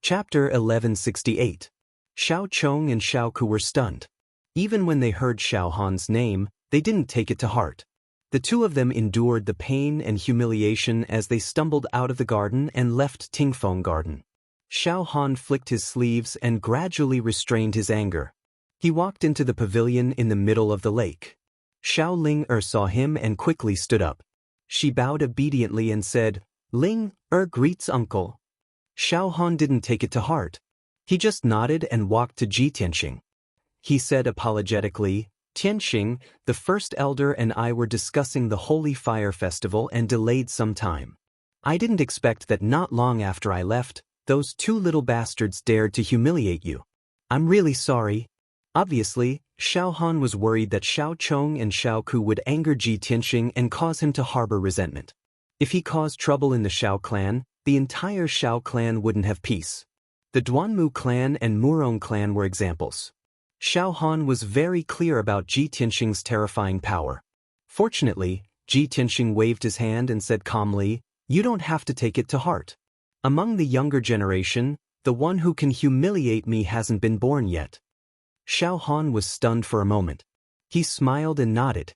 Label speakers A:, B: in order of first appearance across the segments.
A: Chapter 1168. Xiao Chong and Xiao Ku were stunned. Even when they heard Xiao Han's name, they didn't take it to heart. The two of them endured the pain and humiliation as they stumbled out of the garden and left Tingfeng Garden. Xiao Han flicked his sleeves and gradually restrained his anger. He walked into the pavilion in the middle of the lake. Xiao Ling saw him and quickly stood up. She bowed obediently and said, "Ling greets uncle." Xiao Han didn't take it to heart. He just nodded and walked to Ji Tianxing. He said apologetically, "Tianxing, the first elder and I were discussing the Holy Fire Festival and delayed some time. I didn't expect that not long after I left, those two little bastards dared to humiliate you. I'm really sorry." Obviously, Xiao Han was worried that Xiao Chong and Xiao Ku would anger Ji Tianxing and cause him to harbor resentment. If he caused trouble in the Xiao clan, the entire Xiao clan wouldn't have peace. The Duanmu clan and Murong clan were examples. Xiao Han was very clear about Ji Tianxing's terrifying power. Fortunately, Ji Tianxing waved his hand and said calmly, "You don't have to take it to heart. Among the younger generation, the one who can humiliate me hasn't been born yet." Xiao Han was stunned for a moment. He smiled and nodded.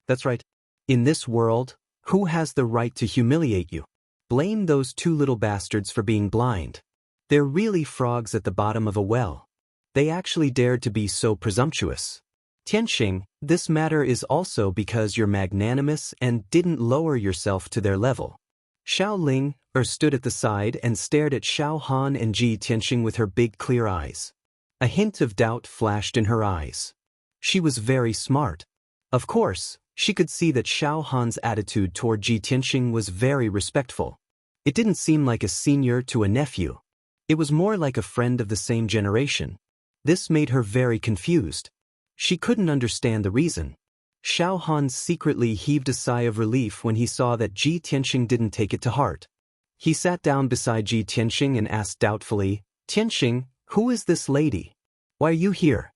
A: "That's right. In this world, who has the right to humiliate you? Blame those two little bastards for being blind. They're really frogs at the bottom of a well. They actually dared to be so presumptuous. Tianxing, this matter is also because you're magnanimous and didn't lower yourself to their level." Xiao Ling stood at the side and stared at Xiao Han and Ji Tianxing with her big clear eyes. A hint of doubt flashed in her eyes. She was very smart. Of course, she could see that Xiao Han's attitude toward Ji Tianxing was very respectful. It didn't seem like a senior to a nephew. It was more like a friend of the same generation. This made her very confused. She couldn't understand the reason. Xiao Han secretly heaved a sigh of relief when he saw that Ji Tianxing didn't take it to heart. He sat down beside Ji Tianxing and asked doubtfully, "Tianxing, who is this lady? Why are you here?"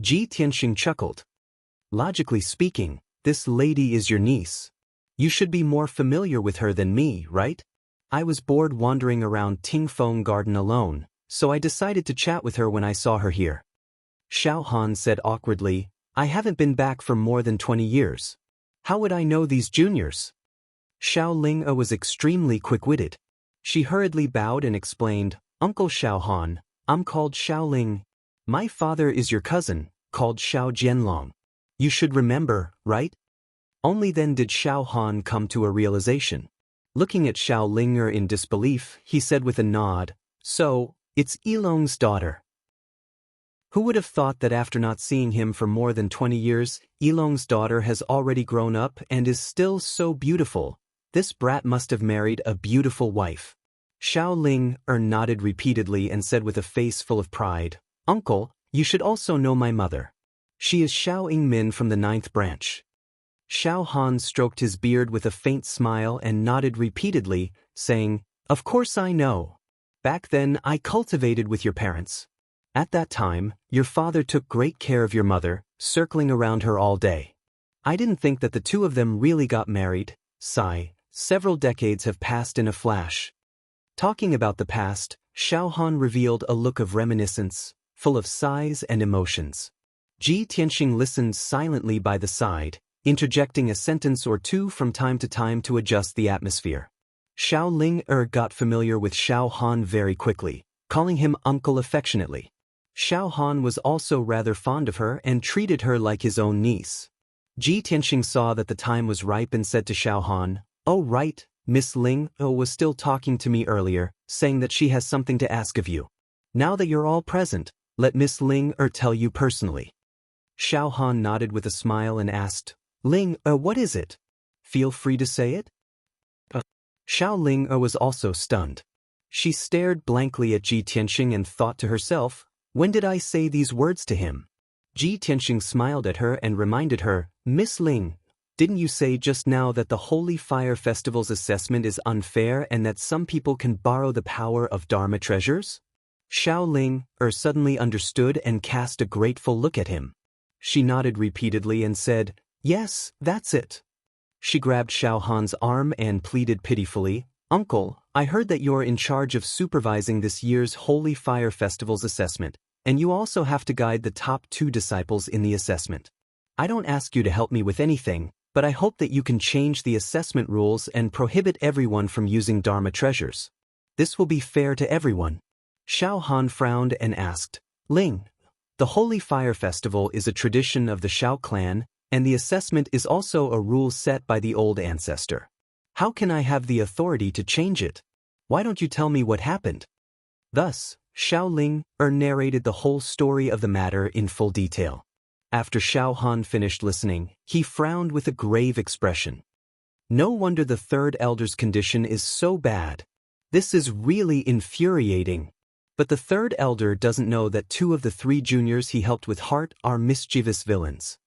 A: Ji Tianxing chuckled. "Logically speaking, this lady is your niece. You should be more familiar with her than me, right? I was bored wandering around Tingfeng Garden alone, so I decided to chat with her when I saw her here." Xiao Han said awkwardly, "I haven't been back for more than 20 years. How would I know these juniors?" Xiao Ling was extremely quick-witted. She hurriedly bowed and explained, "Uncle Xiao Han, I'm called Xiao Ling. My father is your cousin, called Xiao Jianlong. You should remember, right?" Only then did Xiao Han come to a realization. Looking at Xiao Ling in disbelief, he said with a nod, "So, it's Yilong's daughter." Who would have thought that after not seeing him for more than 20 years, Yilong's daughter has already grown up and is still so beautiful? This brat must have married a beautiful wife. Xiao Ling nodded repeatedly and said with a face full of pride, "Uncle, you should also know my mother. She is Xiao Yingmin from the 9th branch." Xiao Han stroked his beard with a faint smile and nodded repeatedly, saying, "Of course I know. Back then I cultivated with your parents. At that time, your father took great care of your mother, circling around her all day. I didn't think that the two of them really got married." Sigh. Several decades have passed in a flash. Talking about the past, Xiao Han revealed a look of reminiscence, full of sighs and emotions. Ji Tianxing listened silently by the side, interjecting a sentence or two from time to time to adjust the atmosphere. Xiao Ling got familiar with Xiao Han very quickly, calling him uncle affectionately. Xiao Han was also rather fond of her and treated her like his own niece. Ji Tianxing saw that the time was ripe and said to Xiao Han, "Oh right, Miss Ling was still talking to me earlier, saying that she has something to ask of you. Now that you're all present, let Miss Ling tell you personally." Xiao Han nodded with a smile and asked, "Ling, what is it? Feel free to say it." Xiao Ling was also stunned. She stared blankly at Ji Tianxing and thought to herself, "When did I say these words to him?" Ji Tianxing smiled at her and reminded her, "Miss Ling, didn't you say just now that the Holy Fire Festival's assessment is unfair and that some people can borrow the power of Dharma treasures?" Xiao Ling suddenly understood and cast a grateful look at him. She nodded repeatedly and said, "Yes, that's it." She grabbed Xiao Han's arm and pleaded pitifully, "Uncle, I heard that you're in charge of supervising this year's Holy Fire Festival's assessment, and you also have to guide the top 2 disciples in the assessment. I don't ask you to help me with anything, but I hope that you can change the assessment rules and prohibit everyone from using Dharma treasures. This will be fair to everyone. Xiao Han frowned and asked, Ling, the Holy Fire Festival is a tradition of the Xiao clan, and the assessment is also a rule set by the old ancestor. How can I have the authority to change it? Why don't you tell me what happened? Thus, Xiao Ling narrated the whole story of the matter in full detail. After Xiao Han finished listening, he frowned with a grave expression. No wonder the third elder's condition is so bad. This is really infuriating. But the third elder doesn't know that 2 of the 3 juniors he helped with heart are mischievous villains.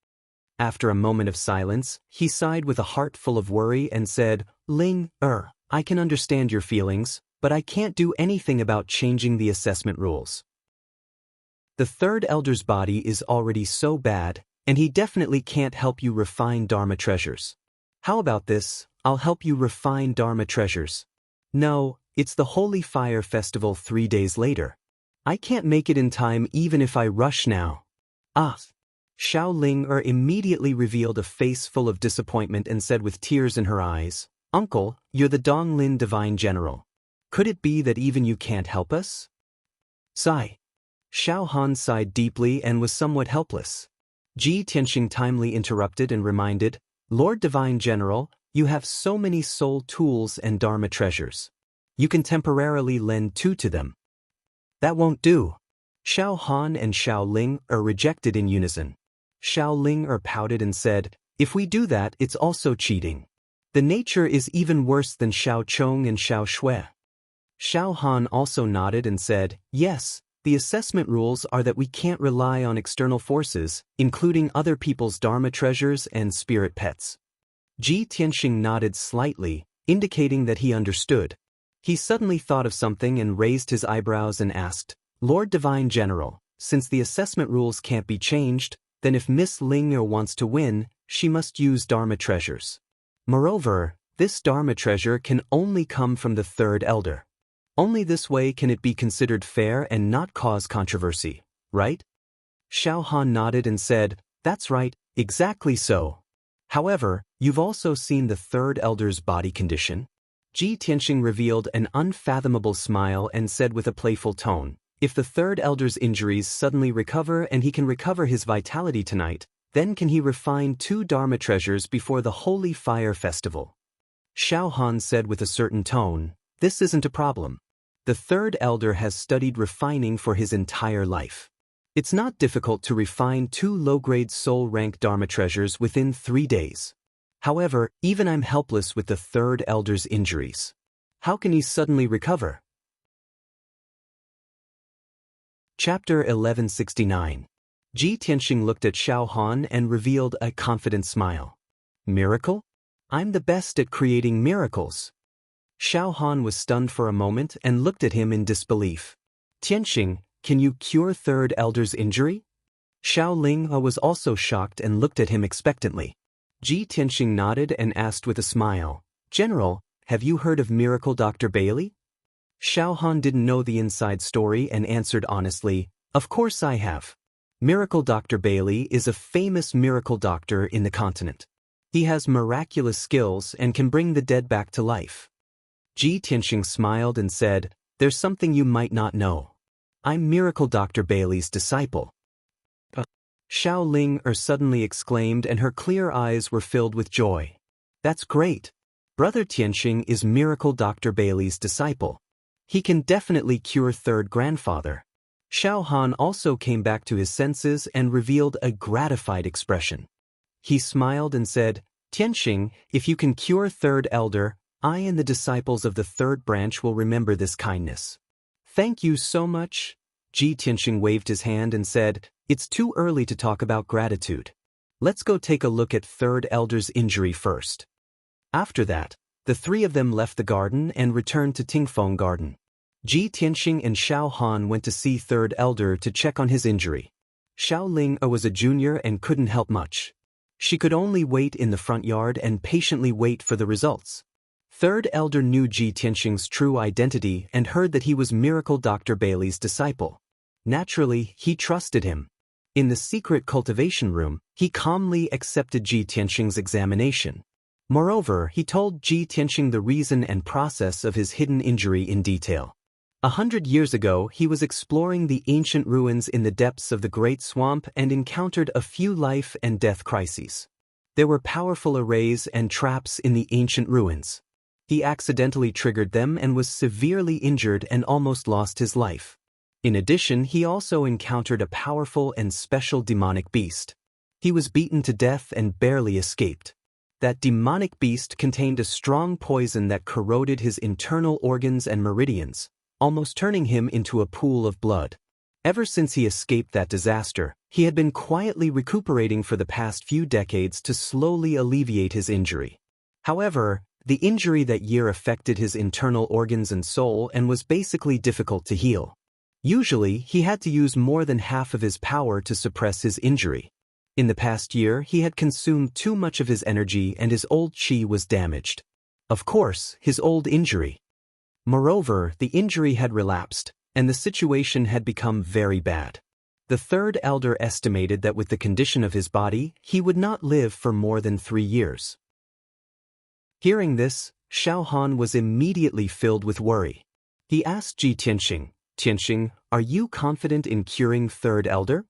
A: After a moment of silence, he sighed with a heart full of worry and said, Ling, I can understand your feelings, but I can't do anything about changing the assessment rules. The third elder's body is already so bad, and he definitely can't help you refine Dharma treasures. How about this? I'll help you refine Dharma treasures. No, it's the Holy Fire Festival 3 days later. I can't make it in time even if I rush now. Xiao Ling immediately revealed a face full of disappointment and said with tears in her eyes, Uncle, you're the Dong Lin Divine General. Could it be that even you can't help us? Sigh. Xiao Han sighed deeply and was somewhat helpless. Ji Tianxing timely interrupted and reminded, Lord Divine General, you have so many soul tools and Dharma treasures. You can temporarily lend 2 to them. That won't do. Xiao Han and Xiao Ling rejected in unison. Xiao Ling pouted and said, If we do that, it's also cheating. The nature is even worse than Xiao Chong and Xiao Shui. Xiao Han also nodded and said, Yes, the assessment rules are that we can't rely on external forces, including other people's Dharma treasures and spirit pets. Ji Tianxing nodded slightly, indicating that he understood. He suddenly thought of something and raised his eyebrows and asked, Lord Divine General, since the assessment rules can't be changed, then if Miss Ling wants to win, she must use Dharma treasures. Moreover, this Dharma treasure can only come from the third elder. Only this way can it be considered fair and not cause controversy, right? Xiao Han nodded and said, That's right, exactly so. However, you've also seen the third elder's body condition. Ji Tianxing revealed an unfathomable smile and said with a playful tone, If the third elder's injuries suddenly recover and he can recover his vitality tonight, then can he refine 2 Dharma treasures before the Holy Fire Festival? Xiao Han said with a certain tone, This isn't a problem. The third elder has studied refining for his entire life. It's not difficult to refine 2 low-grade soul-rank Dharma treasures within 3 days. However, even I'm helpless with the third elder's injuries. How can he suddenly recover? Chapter 1169. Ji Tianxing looked at Xiao Han and revealed a confident smile. Miracle? I'm the best at creating miracles. Xiao Han was stunned for a moment and looked at him in disbelief. Tianxing, can you cure third elder's injury? Xiao Ling was also shocked and looked at him expectantly. Ji Tianxing nodded and asked with a smile, General, have you heard of Miracle Dr. Bailey? Xiao Han didn't know the inside story and answered honestly, Of course I have. Miracle Dr. Bailey is a famous miracle doctor in the continent. He has miraculous skills and can bring the dead back to life. Ji Tianxing smiled and said, There's something you might not know. I'm Miracle Dr. Bailey's disciple. Xiao Ling suddenly exclaimed and her clear eyes were filled with joy. That's great. Brother Tianxing is Miracle Dr. Bailey's disciple. He can definitely cure third grandfather. Xiao Han also came back to his senses and revealed a gratified expression. He smiled and said, Tianxing, if you can cure third elder, I and the disciples of the third branch will remember this kindness. Thank you so much. Ji Tianxing waved his hand and said, It's too early to talk about gratitude. Let's go take a look at third elder's injury first. After that, the 3 of them left the garden and returned to Tingfeng Garden. Ji Tianxing and Xiao Han went to see third elder to check on his injury. Xiao Ling was a junior and couldn't help much. She could only wait in the front yard and patiently wait for the results. Third elder knew Ji Tianxing's true identity and heard that he was Miracle Dr. Bailey's disciple. Naturally, he trusted him. In the secret cultivation room, he calmly accepted Ji Tianxing's examination. Moreover, he told Ji Tianxing the reason and process of his hidden injury in detail. 100 years ago, he was exploring the ancient ruins in the depths of the Great Swamp and encountered a few life and death crises. There were powerful arrays and traps in the ancient ruins. He accidentally triggered them and was severely injured and almost lost his life. In addition, he also encountered a powerful and special demonic beast. He was beaten to death and barely escaped. That demonic beast contained a strong poison that corroded his internal organs and meridians, almost turning him into a pool of blood. Ever since he escaped that disaster, he had been quietly recuperating for the past few decades to slowly alleviate his injury. However, the injury that year affected his internal organs and soul and was basically difficult to heal. Usually, he had to use more than half of his power to suppress his injury. In the past year, he had consumed too much of his energy and his old qi was damaged. Of course, his old injury. Moreover, the injury had relapsed, and the situation had become very bad. The third elder estimated that with the condition of his body, he would not live for more than 3 years. Hearing this, Xiao Han was immediately filled with worry. He asked Ji Tianxing, "Tianxing, are you confident in curing third elder?"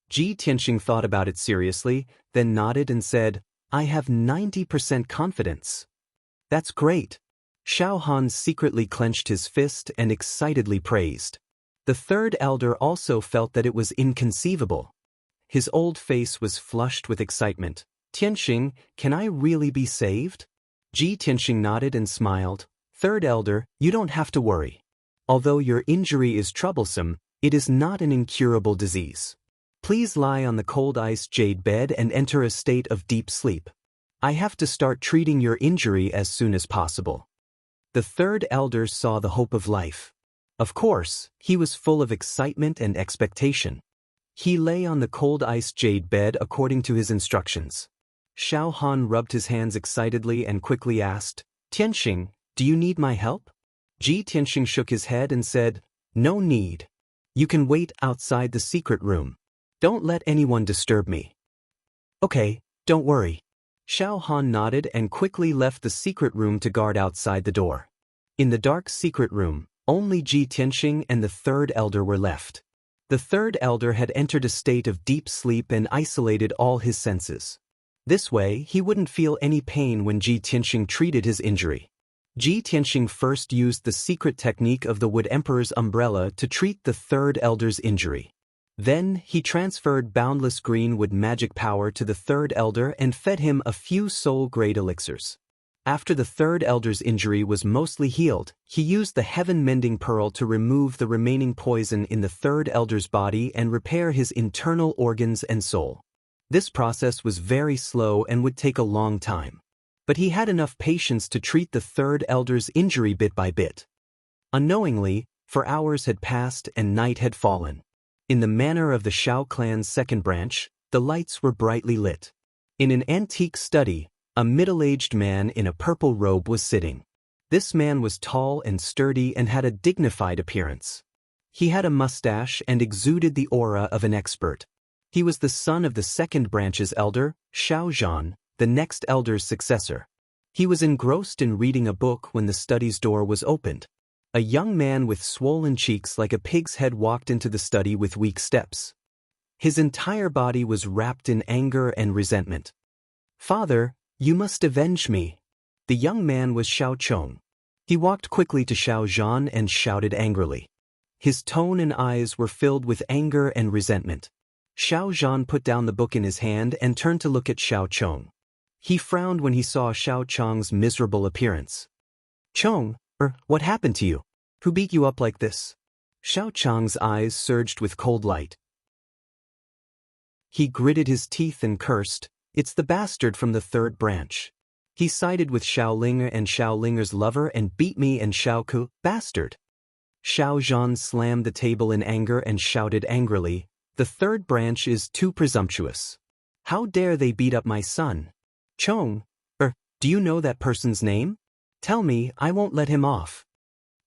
A: Ji Tianxing thought about it seriously, then nodded and said, "I have 90% confidence." "That's great." Xiao Han secretly clenched his fist and excitedly praised. The third elder also felt that it was inconceivable. His old face was flushed with excitement. "Tianxing, can I really be saved?" Ji Tianxing nodded and smiled. "Third elder, you don't have to worry. Although your injury is troublesome, it is not an incurable disease. Please lie on the cold ice jade bed and enter a state of deep sleep. I have to start treating your injury as soon as possible." The third elder saw the hope of life. Of course, he was full of excitement and expectation. He lay on the cold ice jade bed according to his instructions. Xiao Han rubbed his hands excitedly and quickly asked, "Tianxing, do you need my help?" Ji Tianxing shook his head and said, "No need. You can wait outside the secret room. Don't let anyone disturb me." "Okay, don't worry." Xiao Han nodded and quickly left the secret room to guard outside the door. In the dark secret room, only Ji Tianxing and the third elder were left. The third elder had entered a state of deep sleep and isolated all his senses. This way, he wouldn't feel any pain when Ji Tianxing treated his injury. Ji Tianxing first used the secret technique of the Wood Emperor's umbrella to treat the third elder's injury. Then, he transferred boundless greenwood magic power to the third elder and fed him a few soul-grade elixirs. After the third elder's injury was mostly healed, he used the heaven-mending pearl to remove the remaining poison in the third elder's body and repair his internal organs and soul. This process was very slow and would take a long time. But he had enough patience to treat the third elder's injury bit by bit. Unknowingly, for hours had passed and night had fallen. In the manner of the Shao clan's second branch, the lights were brightly lit. In an antique study, a middle-aged man in a purple robe was sitting. This man was tall and sturdy and had a dignified appearance. He had a mustache and exuded the aura of an expert. He was the son of the second branch's elder, Xiao Zhan, the next elder's successor. He was engrossed in reading a book when the study's door was opened. A young man with swollen cheeks like a pig's head walked into the study with weak steps. His entire body was wrapped in anger and resentment. "Father, you must avenge me." The young man was Xiao Chong. He walked quickly to Xiao Zhan and shouted angrily. His tone and eyes were filled with anger and resentment. Xiao Zhan put down the book in his hand and turned to look at Xiao Chong. He frowned when he saw Xiao Chong's miserable appearance. "Chong, what happened to you? Who beat you up like this?" Xiao Chong's eyes surged with cold light. He gritted his teeth and cursed, "It's the bastard from the third branch. He sided with Xiao Ling and Xiao Linger's lover and beat me and Xiao Ku, bastard." Xiao Zhan slammed the table in anger and shouted angrily, "The third branch is too presumptuous. How dare they beat up my son? Chong, do you know that person's name?" Tell me, I won't let him off.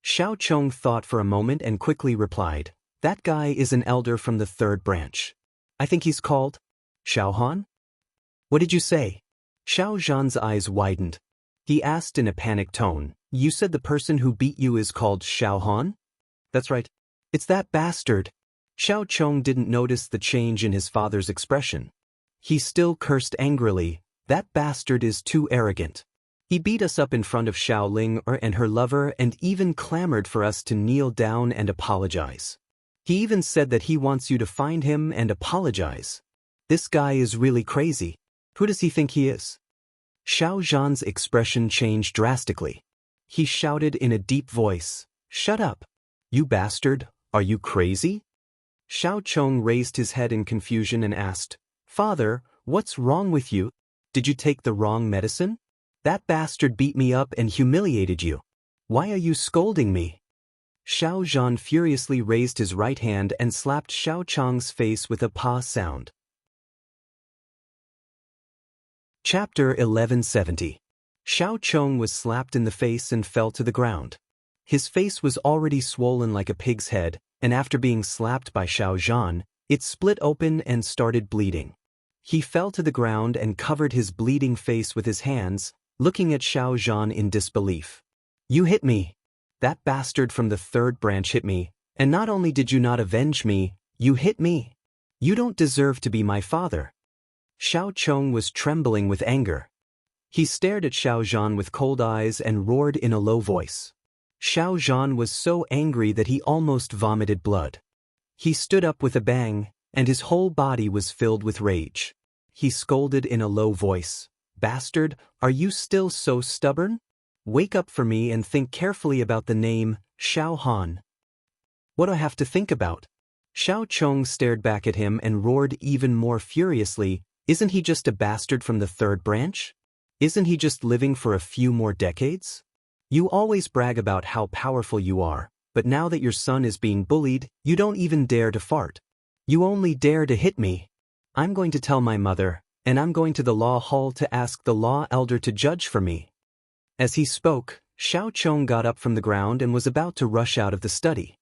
A: Xiao Chong thought for a moment and quickly replied, that guy is an elder from the third branch. I think he's called Xiao Han? What did you say? Xiao Zhan's eyes widened. He asked in a panicked tone, you said the person who beat you is called Xiao Han? That's right. It's that bastard. Xiao Chong didn't notice the change in his father's expression. He still cursed angrily, that bastard is too arrogant. He beat us up in front of Xiao Ling and her lover and even clamored for us to kneel down and apologize. He even said that he wants you to find him and apologize. This guy is really crazy. Who does he think he is? Xiao Zhan's expression changed drastically. He shouted in a deep voice, shut up. You bastard, are you crazy? Xiao Chong raised his head in confusion and asked, Father, what's wrong with you? Did you take the wrong medicine? That bastard beat me up and humiliated you. Why are you scolding me? Xiao Zhan furiously raised his right hand and slapped Xiao Chong's face with a pa sound. Chapter 1170. Xiao Chong was slapped in the face and fell to the ground. His face was already swollen like a pig's head, and after being slapped by Xiao Zhan, it split open and started bleeding. He fell to the ground and covered his bleeding face with his hands, looking at Xiao Zhan in disbelief. You hit me. That bastard from the third branch hit me, and not only did you not avenge me, you hit me. You don't deserve to be my father. Xiao Chong was trembling with anger. He stared at Xiao Zhan with cold eyes and roared in a low voice. Xiao Zhan was so angry that he almost vomited blood. He stood up with a bang, and his whole body was filled with rage. He scolded in a low voice, Bastard, are you still so stubborn? Wake up for me and think carefully about the name, Xiao Han. What do I have to think about? Xiao Chong stared back at him and roared even more furiously, Isn't he just a bastard from the third branch? Isn't he just living for a few more decades? You always brag about how powerful you are, but now that your son is being bullied, you don't even dare to fart. You only dare to hit me. I'm going to tell my mother, and I'm going to the law hall to ask the law elder to judge for me. As he spoke, Xiao Chong got up from the ground and was about to rush out of the study.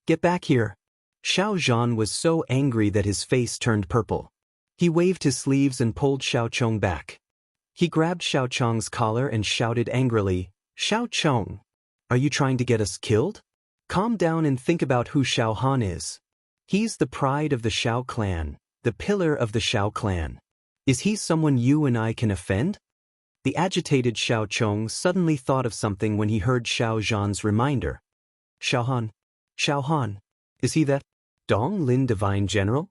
A: Get back here. Xiao Zhan was so angry that his face turned purple. He waved his sleeves and pulled Xiao Chong back. He grabbed Xiao Chong's collar and shouted angrily, Xiao Chong, are you trying to get us killed? Calm down and think about who Xiao Han is. He's the pride of the Xiao clan, the pillar of the Xiao clan. Is he someone you and I can offend? The agitated Xiao Chong suddenly thought of something when he heard Xiao Zhan's reminder. Xiao Han, is he that Dong Lin divine general?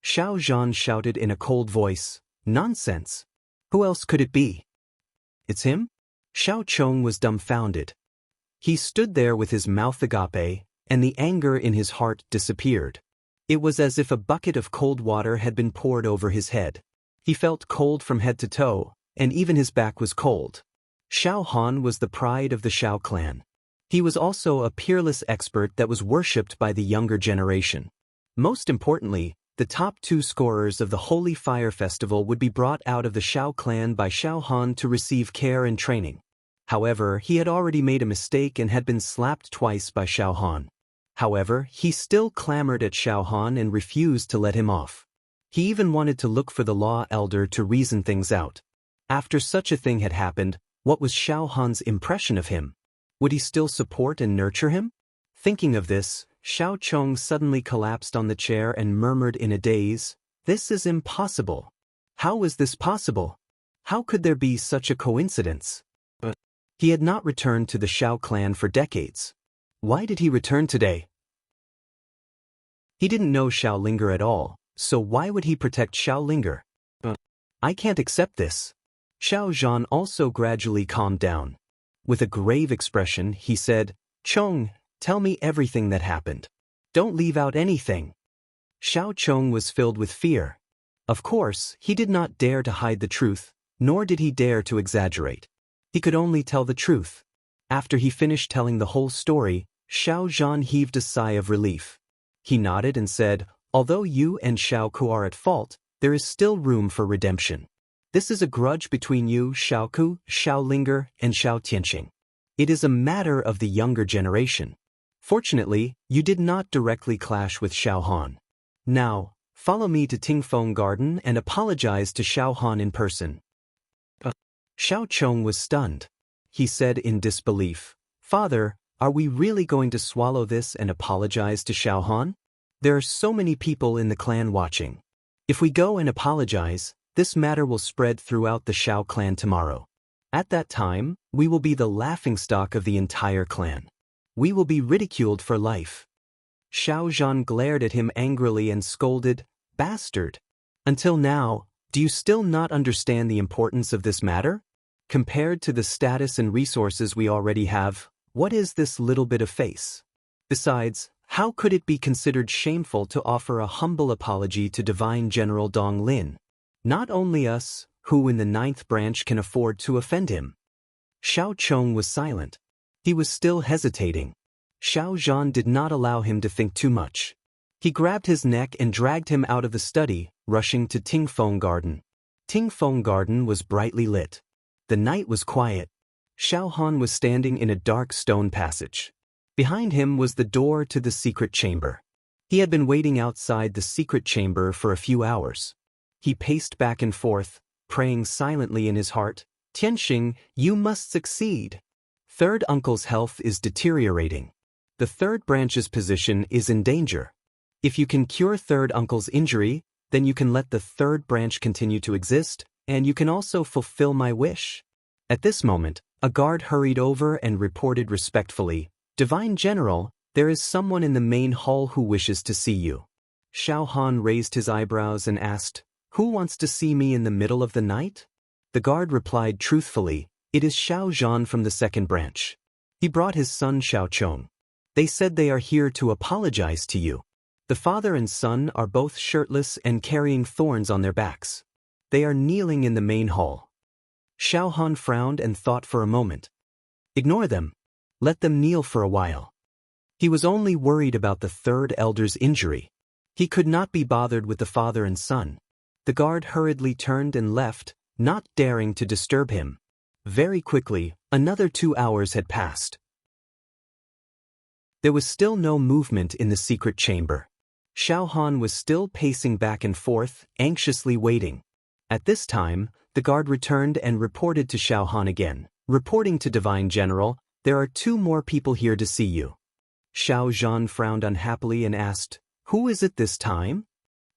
A: Xiao Zhan shouted in a cold voice, Nonsense. Who else could it be? It's him? Xiao Chong was dumbfounded. He stood there with his mouth agape, and the anger in his heart disappeared. It was as if a bucket of cold water had been poured over his head. He felt cold from head to toe, and even his back was cold. Xiao Han was the pride of the Xiao clan. He was also a peerless expert that was worshipped by the younger generation. Most importantly, the top 2 scorers of the Holy Fire Festival would be brought out of the Xiao clan by Xiao Han to receive care and training. However, he had already made a mistake and had been slapped twice by Xiao Han. However, he still clamored at Xiao Han and refused to let him off. He even wanted to look for the law elder to reason things out. After such a thing had happened, what was Xiao Han's impression of him? Would he still support and nurture him? Thinking of this, Xiao Chong suddenly collapsed on the chair and murmured in a daze, This is impossible. How is this possible? How could there be such a coincidence? But he had not returned to the Xiao clan for decades. Why did he return today? He didn't know Xiao Linger at all, so why would he protect Xiao Linger? I can't accept this. Xiao Zhan also gradually calmed down. With a grave expression, he said, Chong, tell me everything that happened. Don't leave out anything. Xiao Chong was filled with fear. Of course, he did not dare to hide the truth, nor did he dare to exaggerate. He could only tell the truth. After he finished telling the whole story, Xiao Zhan heaved a sigh of relief. He nodded and said, Although you and Xiao Ku are at fault, there is still room for redemption. This is a grudge between you, Xiaoku, Xiaolinger, and Xiao Tianxing. It is a matter of the younger generation. Fortunately, you did not directly clash with Xiao Han. Now, follow me to Tingfeng Garden and apologize to Xiao Han in person. Xiao Chong was stunned. He said in disbelief, "Father, are we really going to swallow this and apologize to Xiao Han? There are so many people in the clan watching. If we go and apologize, this matter will spread throughout the Xiao clan tomorrow. At that time, we will be the laughingstock of the entire clan. We will be ridiculed for life." Xiao Zhan glared at him angrily and scolded, "Bastard! Until now, do you still not understand the importance of this matter? Compared to the status and resources we already have, what is this little bit of face? Besides, how could it be considered shameful to offer a humble apology to Divine General Wang Lin? Not only us, who in the 9th branch can afford to offend him." Xiao Chong was silent. He was still hesitating. Xiao Zhan did not allow him to think too much. He grabbed his neck and dragged him out of the study, rushing to Tingfeng Garden. Tingfeng Garden was brightly lit. The night was quiet. Xiao Han was standing in a dark stone passage. Behind him was the door to the secret chamber. He had been waiting outside the secret chamber for a few hours. He paced back and forth, praying silently in his heart, "Tianxing, you must succeed. Third uncle's health is deteriorating. The third branch's position is in danger. If you can cure third uncle's injury, then you can let the third branch continue to exist, and you can also fulfill my wish." At this moment, a guard hurried over and reported respectfully, "Divine General, there is someone in the main hall who wishes to see you." Xiao Han raised his eyebrows and asked, "Who wants to see me in the middle of the night?" The guard replied truthfully, "It is Xiao Zhan from the 2nd branch. He brought his son Xiao Chong. They said they are here to apologize to you. The father and son are both shirtless and carrying thorns on their backs. They are kneeling in the main hall." Xiao Han frowned and thought for a moment. "Ignore them. Let them kneel for a while." He was only worried about the third elder's injury. He could not be bothered with the father and son. The guard hurriedly turned and left, not daring to disturb him. Very quickly, another 2 hours had passed. There was still no movement in the secret chamber. Xiao Han was still pacing back and forth, anxiously waiting. At this time, the guard returned and reported to Xiao Han again, "Reporting to Divine General, there are 2 more people here to see you." Xiao Zhan frowned unhappily and asked, "Who is it this time?"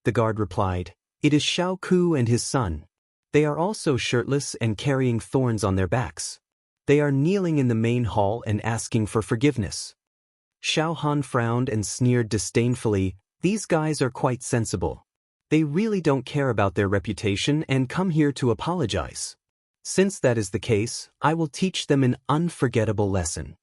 A: The guard replied, "It is Xiao Ku and his son. They are also shirtless and carrying thorns on their backs. They are kneeling in the main hall and asking for forgiveness." Xiao Han frowned and sneered disdainfully, "These guys are quite sensible. They really don't care about their reputation and come here to apologize. Since that is the case, I will teach them an unforgettable lesson."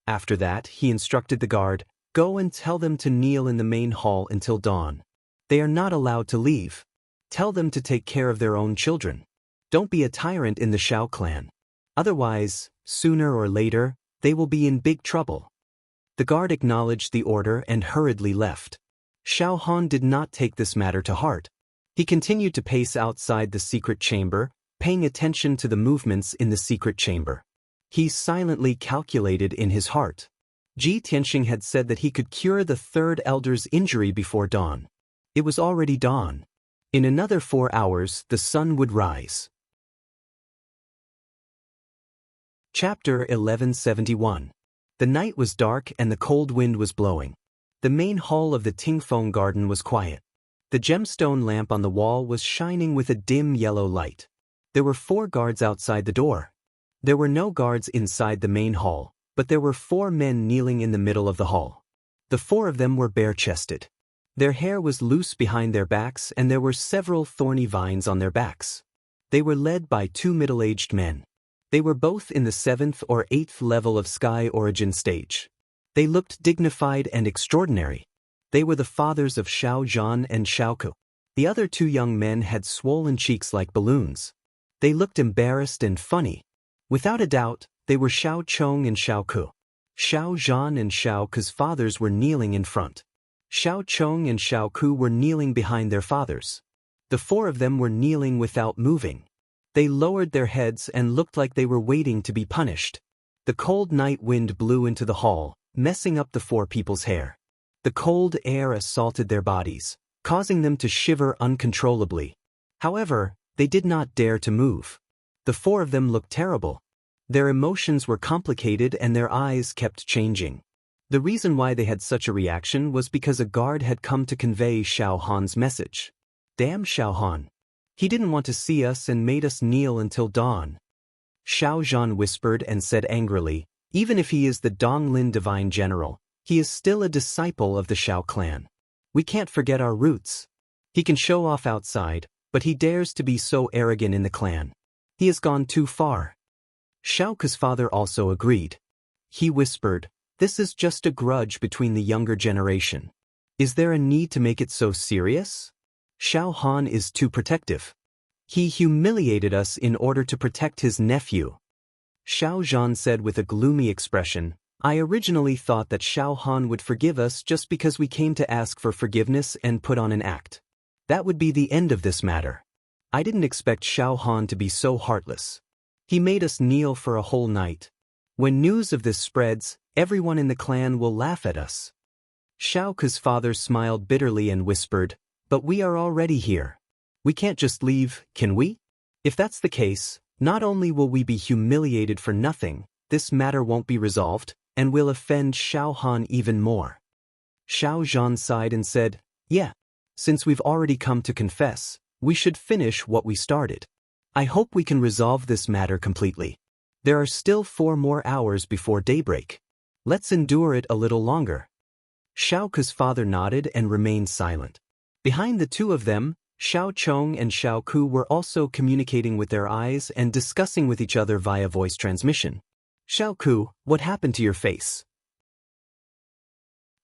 A: After that, he instructed the guard, "Go and tell them to kneel in the main hall until dawn. They are not allowed to leave. Tell them to take care of their own children. Don't be a tyrant in the Xiao clan. Otherwise, sooner or later, they will be in big trouble." The guard acknowledged the order and hurriedly left. Xiao Han did not take this matter to heart. He continued to pace outside the secret chamber, paying attention to the movements in the secret chamber. He silently calculated in his heart. Ji Tianxing had said that he could cure the third elder's injury before dawn. It was already dawn. In another 4 hours, the sun would rise. Chapter 1171. The night was dark and the cold wind was blowing. The main hall of the Tingfeng Garden was quiet. The gemstone lamp on the wall was shining with a dim yellow light. There were 4 guards outside the door. There were no guards inside the main hall, but there were 4 men kneeling in the middle of the hall. The 4 of them were bare-chested. Their hair was loose behind their backs and there were several thorny vines on their backs. They were led by 2 middle-aged men. They were both in the 7th or 8th level of Sky Origin stage. They looked dignified and extraordinary. They were the fathers of Xiao Zhan and Xiao Ku. The other 2 young men had swollen cheeks like balloons. They looked embarrassed and funny. Without a doubt, they were Xiao Chong and Xiao Ku. Xiao Zhan and Xiao Ku's fathers were kneeling in front. Xiao Chong and Xiao Ku were kneeling behind their fathers. The 4 of them were kneeling without moving. They lowered their heads and looked like they were waiting to be punished. The cold night wind blew into the hall, messing up the four people's hair. The cold air assaulted their bodies, causing them to shiver uncontrollably. However, they did not dare to move. The four of them looked terrible. Their emotions were complicated and their eyes kept changing. The reason why they had such a reaction was because a guard had come to convey Xiao Han's message. Damn Xiao Han. He didn't want to see us and made us kneel until dawn. Xiao Zhan whispered and said angrily, even if he is the Dong Lin divine general, he is still a disciple of the Xiao clan. We can't forget our roots. He can show off outside, but he dares to be so arrogant in the clan. He has gone too far. Xiao Ke's father also agreed. He whispered, this is just a grudge between the younger generation. Is there a need to make it so serious? Xiao Han is too protective. He humiliated us in order to protect his nephew. Xiao Zhan said with a gloomy expression, I originally thought that Xiao Han would forgive us just because we came to ask for forgiveness and put on an act. That would be the end of this matter. I didn't expect Xiao Han to be so heartless. He made us kneel for a whole night. When news of this spreads, everyone in the clan will laugh at us. Xiao Ke's father smiled bitterly and whispered, but we are already here. We can't just leave, can we? If that's the case, not only will we be humiliated for nothing, this matter won't be resolved, and will offend Xiao Han even more. Xiao Zhan sighed and said, yeah, since we've already come to confess, we should finish what we started. I hope we can resolve this matter completely. There are still 4 more hours before daybreak. Let's endure it a little longer. Xiao Ke's father nodded and remained silent. Behind the two of them, Xiao Chong and Xiao Ku were also communicating with their eyes and discussing with each other via voice transmission. Xiao Ku, what happened to your face?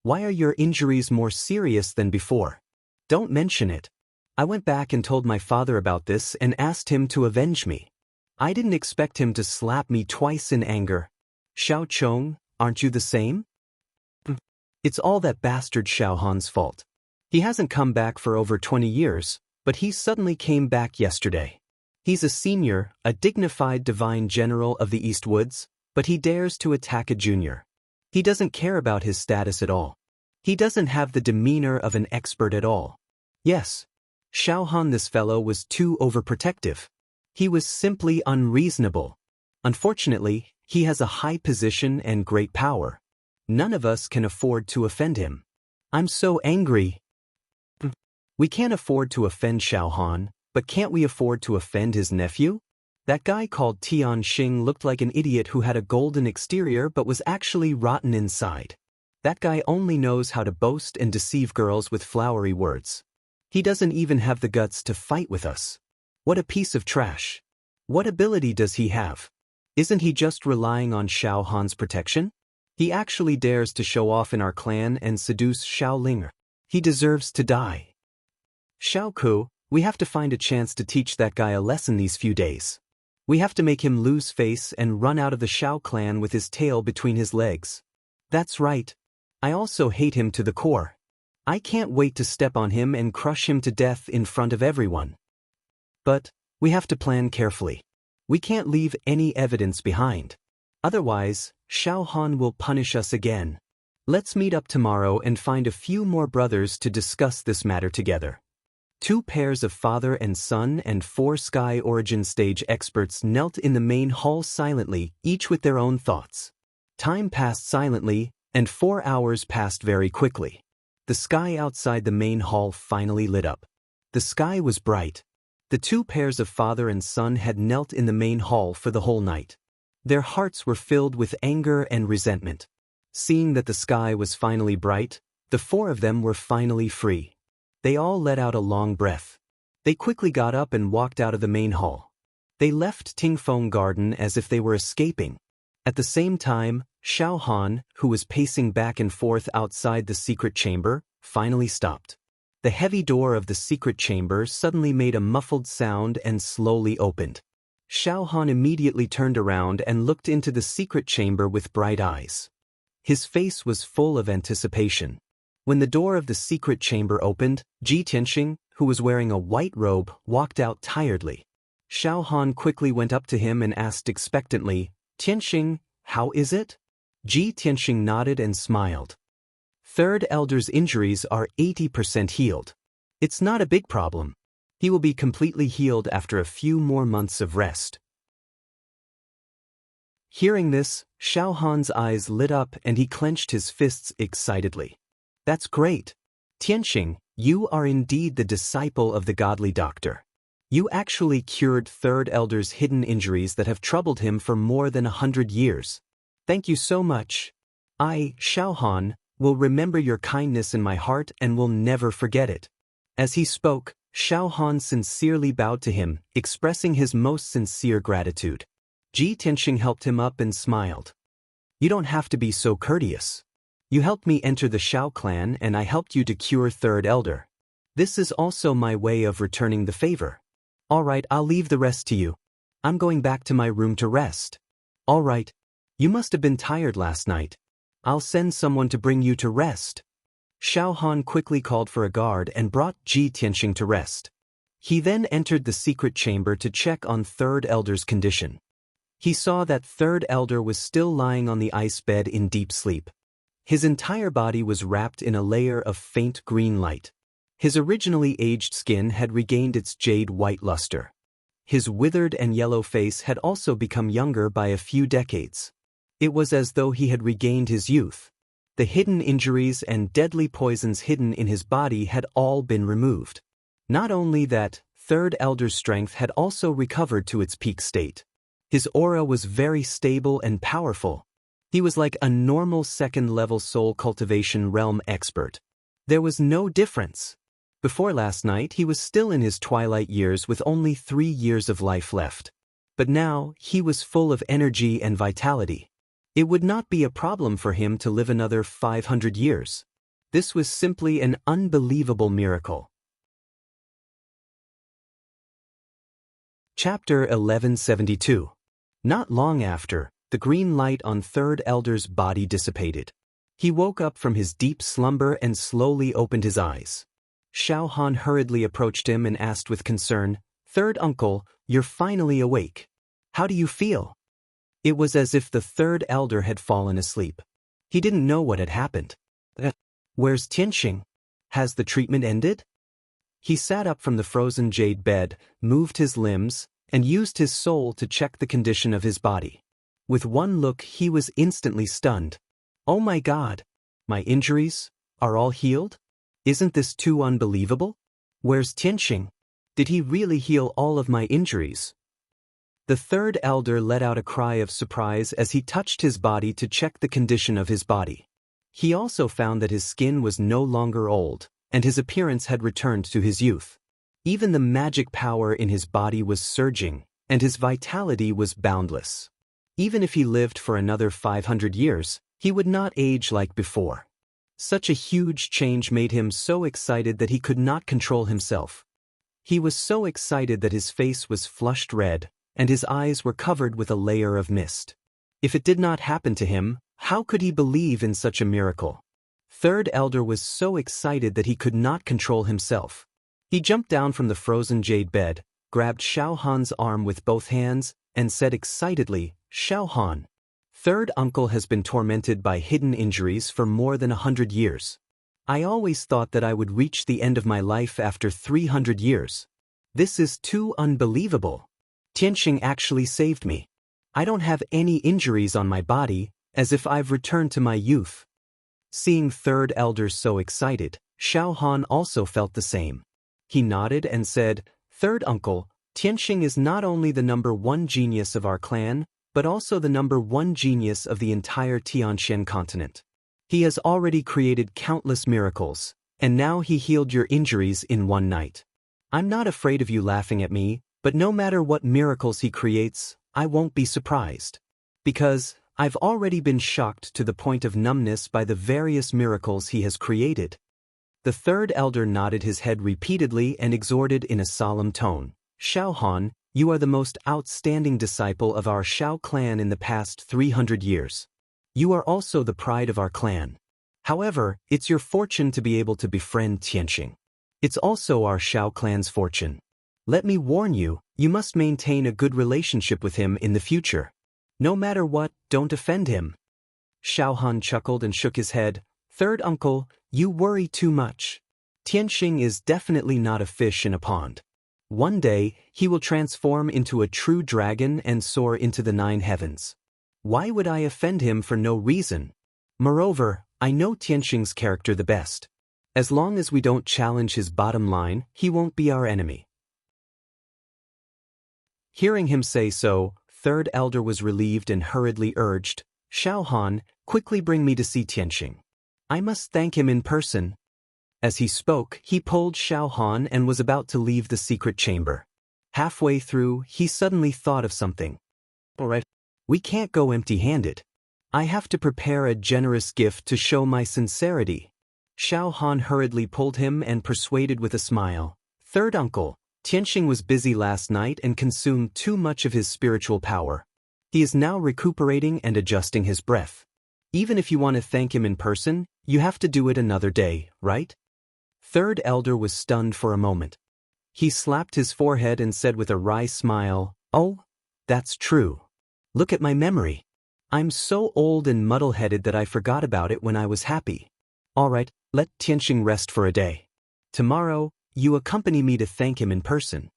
A: Why are your injuries more serious than before? Don't mention it. I went back and told my father about this and asked him to avenge me. I didn't expect him to slap me twice in anger. Xiao Chong, aren't you the same? It's all that bastard Xiao Han's fault. He hasn't come back for over 20 years, but he suddenly came back yesterday. He's a senior, a dignified divine general of the East Woods, but he dares to attack a junior. He doesn't care about his status at all. He doesn't have the demeanor of an expert at all. Yes, Xiao Han, this fellow, was too overprotective. He was simply unreasonable. Unfortunately, he has a high position and great power. None of us can afford to offend him. I'm so angry. We can't afford to offend Xiao Han, but can't we afford to offend his nephew? That guy called Tian Xing looked like an idiot who had a golden exterior but was actually rotten inside. That guy only knows how to boast and deceive girls with flowery words. He doesn't even have the guts to fight with us. What a piece of trash. What ability does he have? Isn't he just relying on Xiao Han's protection? He actually dares to show off in our clan and seduce Xiao Ling. He deserves to die. Xiao Ku, we have to find a chance to teach that guy a lesson these few days. We have to make him lose face and run out of the Xiao clan with his tail between his legs. That's right. I also hate him to the core. I can't wait to step on him and crush him to death in front of everyone. But we have to plan carefully. We can't leave any evidence behind. Otherwise, Xiao Han will punish us again. Let's meet up tomorrow and find a few more brothers to discuss this matter together. 2 pairs of father and son and 4 Sky Origin stage experts knelt in the main hall silently, each with their own thoughts. Time passed silently, and 4 hours passed very quickly. The sky outside the main hall finally lit up. The sky was bright. The 2 pairs of father and son had knelt in the main hall for the whole night. Their hearts were filled with anger and resentment. Seeing that the sky was finally bright, the 4 of them were finally free. They all let out a long breath. They quickly got up and walked out of the main hall. They left Tingfeng Garden as if they were escaping. At the same time, Xiao Han, who was pacing back and forth outside the secret chamber, finally stopped. The heavy door of the secret chamber suddenly made a muffled sound and slowly opened. Xiao Han immediately turned around and looked into the secret chamber with bright eyes. His face was full of anticipation. When the door of the secret chamber opened, Ji Tianxing, who was wearing a white robe, walked out tiredly. Xiao Han quickly went up to him and asked expectantly, "Tianxing, how is it?" Tianxing nodded and smiled. Third Elder's injuries are 80% healed. It's not a big problem. He will be completely healed after a few more months of rest. Hearing this, Xiao Han's eyes lit up and he clenched his fists excitedly. That's great. Tianxing, you are indeed the disciple of the godly doctor. You actually cured Third Elder's hidden injuries that have troubled him for more than 100 years. Thank you so much. I, Xiao Han, will remember your kindness in my heart and will never forget it. As he spoke, Xiao Han sincerely bowed to him, expressing his most sincere gratitude. Tianxing helped him up and smiled. You don't have to be so courteous. You helped me enter the Xiao clan and I helped you to cure Third Elder. This is also my way of returning the favor. Alright, I'll leave the rest to you. I'm going back to my room to rest. Alright. You must have been tired last night. I'll send someone to bring you to rest. Xiao Han quickly called for a guard and brought Tianxing to rest. He then entered the secret chamber to check on Third Elder's condition. He saw that Third Elder was still lying on the ice bed in deep sleep. His entire body was wrapped in a layer of faint green light. His originally aged skin had regained its jade-white luster. His withered and yellow face had also become younger by a few decades. It was as though he had regained his youth. The hidden injuries and deadly poisons hidden in his body had all been removed. Not only that, Third Elder's strength had also recovered to its peak state. His aura was very stable and powerful. He was like a normal second-level soul cultivation realm expert. There was no difference. Before last night, he was still in his twilight years with only 3 years of life left. But now, he was full of energy and vitality. It would not be a problem for him to live another 500 years. This was simply an unbelievable miracle. Chapter 1172. Not long after, the green light on Third Elder's body dissipated. He woke up from his deep slumber and slowly opened his eyes. Xiao Han hurriedly approached him and asked with concern, "Third Uncle, you're finally awake. How do you feel?" It was as if the Third Elder had fallen asleep. He didn't know what had happened. Where's Tianxing? Has the treatment ended? He sat up from the frozen jade bed, moved his limbs, and used his soul to check the condition of his body. With one look, he was instantly stunned. Oh my God! My injuries are all healed? Isn't this too unbelievable? Where's Tianxing? Did he really heal all of my injuries? The Third Elder let out a cry of surprise as he touched his body to check the condition of his body. He also found that his skin was no longer old, and his appearance had returned to his youth. Even the magic power in his body was surging, and his vitality was boundless. Even if he lived for another 500 years, he would not age like before. Such a huge change made him so excited that he could not control himself. He was so excited that his face was flushed red, and his eyes were covered with a layer of mist. If it did not happen to him, how could he believe in such a miracle? Third Elder was so excited that he could not control himself. He jumped down from the frozen jade bed, grabbed Xiao Han's arm with both hands, and said excitedly, "Xiao Han, Third Uncle has been tormented by hidden injuries for more than 100 years. I always thought that I would reach the end of my life after 300 years. This is too unbelievable. Tianxing actually saved me. I don't have any injuries on my body, as if I've returned to my youth." Seeing Third Elder so excited, Xiao Han also felt the same. He nodded and said, "Third Uncle, Tianxing is not only the #1 genius of our clan, but also the #1 genius of the entire Tianxian continent. He has already created countless miracles, and now he healed your injuries in one night. I'm not afraid of you laughing at me, but no matter what miracles he creates, I won't be surprised. Because I've already been shocked to the point of numbness by the various miracles he has created." The Third Elder nodded his head repeatedly and exhorted in a solemn tone, "Xiao Han, you are the most outstanding disciple of our Xiao clan in the past 300 years. You are also the pride of our clan. However, it's your fortune to be able to befriend Tianxing. It's also our Xiao clan's fortune. Let me warn you, you must maintain a good relationship with him in the future. No matter what, don't offend him. Xiao Han chuckled and shook his head. Third uncle, you worry too much. Tianxing is definitely not a fish in a pond. One day, he will transform into a true dragon and soar into the 9 heavens. Why would I offend him for no reason? Moreover, I know Tianxing's character the best. As long as we don't challenge his bottom line, he won't be our enemy. Hearing him say so, third elder was relieved and hurriedly urged, Xiao Han, quickly bring me to see Tianxing. I must thank him in person. As he spoke, he pulled Xiao Han and was about to leave the secret chamber. Halfway through, he suddenly thought of something. All right, we can't go empty-handed. I have to prepare a generous gift to show my sincerity. Xiao Han hurriedly pulled him and persuaded with a smile. Third uncle, Tianxing was busy last night and consumed too much of his spiritual power. He is now recuperating and adjusting his breath. Even if you want to thank him in person, you have to do it another day, right? Third elder was stunned for a moment. He slapped his forehead and said with a wry smile, Oh, that's true. Look at my memory. I'm so old and muddle-headed that I forgot about it when I was happy. All right, let Tianxing rest for a day. Tomorrow, you accompany me to thank him in person.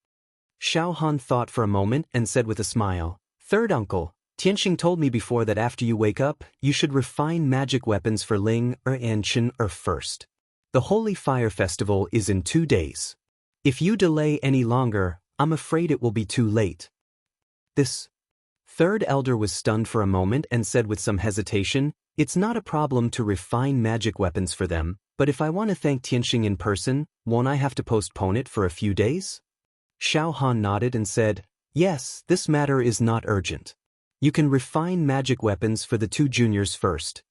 A: Xiao Han thought for a moment and said with a smile, Third uncle, Tianxing told me before that after you wake up, you should refine magic weapons for Ling and Chen first. The Holy Fire Festival is in 2 days. If you delay any longer, I'm afraid it will be too late. This third elder was stunned for a moment and said with some hesitation, It's not a problem to refine magic weapons for them, but if I want to thank Tianxing in person, won't I have to postpone it for a few days? Xiao Han nodded and said, Yes, this matter is not urgent. You can refine magic weapons for the 2 juniors first.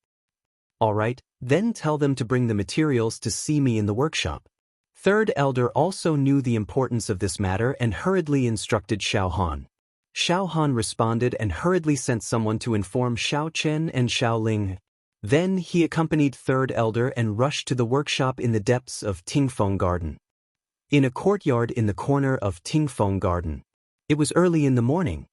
A: All right, then tell them to bring the materials to see me in the workshop. Third elder also knew the importance of this matter and hurriedly instructed Xiao Han. Xiao Han responded and hurriedly sent someone to inform Xiao Chen and Xiao Ling. Then he accompanied third elder and rushed to the workshop in the depths of Tingfeng Garden. In a courtyard in the corner of Tingfeng Garden. It was early in the morning.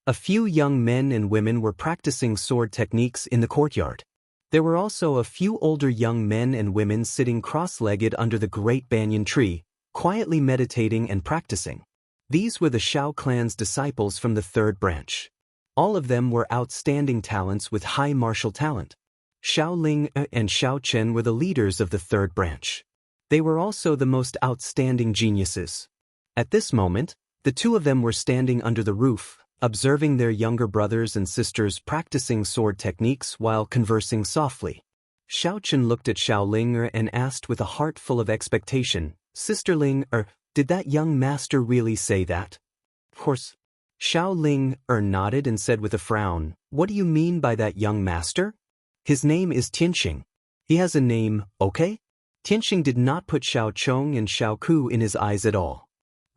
A: A few young men and women were practicing sword techniques in the courtyard. There were also a few older young men and women sitting cross-legged under the great banyan tree, quietly meditating and practicing. These were the Xiao clan's disciples from the 3rd branch. All of them were outstanding talents with high martial talent. Xiao Ling and Xiao Chen were the leaders of the 3rd branch. They were also the most outstanding geniuses. At this moment, the 2 of them were standing under the roof, observing their younger brothers and sisters practicing sword techniques while conversing softly. Xiao Chen looked at Xiao Ling and asked with a heart full of expectation, Sister Ling, did that young master really say that? Of course. Xiao Ling nodded and said with a frown, What do you mean by that young master? His name is Tianxing. He has a name, okay? Tianxing did not put Xiao Chong and Xiao Ku in his eyes at all.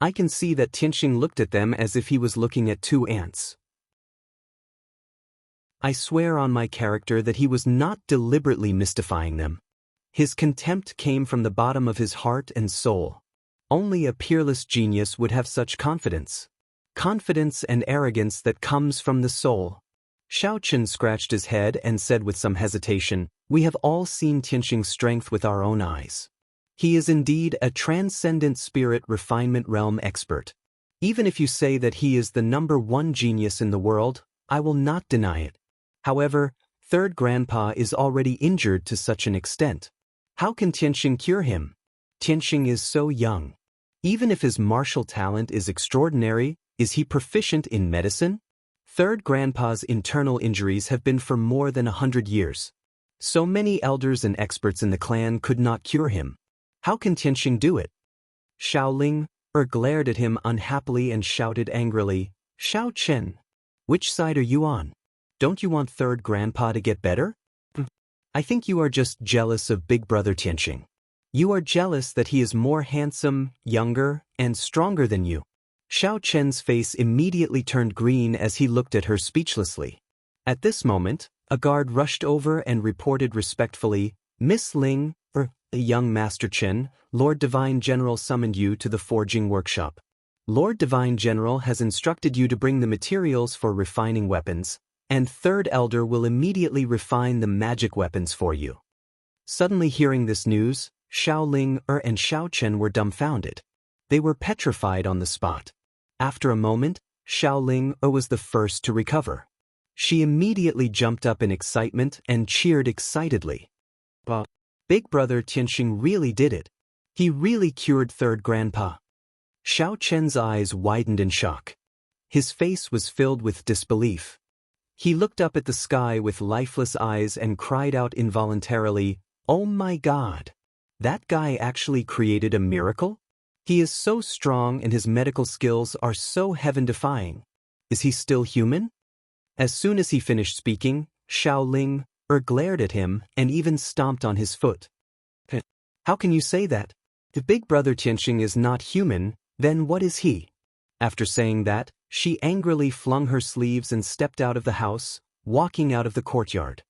A: I can see that Tianxing looked at them as if he was looking at 2 ants. I swear on my character that he was not deliberately mystifying them. His contempt came from the bottom of his heart and soul. Only a peerless genius would have such confidence. Confidence and arrogance that comes from the soul. Xiao Chen scratched his head and said with some hesitation, We have all seen Tianxing's strength with our own eyes. He is indeed a transcendent spirit refinement realm expert. Even if you say that he is the #1 genius in the world, I will not deny it. However, third grandpa is already injured to such an extent. How can Tianxing cure him? Tianxing is so young. Even if his martial talent is extraordinary, is he proficient in medicine? Third grandpa's internal injuries have been for more than 100 years. So many elders and experts in the clan could not cure him. How can Tianxing do it? Xiao Ling glared at him unhappily and shouted angrily, Xiao Chen, which side are you on? Don't you want third grandpa to get better? I think you are just jealous of big brother Tianxing. You are jealous that he is more handsome, younger, and stronger than you. Xiao Chen's face immediately turned green as he looked at her speechlessly. At this moment, a guard rushed over and reported respectfully, Miss Ling, the young Master Chen, Lord Divine General summoned you to the forging workshop. Lord Divine General has instructed you to bring the materials for refining weapons, and Third Elder will immediately refine the magic weapons for you. Suddenly hearing this news, Xiao Ling and Xiao Chen were dumbfounded. They were petrified on the spot. After a moment, Xiao Ling was the first to recover. She immediately jumped up in excitement and cheered excitedly. Big brother Qianxing really did it. He really cured Third Grandpa. Xiao Chen's eyes widened in shock. His face was filled with disbelief. He looked up at the sky with lifeless eyes and cried out involuntarily, "Oh my God! That guy actually created a miracle? He is so strong and his medical skills are so heaven-defying. Is he still human?" As soon as he finished speaking, Xiao Ling glared at him and even stomped on his foot. "How can you say that? If Big Brother Qianxing is not human, then what is he?" After saying that, she angrily flung her sleeves and stepped out of the house, walking out of the courtyard.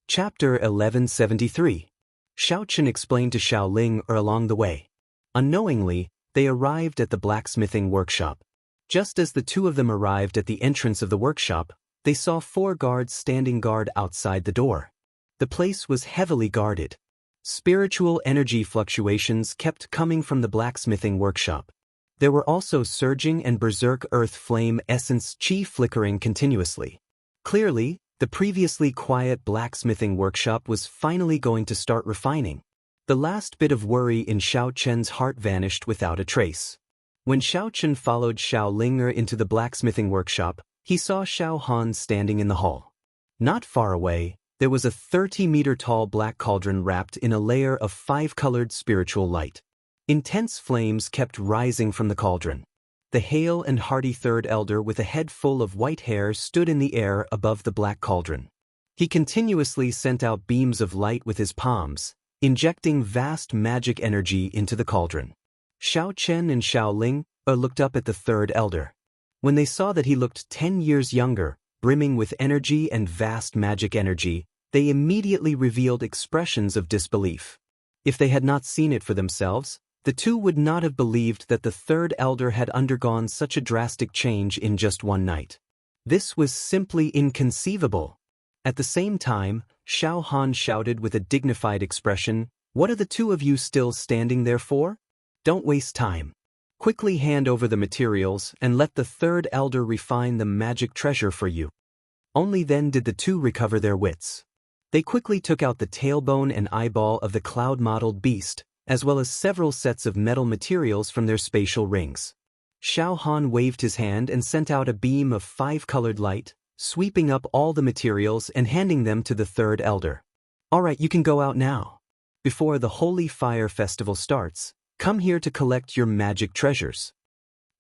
A: Chapter 1173. Xiao Chen explained to Xiao Ling along the way. Unknowingly, they arrived at the blacksmithing workshop. Just as the two of them arrived at the entrance of the workshop, they saw 4 guards standing guard outside the door. The place was heavily guarded. Spiritual energy fluctuations kept coming from the blacksmithing workshop. There were also surging and berserk earth flame essence chi flickering continuously. Clearly, the previously quiet blacksmithing workshop was finally going to start refining. The last bit of worry in Xiao Chen's heart vanished without a trace. When Xiao Chen followed Xiao Ling into the blacksmithing workshop, he saw Xiao Han standing in the hall. Not far away, there was a 30-meter-tall black cauldron wrapped in a layer of 5-colored spiritual light. Intense flames kept rising from the cauldron. The hale and hearty Third Elder with a head full of white hair stood in the air above the black cauldron. He continuously sent out beams of light with his palms, injecting vast magic energy into the cauldron. Xiao Chen and Xiao Ling looked up at the Third Elder. When they saw that he looked 10 years younger, brimming with energy and vast magic energy, they immediately revealed expressions of disbelief. If they had not seen it for themselves, the two would not have believed that the Third Elder had undergone such a drastic change in just one night. This was simply inconceivable. At the same time, Xiao Han shouted with a dignified expression, "What are the two of you still standing there for? Don't waste time. Quickly hand over the materials and let the Third Elder refine the magic treasure for you." Only then did the two recover their wits. They quickly took out the tailbone and eyeball of the cloud-modeled beast, as well as several sets of metal materials from their spatial rings. Xiao Han waved his hand and sent out a beam of 5-colored light, sweeping up all the materials and handing them to the Third Elder. "All right, you can go out now. Before the Holy Fire Festival starts, come here to collect your magic treasures."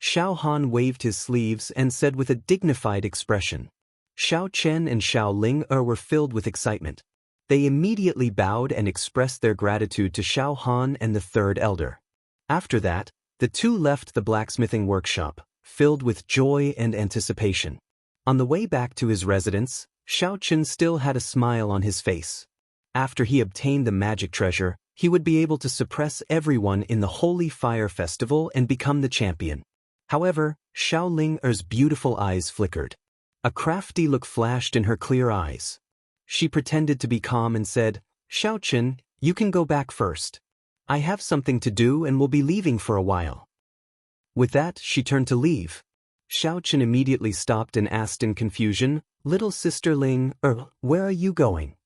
A: Xiao Han waved his sleeves and said with a dignified expression. Xiao Chen and Xiao Ling were filled with excitement. They immediately bowed and expressed their gratitude to Xiao Han and the Third Elder. After that, the two left the blacksmithing workshop, filled with joy and anticipation. On the way back to his residence, Xiao Chen still had a smile on his face. After he obtained the magic treasure, he would be able to suppress everyone in the Holy Fire Festival and become the champion. However, Xiao Ling's beautiful eyes flickered. A crafty look flashed in her clear eyes. She pretended to be calm and said, "Xiao Chen, you can go back first. I have something to do and will be leaving for a while." With that, she turned to leave. Xiao Chen immediately stopped and asked in confusion, "Little sister Ling, where are you going?"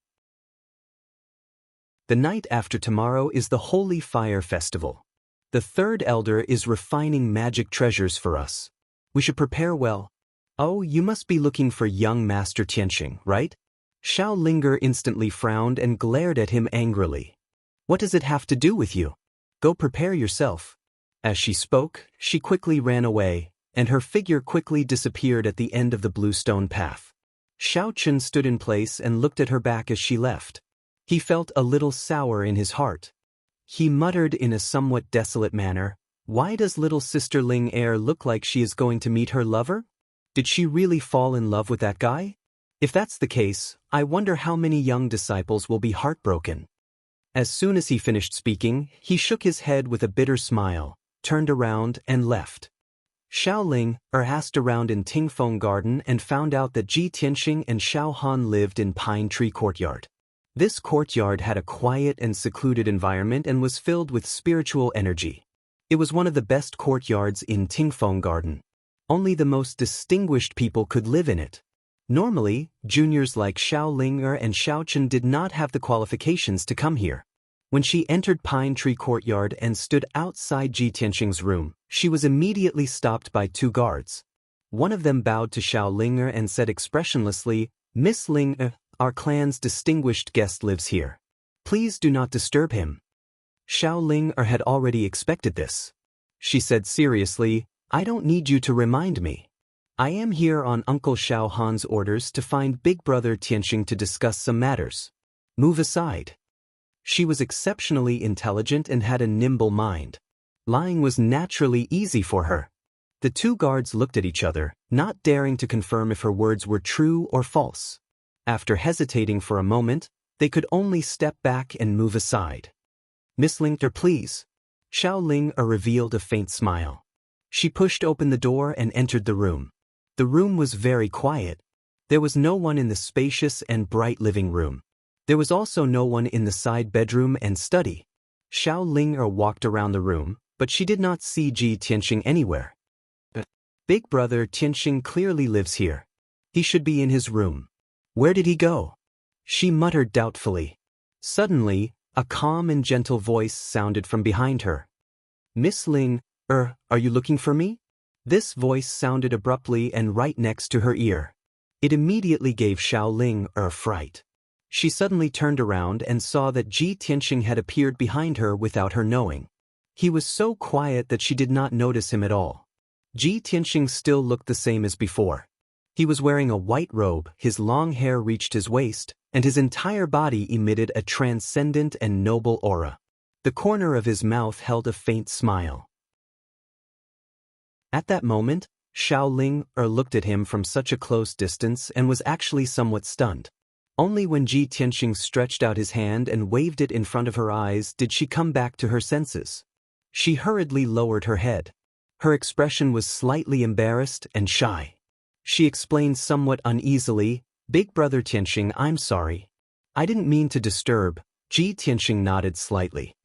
A: The night after tomorrow is the Holy Fire Festival. The Third Elder is refining magic treasures for us. We should prepare well. Oh, you must be looking for young Master Qianxing, right? Xiao Linger instantly frowned and glared at him angrily. "What does it have to do with you? Go prepare yourself." As she spoke, she quickly ran away, and her figure quickly disappeared at the end of the bluestone path. Xiao Chen stood in place and looked at her back as she left. He felt a little sour in his heart. He muttered in a somewhat desolate manner, "Why does little sister Ling look like she is going to meet her lover? Did she really fall in love with that guy? If that's the case, I wonder how many young disciples will be heartbroken." As soon as he finished speaking, he shook his head with a bitter smile, turned around and left. Xiao Ling asked around in Tingfeng Garden and found out that Ji Tianxing and Xiao Han lived in Pine Tree Courtyard. This courtyard had a quiet and secluded environment and was filled with spiritual energy. It was one of the best courtyards in Tingfeng Garden. Only the most distinguished people could live in it. Normally, juniors like Xiao Ling'er and Xiao Chen did not have the qualifications to come here. When she entered Pine Tree Courtyard and stood outside Ji Tianxing's room, she was immediately stopped by two guards. One of them bowed to Xiao Ling'er and said expressionlessly, "Miss Ling, our clan's distinguished guest lives here. Please do not disturb him." Xiao Ling'er had already expected this. She said seriously, "I don't need you to remind me. I am here on Uncle Xiao Han's orders to find Big Brother Tianxing to discuss some matters. Move aside." She was exceptionally intelligent and had a nimble mind. Lying was naturally easy for her. The two guards looked at each other, not daring to confirm if her words were true or false. After hesitating for a moment, they could only step back and move aside. "Miss Ling'er, please." Xiao Ling'er revealed a faint smile. She pushed open the door and entered the room. The room was very quiet. There was no one in the spacious and bright living room. There was also no one in the side bedroom and study. Xiao Ling'er walked around the room, but she did not see Ji Tianxing anywhere. Big Brother Tianxing clearly lives here. He should be in his room. Where did he go? She muttered doubtfully. Suddenly, a calm and gentle voice sounded from behind her. "Miss Ling, are you looking for me?" This voice sounded abruptly and right next to her ear. It immediately gave Xiao Ling a fright. She suddenly turned around and saw that Ji Tianxing had appeared behind her without her knowing. He was so quiet that she did not notice him at all. Ji Tianxing still looked the same as before. He was wearing a white robe, his long hair reached his waist, and his entire body emitted a transcendent and noble aura. The corner of his mouth held a faint smile. At that moment, Xiao Ling'er looked at him from such a close distance and was actually somewhat stunned. Only when Ji Tianxing stretched out his hand and waved it in front of her eyes did she come back to her senses. She hurriedly lowered her head. Her expression was slightly embarrassed and shy. She explained somewhat uneasily, "Big Brother Tianxing, I'm sorry. I didn't mean to disturb." Ji Tianxing nodded slightly.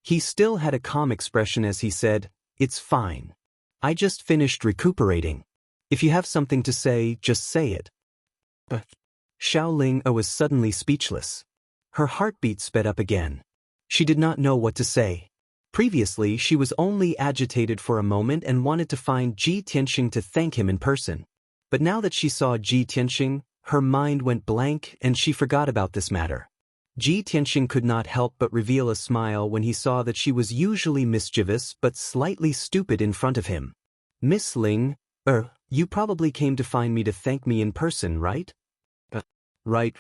A: He still had a calm expression as he said, "It's fine. I just finished recuperating. If you have something to say, just say it." But Xiao Ling'er was suddenly speechless. Her heartbeat sped up again. She did not know what to say. Previously, she was only agitated for a moment and wanted to find Ji Tianxing to thank him in person. But now that she saw Ji Tianxing, her mind went blank and she forgot about this matter. Ji Tianxing could not help but reveal a smile when he saw that she was usually mischievous but slightly stupid in front of him. "Miss Ling, you probably came to find me to thank me in person, right?" Right.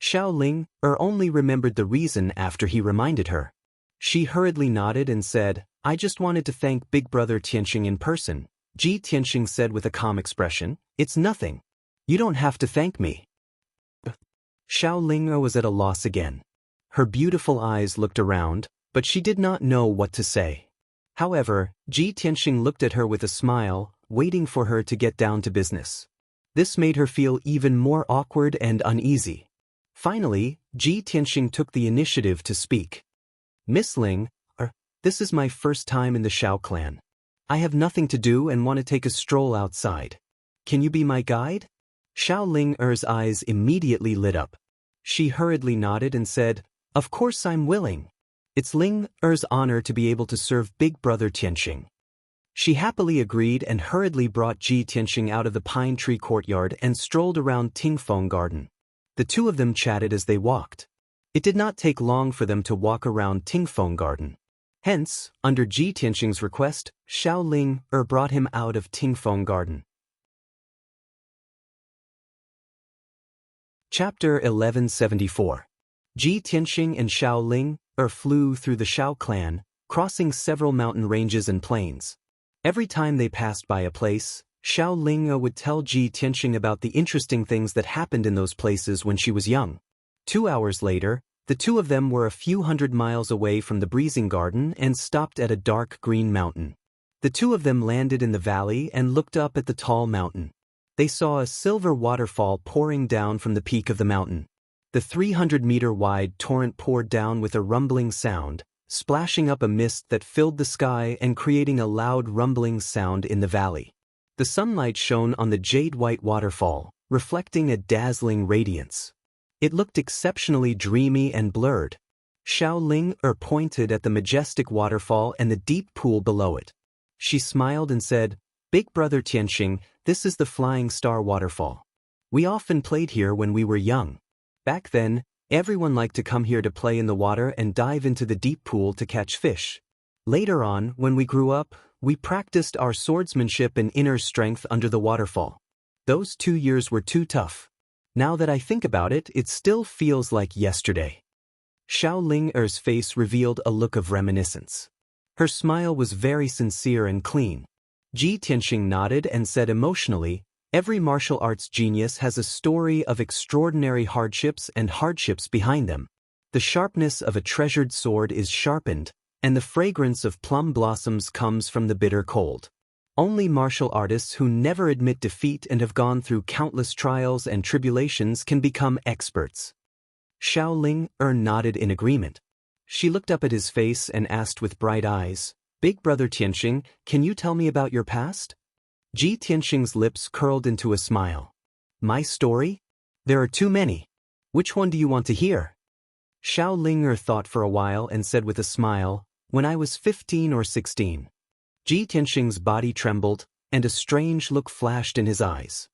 A: Xiao Ling only remembered the reason after he reminded her. She hurriedly nodded and said, "I just wanted to thank Big Brother Tianxing in person." Ji Tianxing said with a calm expression, "It's nothing. You don't have to thank me." Xiao Ling'er was at a loss again. Her beautiful eyes looked around, but she did not know what to say. However, Ji Tianxing looked at her with a smile, waiting for her to get down to business. This made her feel even more awkward and uneasy. Finally, Ji Tianxing took the initiative to speak. "Miss Ling, this is my first time in the Xiao clan. I have nothing to do and want to take a stroll outside. Can you be my guide?" Xiao Ling'er's eyes immediately lit up. She hurriedly nodded and said, "Of course I'm willing. It's Ling'er's honor to be able to serve Big Brother Tianxing." She happily agreed and hurriedly brought Ji Tianxing out of the Pine Tree Courtyard and strolled around Tingfeng Garden. The two of them chatted as they walked. It did not take long for them to walk around Tingfeng Garden. Hence, under Ji Tianxing's request, Xiao Ling'er brought him out of Tingfeng Garden. Chapter 1174. Ji Tianxing and Xiao Ling'er flew through the Xiao clan, crossing several mountain ranges and plains. Every time they passed by a place, Xiao Ling'er would tell Ji Tianxing about the interesting things that happened in those places when she was young. 2 hours later, The two of them were a few hundred miles away from the breezing garden and stopped at a dark green mountain. The two of them landed in the valley and looked up at the tall mountain. They saw a silver waterfall pouring down from the peak of the mountain. The 300-meter-wide torrent poured down with a rumbling sound, splashing up a mist that filled the sky and creating a loud rumbling sound in the valley. The sunlight shone on the jade-white waterfall, reflecting a dazzling radiance. It looked exceptionally dreamy and blurred. Xiao Ling pointed at the majestic waterfall and the deep pool below it. She smiled and said, "Big brother Tianxing, this is the Flying Star Waterfall. We often played here when we were young. Back then, everyone liked to come here to play in the water and dive into the deep pool to catch fish. Later on, when we grew up, we practiced our swordsmanship and inner strength under the waterfall. Those 2 years were too tough. Now that I think about it, it still feels like yesterday." Xiao Ling's face revealed a look of reminiscence. Her smile was very sincere and clean. Ji Tianxing nodded and said emotionally, "Every martial arts genius has a story of extraordinary hardships and hardships behind them. The sharpness of a treasured sword is sharpened, and the fragrance of plum blossoms comes from the bitter cold. Only martial artists who never admit defeat and have gone through countless trials and tribulations can become experts." Xiao Ling nodded in agreement. She looked up at his face and asked with bright eyes, "Big brother Tianxing, can you tell me about your past?" Ji Tianxing's lips curled into a smile. "My story? There are too many. Which one do you want to hear?" Xiao Ling thought for a while and said with a smile, "When I was 15 or 16. Ji Tianxing's body trembled, and a strange look flashed in his eyes.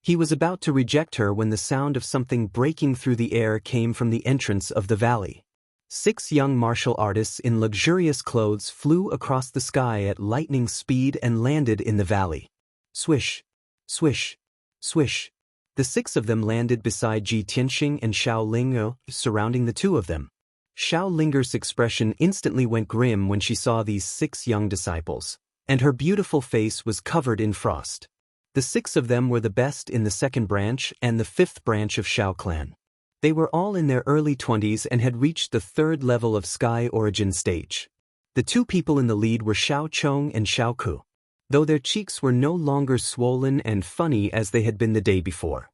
A: He was about to reject her when the sound of something breaking through the air came from the entrance of the valley. 6 young martial artists in luxurious clothes flew across the sky at lightning speed and landed in the valley. Swish, swish, swish. The 6 of them landed beside Ji Tianxing and Xiao Ling, surrounding the two of them. Xiao Ling's expression instantly went grim when she saw these 6 young disciples, and her beautiful face was covered in frost. The 6 of them were the best in the 2nd branch and the 5th branch of Xiao clan. They were all in their early 20s and had reached the 3rd level of Sky Origin stage. The 2 people in the lead were Xiao Chong and Xiao Ku, though their cheeks were no longer swollen and funny as they had been the day before.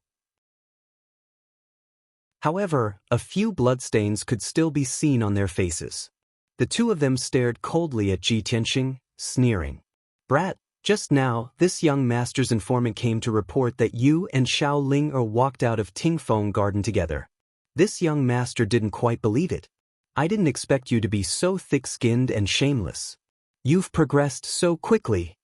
A: However, a few bloodstains could still be seen on their faces. The 2 of them stared coldly at Ji Tianxing, sneering. "Brat, just now, this young master's informant came to report that you and Xiao Ling walked out of Tingfeng Garden together. This young master didn't quite believe it. I didn't expect you to be so thick-skinned and shameless. You've progressed so quickly.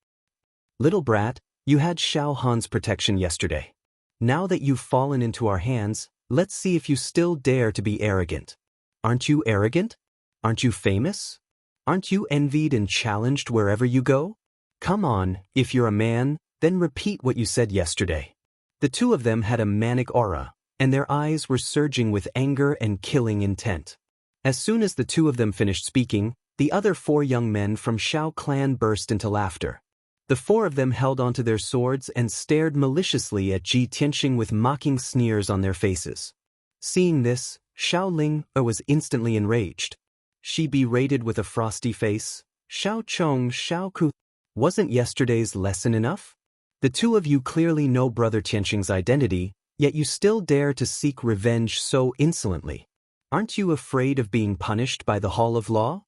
A: Little brat, you had Xiao Han's protection yesterday. Now that you've fallen into our hands, let's see if you still dare to be arrogant. Aren't you arrogant? Aren't you famous? Aren't you envied and challenged wherever you go? Come on, if you're a man, then repeat what you said yesterday." The 2 of them had a manic aura, and their eyes were surging with anger and killing intent. As soon as the 2 of them finished speaking, the other 4 young men from Xiao clan burst into laughter. The 4 of them held onto their swords and stared maliciously at Ji Tianxing with mocking sneers on their faces. Seeing this, Xiao Ling was instantly enraged. She berated with a frosty face, "Xiao Chong, Xiao Ku, wasn't yesterday's lesson enough? The 2 of you clearly know brother Tianxing's identity, yet you still dare to seek revenge so insolently. Aren't you afraid of being punished by the Hall of Law?"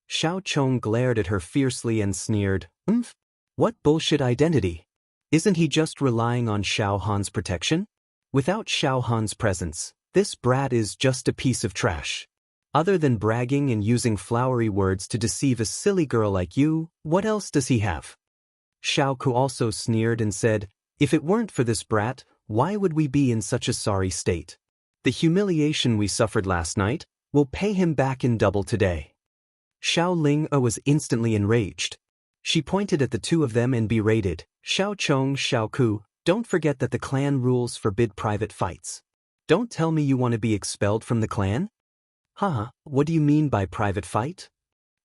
A: Xiao Chong glared at her fiercely and sneered, What bullshit identity? Isn't he just relying on Xiao Han's protection? Without Xiao Han's presence, this brat is just a piece of trash. Other than bragging and using flowery words to deceive a silly girl like you, what else does he have?" Xiao Ku also sneered and said, "If it weren't for this brat, why would we be in such a sorry state? The humiliation we suffered last night will pay him back in double today." Xiao Ling was instantly enraged. She pointed at the 2 of them and berated, "Xiao Chong, Xiao Ku, don't forget that the clan rules forbid private fights. Don't tell me you want to be expelled from the clan?" "Huh, what do you mean by private fight?"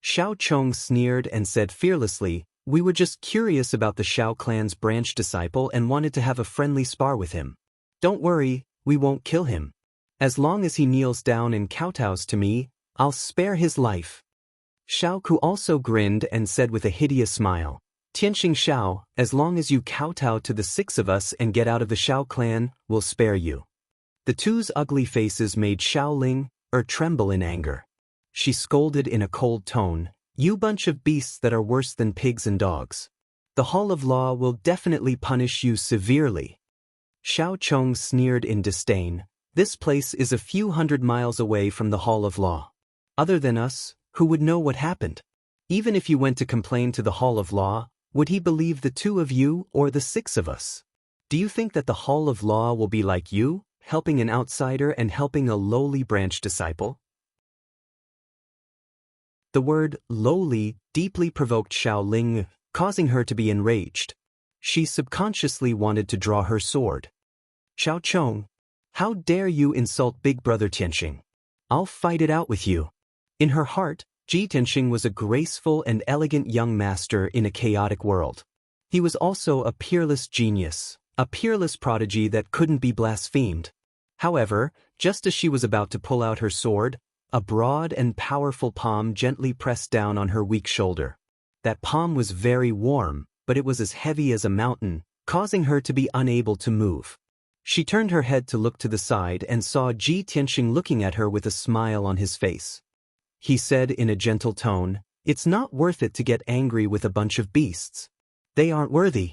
A: Xiao Chong sneered and said fearlessly, "We were just curious about the Xiao clan's branch disciple and wanted to have a friendly spar with him. Don't worry, we won't kill him. As long as he kneels down and kowtows to me, I'll spare his life. Xiaoku also grinned and said with a hideous smile, Tianxing Xiao, as long as you kowtow to the 6 of us and get out of the Xiao clan, we'll spare you. The two's ugly faces made Xiaoling tremble in anger. She scolded in a cold tone, You bunch of beasts that are worse than pigs and dogs. The Hall of Law will definitely punish you severely. Xiao Chong sneered in disdain, This place is a few hundred miles away from the Hall of Law. Other than us, who would know what happened? Even if you went to complain to the Hall of Law, would he believe the 2 of you or the 6 of us? Do you think that the Hall of Law will be like you, helping an outsider and helping a lowly branch disciple? The word lowly deeply provoked Xiao Ling, causing her to be enraged. She subconsciously wanted to draw her sword. Xiao Chong, how dare you insult Big Brother Tianxing? I'll fight it out with you. In her heart, Ji Tianxing was a graceful and elegant young master in a chaotic world. He was also a peerless genius, a peerless prodigy that couldn't be blasphemed. However, just as she was about to pull out her sword, a broad and powerful palm gently pressed down on her weak shoulder. That palm was very warm, but it was as heavy as a mountain, causing her to be unable to move. She turned her head to look to the side and saw Ji Tianxing looking at her with a smile on his face. He said in a gentle tone, It's not worth it to get angry with a bunch of beasts. They aren't worthy.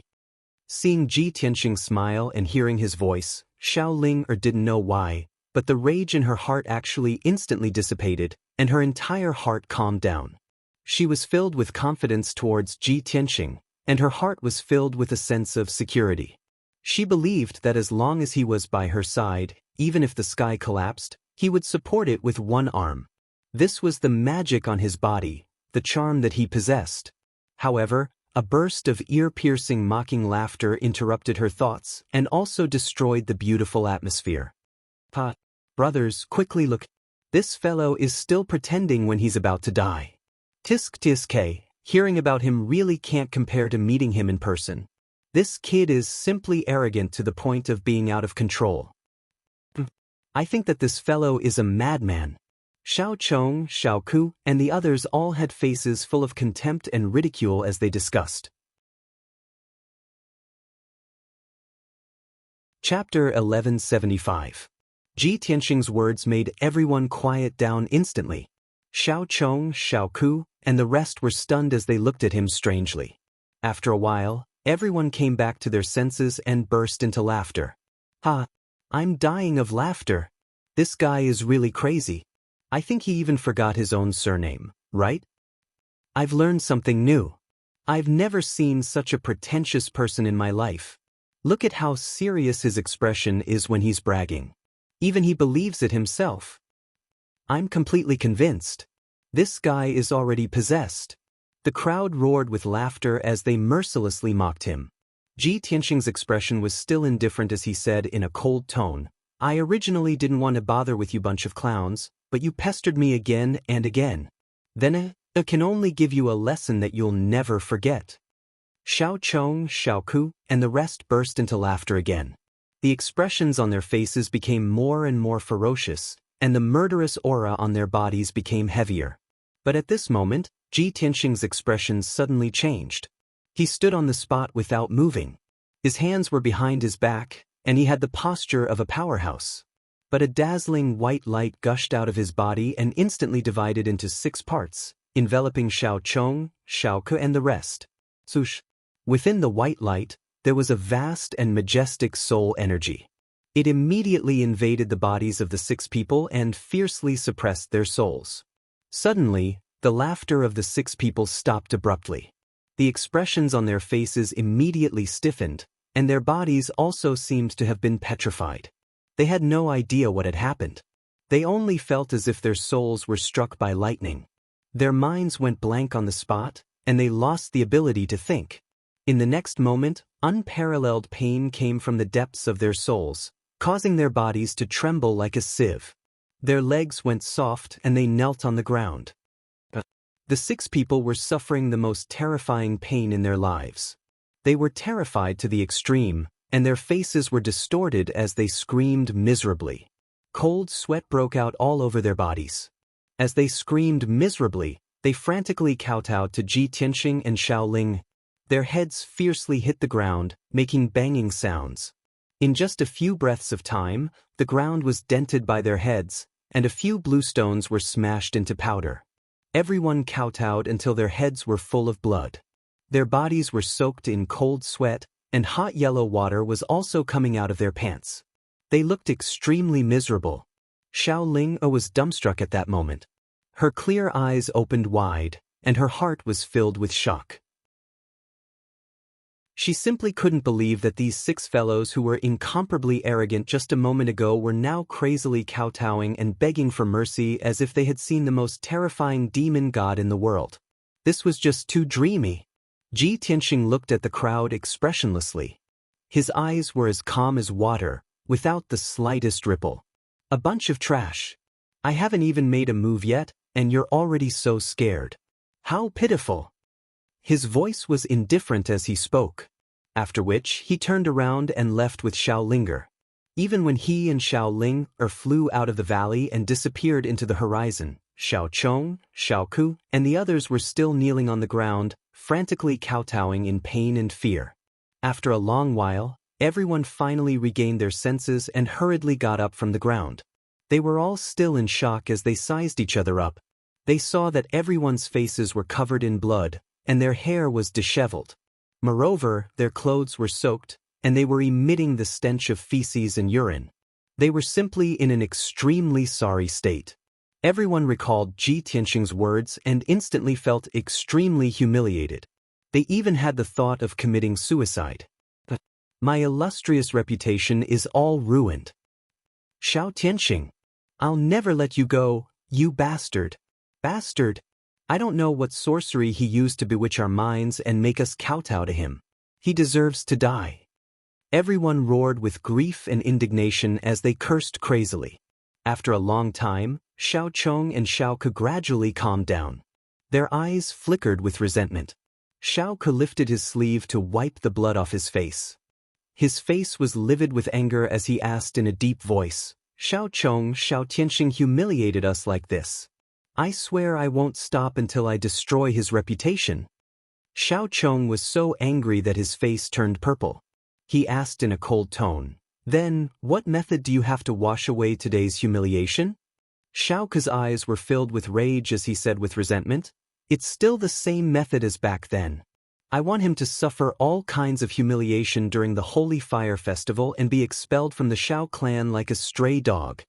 A: Seeing Ji Tianxing smile and hearing his voice, Xiao Ling didn't know why, but the rage in her heart actually instantly dissipated, and her entire heart calmed down. She was filled with confidence towards Ji Tianxing, and her heart was filled with a sense of security. She believed that as long as he was by her side, even if the sky collapsed, he would support it with one arm. This was the magic on his body, the charm that he possessed. However, a burst of ear-piercing mocking laughter interrupted her thoughts and also destroyed the beautiful atmosphere. Brothers, quickly look. This fellow is still pretending when he's about to die. Tisk, hearing about him really can't compare to meeting him in person. This kid is simply arrogant to the point of being out of control. I think that this fellow is a madman. Xiao Chong, Xiaoku, and the others all had faces full of contempt and ridicule as they discussed. Chapter 1175. Ji Tianxing's words made everyone quiet down instantly. Xiao Chong, Xiaoku, and the rest were stunned as they looked at him strangely. After a while, everyone came back to their senses and burst into laughter. I'm dying of laughter. This guy is really crazy. I think he even forgot his own surname, right? I've learned something new. I've never seen such a pretentious person in my life. Look at how serious his expression is when he's bragging. Even he believes it himself. I'm completely convinced. This guy is already possessed. The crowd roared with laughter as they mercilessly mocked him. Ji Tianxing's expression was still indifferent as he said in a cold tone, I originally didn't want to bother with you bunch of clowns, but you pestered me again and again. Then I can only give you a lesson that you'll never forget. Xiao Chong, Xiaoku, and the rest burst into laughter again. The expressions on their faces became more and more ferocious, and the murderous aura on their bodies became heavier. But at this moment, Ji Tianxing's expression suddenly changed. He stood on the spot without moving. His hands were behind his back, and he had the posture of a powerhouse. But a dazzling white light gushed out of his body and instantly divided into 6 parts, enveloping Xiao Chong, Xiaoku, and the rest. Swoosh! Within the white light, there was a vast and majestic soul energy. It immediately invaded the bodies of the 6 people and fiercely suppressed their souls. Suddenly, the laughter of the 6 people stopped abruptly. The expressions on their faces immediately stiffened, and their bodies also seemed to have been petrified. They had no idea what had happened. They only felt as if their souls were struck by lightning. Their minds went blank on the spot, and they lost the ability to think. In the next moment, unparalleled pain came from the depths of their souls, causing their bodies to tremble like a sieve. Their legs went soft and they knelt on the ground. The 6 people were suffering the most terrifying pain in their lives. They were terrified to the extreme, and their faces were distorted as they screamed miserably. Cold sweat broke out all over their bodies. As they screamed miserably, they frantically kowtowed to Ji Tianxing and Xiao Ling. Their heads fiercely hit the ground, making banging sounds. In just a few breaths of time, the ground was dented by their heads, and a few blue stones were smashed into powder. Everyone kowtowed until their heads were full of blood. Their bodies were soaked in cold sweat, and hot yellow water was also coming out of their pants. They looked extremely miserable. Xiao Ling was dumbstruck at that moment. Her clear eyes opened wide, and her heart was filled with shock. She simply couldn't believe that these 6 fellows who were incomparably arrogant just a moment ago were now crazily kowtowing and begging for mercy as if they had seen the most terrifying demon god in the world. This was just too dreamy. Ji Tianxing looked at the crowd expressionlessly. His eyes were as calm as water, without the slightest ripple. A bunch of trash. I haven't even made a move yet, and you're already so scared. How pitiful. His voice was indifferent as he spoke. After which, he turned around and left with Xiao Linger. Even when he and Xiao Ling flew out of the valley and disappeared into the horizon, Xiao Chong, Xiao Ku, and the others were still kneeling on the ground, frantically kowtowing in pain and fear. After a long while, everyone finally regained their senses and hurriedly got up from the ground. They were all still in shock as they sized each other up. They saw that everyone's faces were covered in blood, and their hair was disheveled. Moreover, their clothes were soaked, and they were emitting the stench of feces and urine. They were simply in an extremely sorry state. Everyone recalled Ji Tianxing's words and instantly felt extremely humiliated. They even had the thought of committing suicide. My illustrious reputation is all ruined. Xiao Tianxing, I'll never let you go, you bastard. Bastard. I don't know what sorcery he used to bewitch our minds and make us kowtow to him. He deserves to die. Everyone roared with grief and indignation as they cursed crazily. After a long time, Xiao Chong and Xiao Ke gradually calmed down. Their eyes flickered with resentment. Xiao Ke lifted his sleeve to wipe the blood off his face. His face was livid with anger as he asked in a deep voice, Xiao Chong, Xiao Tianxing humiliated us like this. I swear I won't stop until I destroy his reputation. Xiao Chong was so angry that his face turned purple. He asked in a cold tone, Then, what method do you have to wash away today's humiliation? Xiao Ke's eyes were filled with rage as he said with resentment, It's still the same method as back then. I want him to suffer all kinds of humiliation during the Holy Fire Festival and be expelled from the Xiao clan like a stray dog.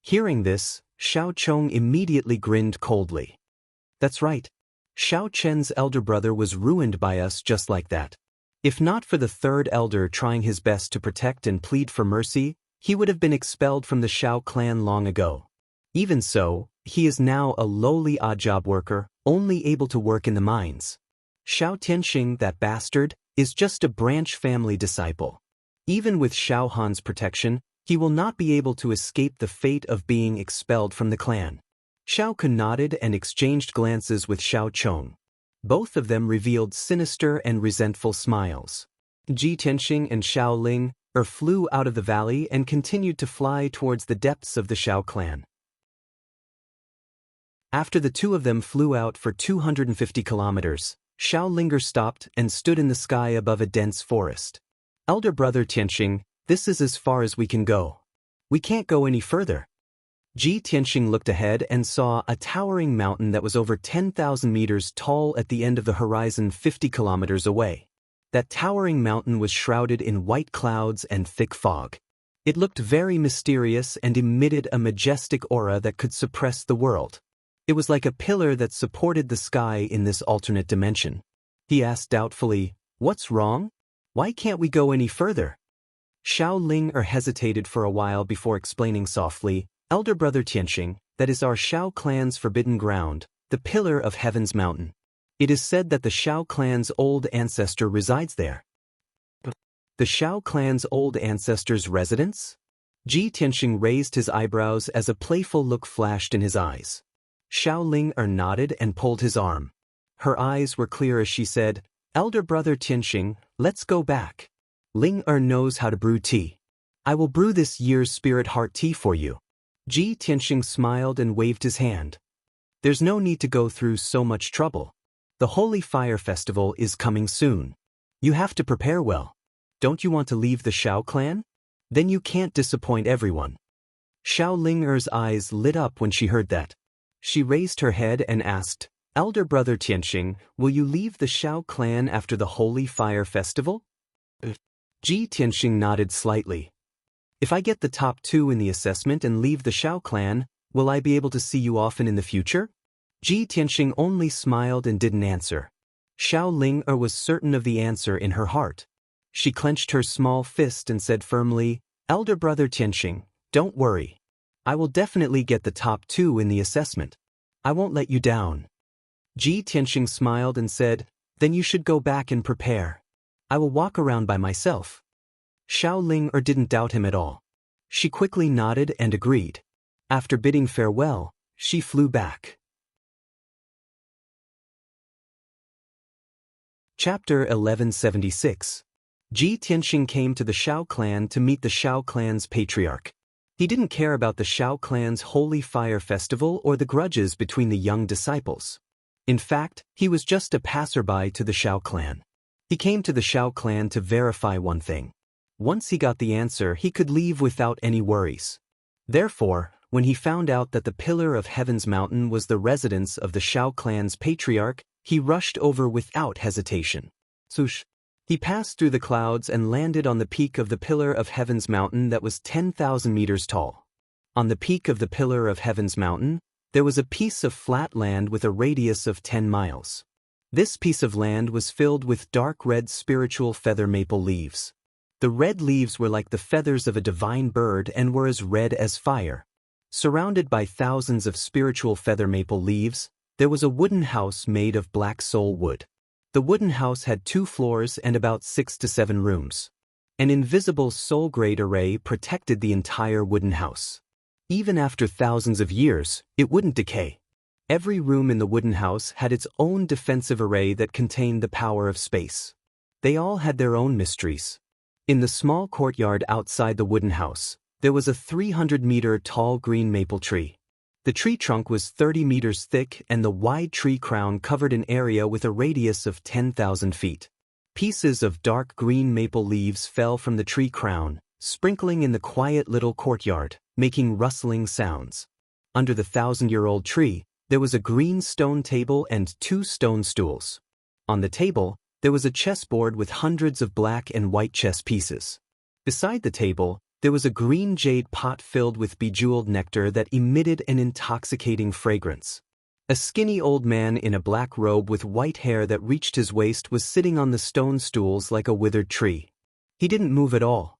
A: Hearing this, Xiao Chong immediately grinned coldly. That's right. Xiao Chen's elder brother was ruined by us just like that. If not for the third elder trying his best to protect and plead for mercy, he would have been expelled from the Xiao clan long ago. Even so, he is now a lowly odd job worker, only able to work in the mines. Xiao Tianxing, that bastard, is just a branch family disciple. Even with Xiao Han's protection, he will not be able to escape the fate of being expelled from the clan. Xiao Ke nodded and exchanged glances with Xiao Chong. Both of them revealed sinister and resentful smiles. Ji Tianxing and Xiao Ling flew out of the valley and continued to fly towards the depths of the Xiao clan. After the two of them flew out for 250 kilometers, Xiao Linger stopped and stood in the sky above a dense forest. Elder brother Tianxing, this is as far as we can go. We can't go any further. Ji Tianxing looked ahead and saw a towering mountain that was over 10,000 meters tall at the end of the horizon 50 kilometers away. That towering mountain was shrouded in white clouds and thick fog. It looked very mysterious and emitted a majestic aura that could suppress the world. It was like a pillar that supported the sky in this alternate dimension. He asked doubtfully, What's wrong? Why can't we go any further? Xiao Ling hesitated for a while before explaining softly, Elder brother Tianxing, that is our Xiao clan's forbidden ground, the pillar of heaven's mountain. It is said that the Xiao clan's old ancestor resides there. The Xiao clan's old ancestor's residence? Ji Tianxing raised his eyebrows as a playful look flashed in his eyes. Xiao Ling nodded and pulled his arm. Her eyes were clear as she said, Elder brother Tianxing, let's go back. Ling knows how to brew tea. I will brew this year's spirit heart tea for you. Ji Tianxing smiled and waved his hand. There's no need to go through so much trouble. The Holy Fire Festival is coming soon. You have to prepare well. Don't you want to leave the Xiao clan? Then you can't disappoint everyone. Xiao Ling'er's eyes lit up when she heard that. She raised her head and asked, Elder Brother Tianxing, will you leave the Xiao clan after the Holy Fire Festival? Ji Tianxing nodded slightly. If I get the top 2 in the assessment and leave the Xiao clan, will I be able to see you often in the future? Ji Tianxing only smiled and didn't answer. Xiao Ling'er was certain of the answer in her heart. She clenched her small fist and said firmly, Elder Brother Tianxing, don't worry. I will definitely get the top 2 in the assessment. I won't let you down. Ji Tianxing smiled and said, then you should go back and prepare. I will walk around by myself. Xiao Ling'er didn't doubt him at all. She quickly nodded and agreed. After bidding farewell, she flew back. Chapter 1176. Ji Tianxing came to the Xiao clan to meet the Xiao clan's patriarch. He didn't care about the Xiao clan's Holy Fire Festival or the grudges between the young disciples. In fact, he was just a passerby to the Xiao clan. He came to the Xiao clan to verify one thing. Once he got the answer, he could leave without any worries. Therefore, when he found out that the Pillar of Heaven's mountain was the residence of the Xiao clan's patriarch, he rushed over without hesitation. Swoosh! He passed through the clouds and landed on the peak of the Pillar of Heaven's mountain that was 10,000 meters tall. On the peak of the Pillar of Heaven's mountain, there was a piece of flat land with a radius of 10 miles. This piece of land was filled with dark red spiritual feather maple leaves. The red leaves were like the feathers of a divine bird and were as red as fire. Surrounded by thousands of spiritual feather maple leaves, there was a wooden house made of black soul wood. The wooden house had 2 floors and about 6 to 7 rooms. An invisible soul grade array protected the entire wooden house. Even after thousands of years, it wouldn't decay. Every room in the wooden house had its own defensive array that contained the power of space. They all had their own mysteries. In the small courtyard outside the wooden house, there was a 300-meter tall green maple tree. The tree trunk was 30 meters thick and the wide tree crown covered an area with a radius of 10,000 feet. Pieces of dark green maple leaves fell from the tree crown, sprinkling in the quiet little courtyard, making rustling sounds. Under the 1,000-year-old tree, there was a green stone table and 2 stone stools. On the table, there was a chessboard with hundreds of black and white chess pieces. Beside the table, there was a green jade pot filled with bejeweled nectar that emitted an intoxicating fragrance. A skinny old man in a black robe with white hair that reached his waist was sitting on the stone stools like a withered tree. He didn't move at all.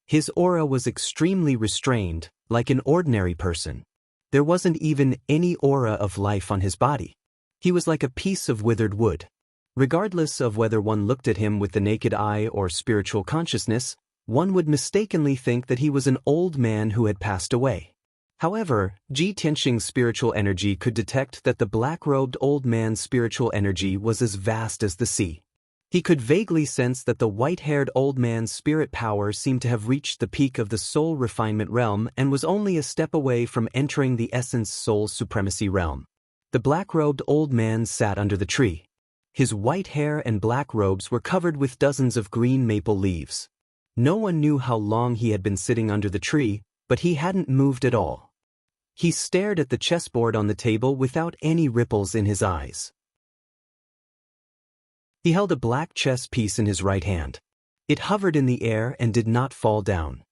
A: His aura was extremely restrained, like an ordinary person. There wasn't even any aura of life on his body. He was like a piece of withered wood. Regardless of whether one looked at him with the naked eye or spiritual consciousness, one would mistakenly think that he was an old man who had passed away. However, Ji Tianxing's spiritual energy could detect that the black-robed old man's spiritual energy was as vast as the sea. He could vaguely sense that the white-haired old man's spirit power seemed to have reached the peak of the soul refinement realm and was only a step away from entering the essence soul supremacy realm. The black-robed old man sat under the tree. His white hair and black robes were covered with dozens of green maple leaves. No one knew how long he had been sitting under the tree, but he hadn't moved at all. He stared at the chessboard on the table without any ripples in his eyes. He held a black chess piece in his right hand. It hovered in the air and did not fall down.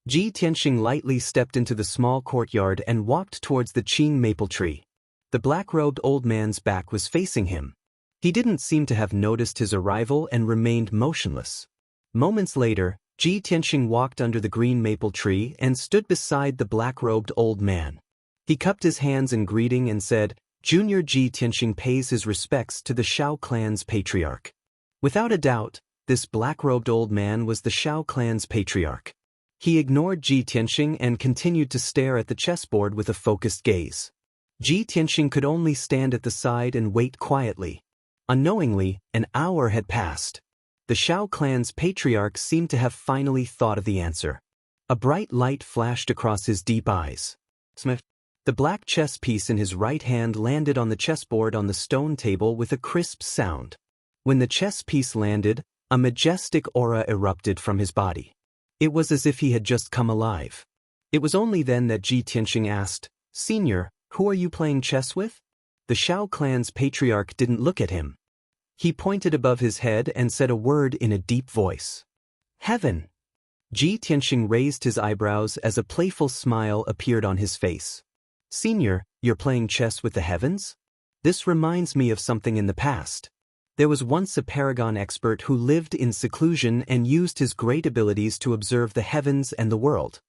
A: Ji Tianxing lightly stepped into the small courtyard and walked towards the Qing maple tree. The black-robed old man's back was facing him. He didn't seem to have noticed his arrival and remained motionless. Moments later, Ji Tianxing walked under the green maple tree and stood beside the black-robed old man. He cupped his hands in greeting and said, Junior Ji Tianxing pays his respects to the Xiao clan's patriarch. Without a doubt, this black-robed old man was the Xiao clan's patriarch. He ignored Ji Tianxing and continued to stare at the chessboard with a focused gaze. Ji Tianxing could only stand at the side and wait quietly. Unknowingly, an hour had passed. The Xiao clan's patriarch seemed to have finally thought of the answer. A bright light flashed across his deep eyes. Smith. The black chess piece in his right hand landed on the chessboard on the stone table with a crisp sound. When the chess piece landed, a majestic aura erupted from his body. It was as if he had just come alive. It was only then that Ji Tianxing asked, "Senior, who are you playing chess with?" The Shao clan's patriarch didn't look at him. He pointed above his head and said a word in a deep voice. "Heaven." Ji Tianxing raised his eyebrows as a playful smile appeared on his face. "Senior, you're playing chess with the heavens? This reminds me of something in the past. There was once a paragon expert who lived in seclusion and used his great abilities to observe the heavens and the world.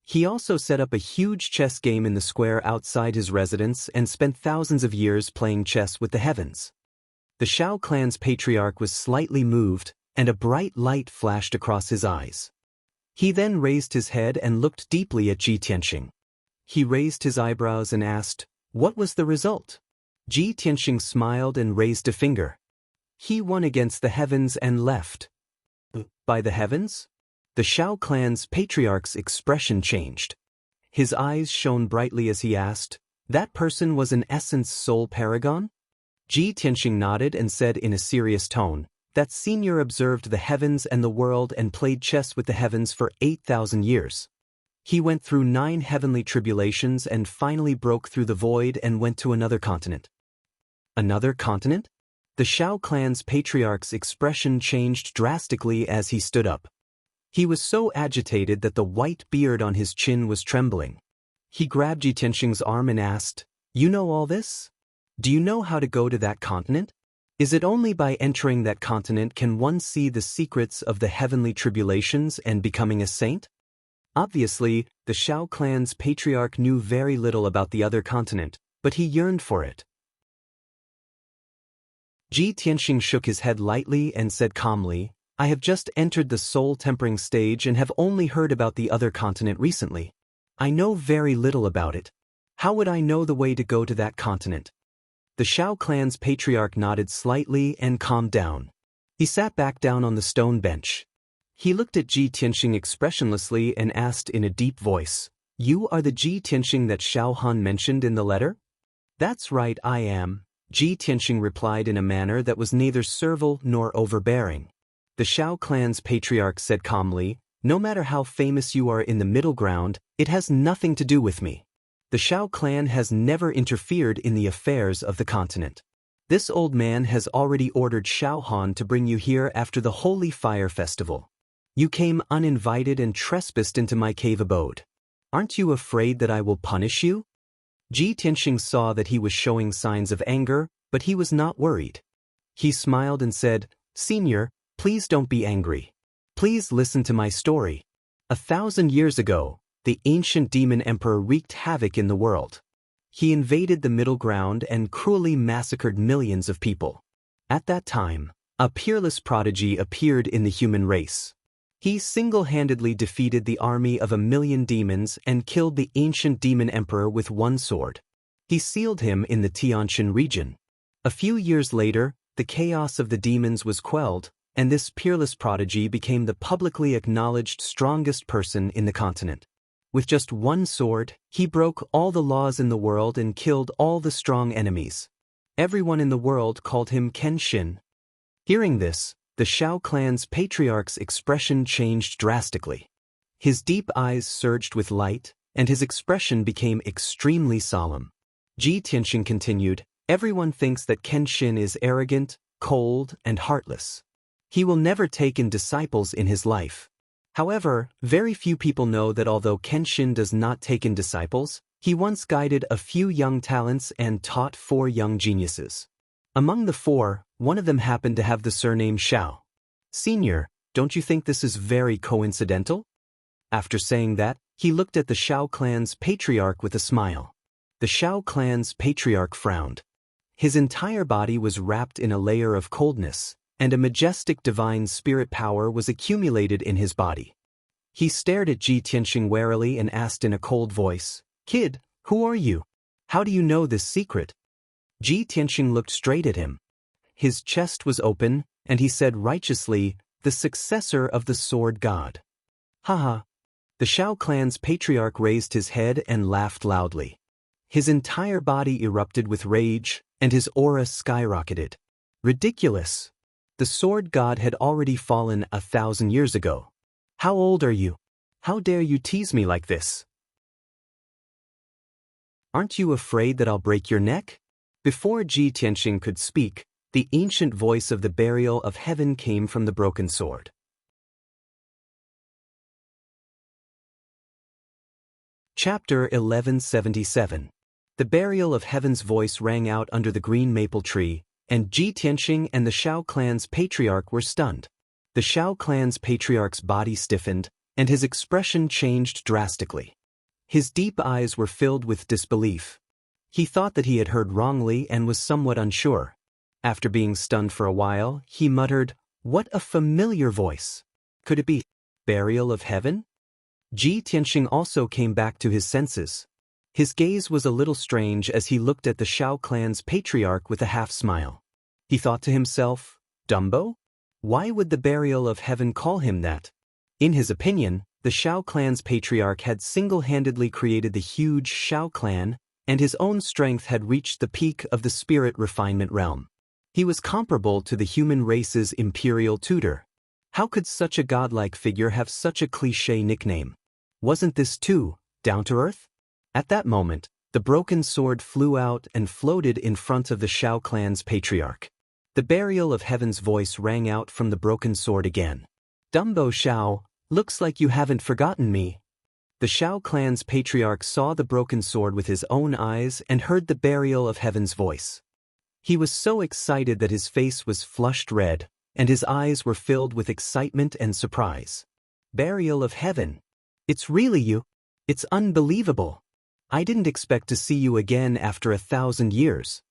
A: He also set up a huge chess game in the square outside his residence and spent thousands of years playing chess with the heavens." The Shao clan's patriarch was slightly moved, and a bright light flashed across his eyes. He then raised his head and looked deeply at Ji Tianxing. He raised his eyebrows and asked, "What was the result?" Ji Tianxing smiled and raised a finger. "He won against the heavens and left." "By the heavens?" The Shao clan's patriarch's expression changed. His eyes shone brightly as he asked, "That person was an essence soul paragon?" Ji Tianxing nodded and said in a serious tone, "That senior observed the heavens and the world and played chess with the heavens for 8,000 years. He went through 9 heavenly tribulations and finally broke through the void and went to another continent." "Another continent?" The Shao clan's patriarch's expression changed drastically as he stood up. He was so agitated that the white beard on his chin was trembling. He grabbed Ji Tianxing's arm and asked, "You know all this? Do you know how to go to that continent? Is it only by entering that continent can one see the secrets of the heavenly tribulations and becoming a saint?" Obviously, the Shao clan's patriarch knew very little about the other continent, but he yearned for it. Ji Tianxing shook his head lightly and said calmly, "I have just entered the soul-tempering stage and have only heard about the other continent recently. I know very little about it. How would I know the way to go to that continent?" The Shao clan's patriarch nodded slightly and calmed down. He sat back down on the stone bench. He looked at Ji Tianxing expressionlessly and asked in a deep voice, "You are the Ji Tianxing that Shao Han mentioned in the letter?" "That's right, I am," Ji Tianxing replied in a manner that was neither servile nor overbearing. The Shao clan's patriarch said calmly, "No matter how famous you are in the middle ground, it has nothing to do with me. The Shao clan has never interfered in the affairs of the continent. This old man has already ordered Shao Han to bring you here after the Holy Fire Festival. You came uninvited and trespassed into my cave abode. Aren't you afraid that I will punish you?" Ji Tianxing saw that he was showing signs of anger, but he was not worried. He smiled and said, "Senior, please don't be angry. Please listen to my story. 1,000 years ago, the ancient demon emperor wreaked havoc in the world. He invaded the middle ground and cruelly massacred millions of people. At that time, a peerless prodigy appeared in the human race. He single-handedly defeated the army of 1,000,000 demons and killed the ancient demon emperor with one sword. He sealed him in the Tianshan region. A few years later, the chaos of the demons was quelled, and this peerless prodigy became the publicly acknowledged strongest person in the continent. With just one sword, he broke all the laws in the world and killed all the strong enemies. Everyone in the world called him Kenshin." Hearing this, the Shao clan's patriarch's expression changed drastically. His deep eyes surged with light, and his expression became extremely solemn. Ji Tianxing continued, "Everyone thinks that Kenshin is arrogant, cold, and heartless. He will never take in disciples in his life. However, very few people know that although Kenshin does not take in disciples, he once guided a few young talents and taught 4 young geniuses. Among the 4, one of them happened to have the surname Shao. Senior, don't you think this is very coincidental?" After saying that, he looked at the Shao clan's patriarch with a smile. The Shao clan's patriarch frowned. His entire body was wrapped in a layer of coldness, and a majestic divine spirit power was accumulated in his body. He stared at Ji Tianxing warily and asked in a cold voice, "Kid, who are you? How do you know this secret?" Ji Tianxing looked straight at him. His chest was open, and he said righteously, "The successor of the sword god." "Haha. The Xiao clan's patriarch raised his head and laughed loudly. His entire body erupted with rage, and his aura skyrocketed. Ridiculous! The sword god had already fallen 1,000 years ago. How old are you? How dare you tease me like this? Aren't you afraid that I'll break your neck? Before Ji Tianxing could speak, the ancient voice of the burial of heaven came from the broken sword. Chapter 1177. The burial of heaven's voice rang out under the green maple tree, and Ji Tianxing and the Xiao clan's patriarch were stunned. The Xiao clan's patriarch's body stiffened, and his expression changed drastically. His deep eyes were filled with disbelief. He thought that he had heard wrongly and was somewhat unsure. After being stunned for a while, he muttered, "What a familiar voice! Could it be burial of heaven?" Ji Tianxing also came back to his senses. His gaze was a little strange as he looked at the Xiao clan's patriarch with a half-smile. He thought to himself, "Dumbo? Why would the burial of heaven call him that?" In his opinion, the Xiao clan's patriarch had single-handedly created the huge Xiao clan, and his own strength had reached the peak of the spirit refinement realm. He was comparable to the human race's imperial tutor. How could such a godlike figure have such a cliché nickname? Wasn't this too down to earth? At that moment, the broken sword flew out and floated in front of the Xiao clan's patriarch. The burial of heaven's voice rang out from the broken sword again. "Dumbo Xiao, looks like you haven't forgotten me." The Xiao clan's patriarch saw the broken sword with his own eyes and heard the burial of heaven's voice. He was so excited that his face was flushed red, and his eyes were filled with excitement and surprise. "Burial of heaven. It's really you. It's unbelievable. I didn't expect to see you again after 1,000 years."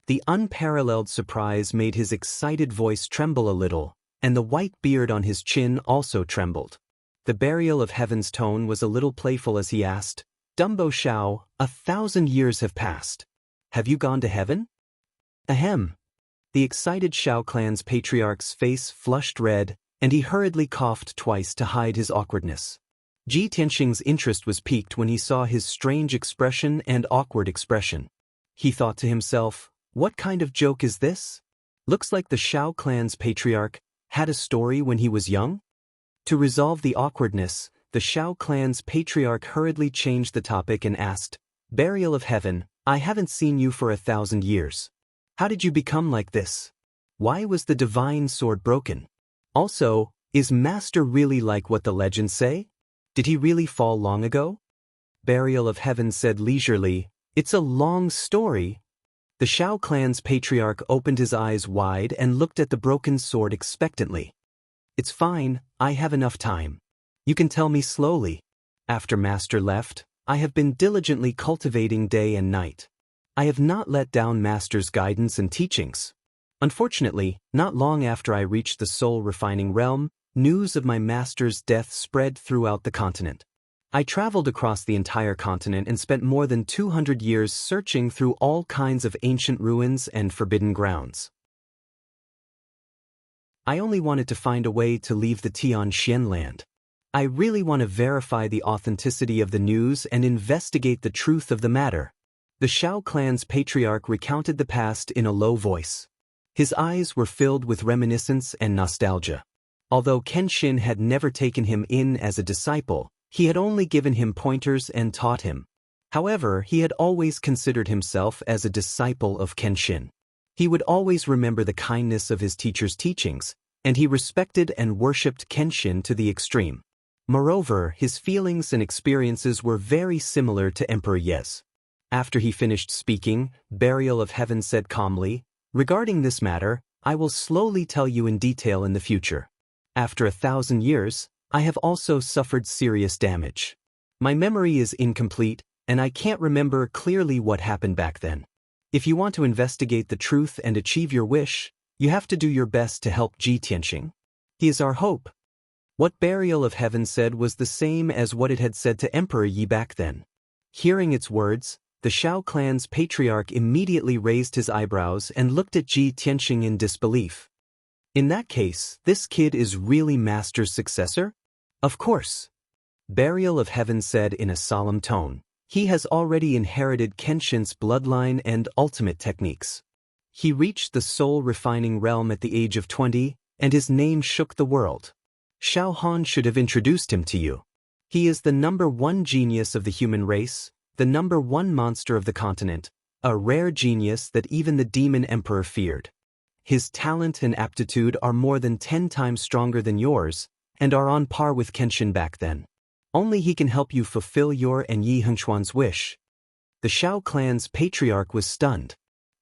A: The unparalleled surprise made his excited voice tremble a little, and the white beard on his chin also trembled. The burial of heaven's tone was a little playful as he asked, "Dumbo Xiao, 1,000 years have passed. Have you gone to heaven?" Ahem. The excited Xiao clan's patriarch's face flushed red, and he hurriedly coughed twice to hide his awkwardness. Ji Tianxing's interest was piqued when he saw his strange expression and awkward expression. He thought to himself, "What kind of joke is this? Looks like the Xiao clan's patriarch had a story when he was young?" To resolve the awkwardness, the Xiao clan's patriarch hurriedly changed the topic and asked, "Burial of heaven, I haven't seen you for 1,000 years. How did you become like this? Why was the divine sword broken? Also, is Master really like what the legends say? Did he really fall long ago?" Burial of heaven said leisurely, "It's a long story." The Xiao clan's patriarch opened his eyes wide and looked at the broken sword expectantly. "It's fine, I have enough time. You can tell me slowly. After Master left, I have been diligently cultivating day and night. I have not let down Master's guidance and teachings. Unfortunately, not long after I reached the soul-refining realm, news of my Master's death spread throughout the continent. I traveled across the entire continent and spent more than 200 years searching through all kinds of ancient ruins and forbidden grounds. I only wanted to find a way to leave the Tianxian land. I really want to verify the authenticity of the news and investigate the truth of the matter." The Xiao clan's patriarch recounted the past in a low voice. His eyes were filled with reminiscence and nostalgia. Although Kenshin had never taken him in as a disciple, he had only given him pointers and taught him. However, he had always considered himself as a disciple of Kenshin. He would always remember the kindness of his teacher's teachings, and he respected and worshipped Kenshin to the extreme. Moreover, his feelings and experiences were very similar to Emperor Ye's. After he finished speaking, Burial of Heaven said calmly, "Regarding this matter, I will slowly tell you in detail in the future. After 1,000 years, I have also suffered serious damage. My memory is incomplete, and I can't remember clearly what happened back then. If you want to investigate the truth and achieve your wish, you have to do your best to help Ji Tianxing. He is our hope." What Burial of Heaven said was the same as what it had said to Emperor Yi back then. Hearing its words, the Xiao clan's patriarch immediately raised his eyebrows and looked at Ji Tianxing in disbelief. "In that case, this kid is really Master's successor?" "Of course. Burial of Heaven said in a solemn tone. He has already inherited Kenshin's bloodline and ultimate techniques. He reached the soul-refining realm at the age of 20, and his name shook the world. Xiao Han should have introduced him to you. He is the #1 genius of the human race, the #1 monster of the continent, a rare genius that even the Demon Emperor feared. His talent and aptitude are more than 10 times stronger than yours, and are on par with Kenshin back then. Only he can help you fulfill your and Yi Hengchuan's wish. The Xiao clan's patriarch was stunned.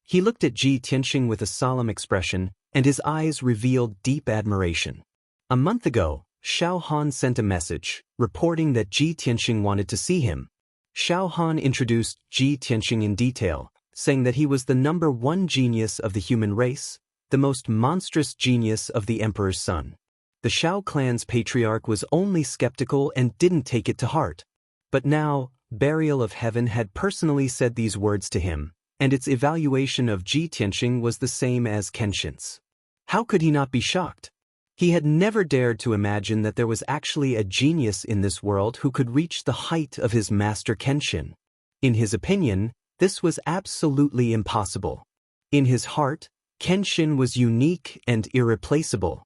A: He looked at Ji Tianxing with a solemn expression, and his eyes revealed deep admiration. A month ago, Xiao Han sent a message, reporting that Ji Tianxing wanted to see him. Xiao Han introduced Ji Tianxing in detail, saying that he was the #1 genius of the human race, the most monstrous genius of the Emperor's son. The Xiao clan's patriarch was only skeptical and didn't take it to heart. But now, Burial of Heaven had personally said these words to him, and its evaluation of Ji Tianxing was the same as Kenshin's. How could he not be shocked? He had never dared to imagine that there was actually a genius in this world who could reach the height of his master Kenshin. In his opinion, this was absolutely impossible. In his heart, Kenshin was unique and irreplaceable.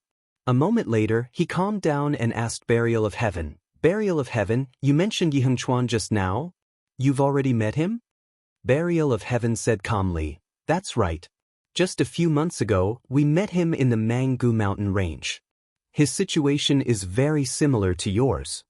A: A moment later, he calmed down and asked Burial of Heaven, "Burial of Heaven, you mentioned Yi Hengchuan just now? You've already met him?" Burial of Heaven said calmly, "That's right. Just a few months ago, we met him in the Manggu mountain range. His situation is very similar to yours.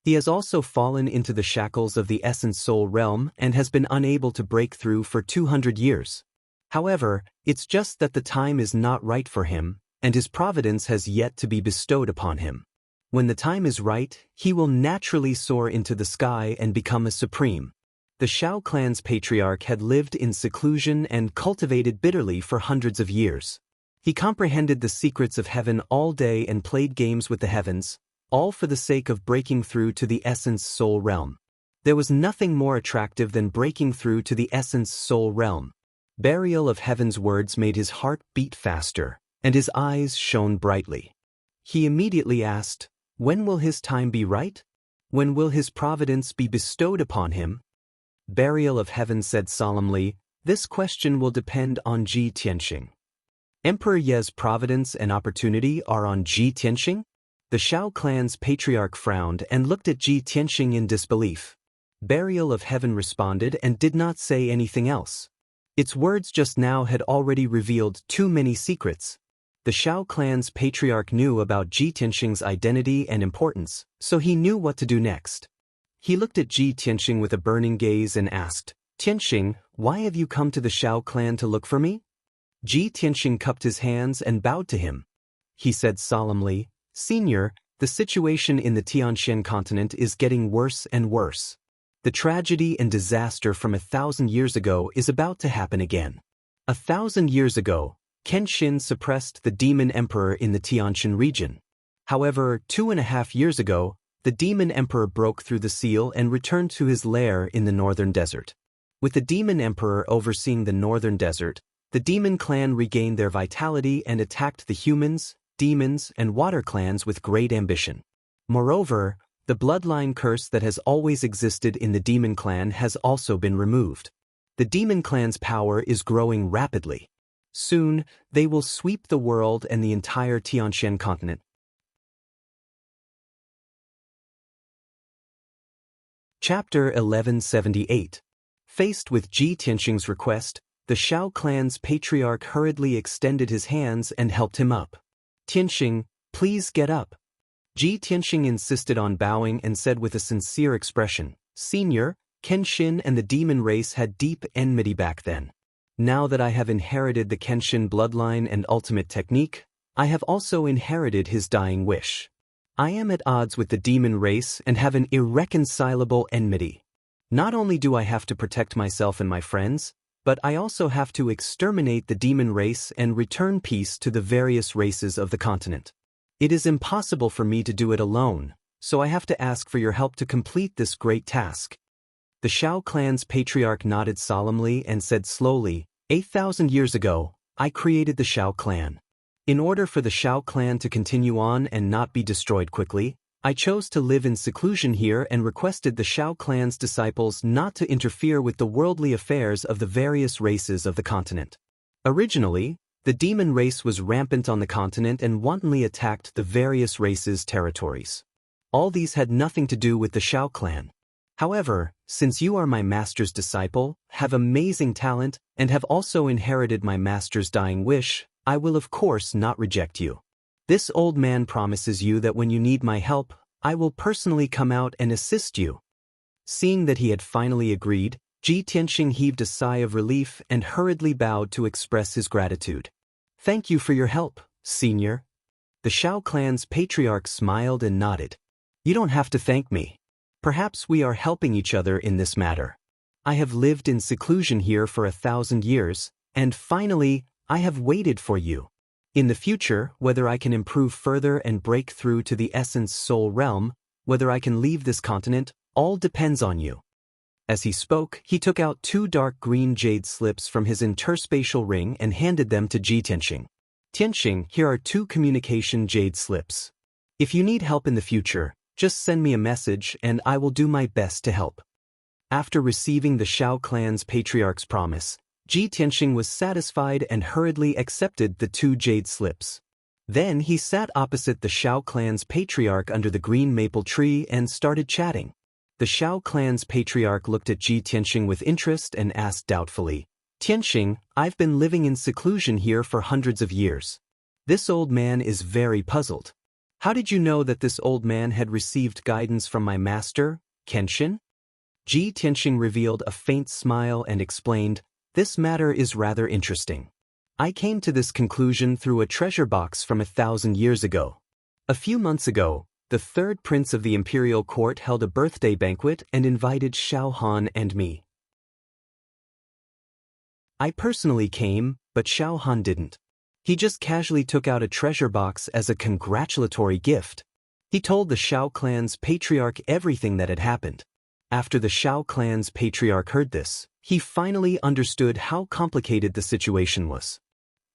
A: He has also fallen into the shackles of the essence soul realm and has been unable to break through for 200 years. However, it's just that the time is not right for him, and his providence has yet to be bestowed upon him. When the time is right, he will naturally soar into the sky and become a supreme." The Xiao clan's patriarch had lived in seclusion and cultivated bitterly for hundreds of years. He comprehended the secrets of heaven all day and played games with the heavens, all for the sake of breaking through to the essence soul realm. There was nothing more attractive than breaking through to the essence soul realm. Burial of Heaven's words made his heart beat faster, and his eyes shone brightly. He immediately asked, "When will his time be right? When will his providence be bestowed upon him?" Burial of Heaven said solemnly, "This question will depend on Ji Tianxing." Emperor Ye's providence and opportunity are on Ji Tianxing? The Xiao clan's patriarch frowned and looked at Ji Tianxing in disbelief. Burial of Heaven responded and did not say anything else. Its words just now had already revealed too many secrets. The Xiao clan's patriarch knew about Ji Tianxing's identity and importance, so he knew what to do next. He looked at Ji Tianxing with a burning gaze and asked, "Tianxing, why have you come to the Xiao clan to look for me?" Ji Tianxing cupped his hands and bowed to him. He said solemnly, "Senior, the situation in the Tianxian continent is getting worse and worse. The tragedy and disaster from 1,000 years ago is about to happen again. 1,000 years ago, Kenshin suppressed the Demon Emperor in the Tianxian region. However, 2.5 years ago, the Demon Emperor broke through the seal and returned to his lair in the northern desert. With the Demon Emperor overseeing the northern desert, the Demon clan regained their vitality and attacked the humans, demons, and water clans with great ambition. Moreover, the bloodline curse that has always existed in the Demon clan has also been removed. The Demon clan's power is growing rapidly. Soon, they will sweep the world and the entire Tianxian continent. Chapter 1178. Faced with Ji Tianxing's request, the Xiao clan's patriarch hurriedly extended his hands and helped him up. "Tianxing, please get up." Ji Tianxing insisted on bowing and said with a sincere expression, "Senior, Kenshin and the demon race had deep enmity back then. Now that I have inherited the Kenshin bloodline and ultimate technique, I have also inherited his dying wish. I am at odds with the demon race and have an irreconcilable enmity. Not only do I have to protect myself and my friends, but I also have to exterminate the demon race and return peace to the various races of the continent. It is impossible for me to do it alone, so I have to ask for your help to complete this great task." The Xiao clan's patriarch nodded solemnly and said slowly, 8,000 years ago, I created the Xiao clan. In order for the Xiao clan to continue on and not be destroyed quickly, I chose to live in seclusion here and requested the Shao clan's disciples not to interfere with the worldly affairs of the various races of the continent. Originally, the demon race was rampant on the continent and wantonly attacked the various races' territories. All these had nothing to do with the Shao clan. However, since you are my master's disciple, have amazing talent, and have also inherited my master's dying wish, I will of course not reject you. This old man promises you that when you need my help, I will personally come out and assist you. Seeing that he had finally agreed, Ji Tianxing heaved a sigh of relief and hurriedly bowed to express his gratitude. Thank you for your help, senior. The Shao clan's patriarch smiled and nodded. You don't have to thank me. Perhaps we are helping each other in this matter. I have lived in seclusion here for 1,000 years, and finally, I have waited for you. In the future, whether I can improve further and break through to the essence soul realm, whether I can leave this continent, all depends on you. As he spoke, he took out 2 dark green jade slips from his interspatial ring and handed them to Ji Tianxing. Tianxing, here are 2 communication jade slips. If you need help in the future, just send me a message and I will do my best to help. After receiving the Shao clan's patriarch's promise, Ji Tianxing was satisfied and hurriedly accepted the 2 jade slips. Then he sat opposite the Shao clan's patriarch under the green maple tree and started chatting. The Shao clan's patriarch looked at Ji Tianxing with interest and asked doubtfully, Tianxing, I've been living in seclusion here for hundreds of years. This old man is very puzzled. How did you know that this old man had received guidance from my master, Kenshin? Ji Tianxing revealed a faint smile and explained, this matter is rather interesting. I came to this conclusion through a treasure box from 1,000 years ago. A few months ago, the 3rd prince of the imperial court held a birthday banquet and invited Shao Han and me. I personally came, but Shao Han didn't. He just casually took out a treasure box as a congratulatory gift. He told the Shao clan's patriarch everything that had happened. After the Shao clan's patriarch heard this, he finally understood how complicated the situation was.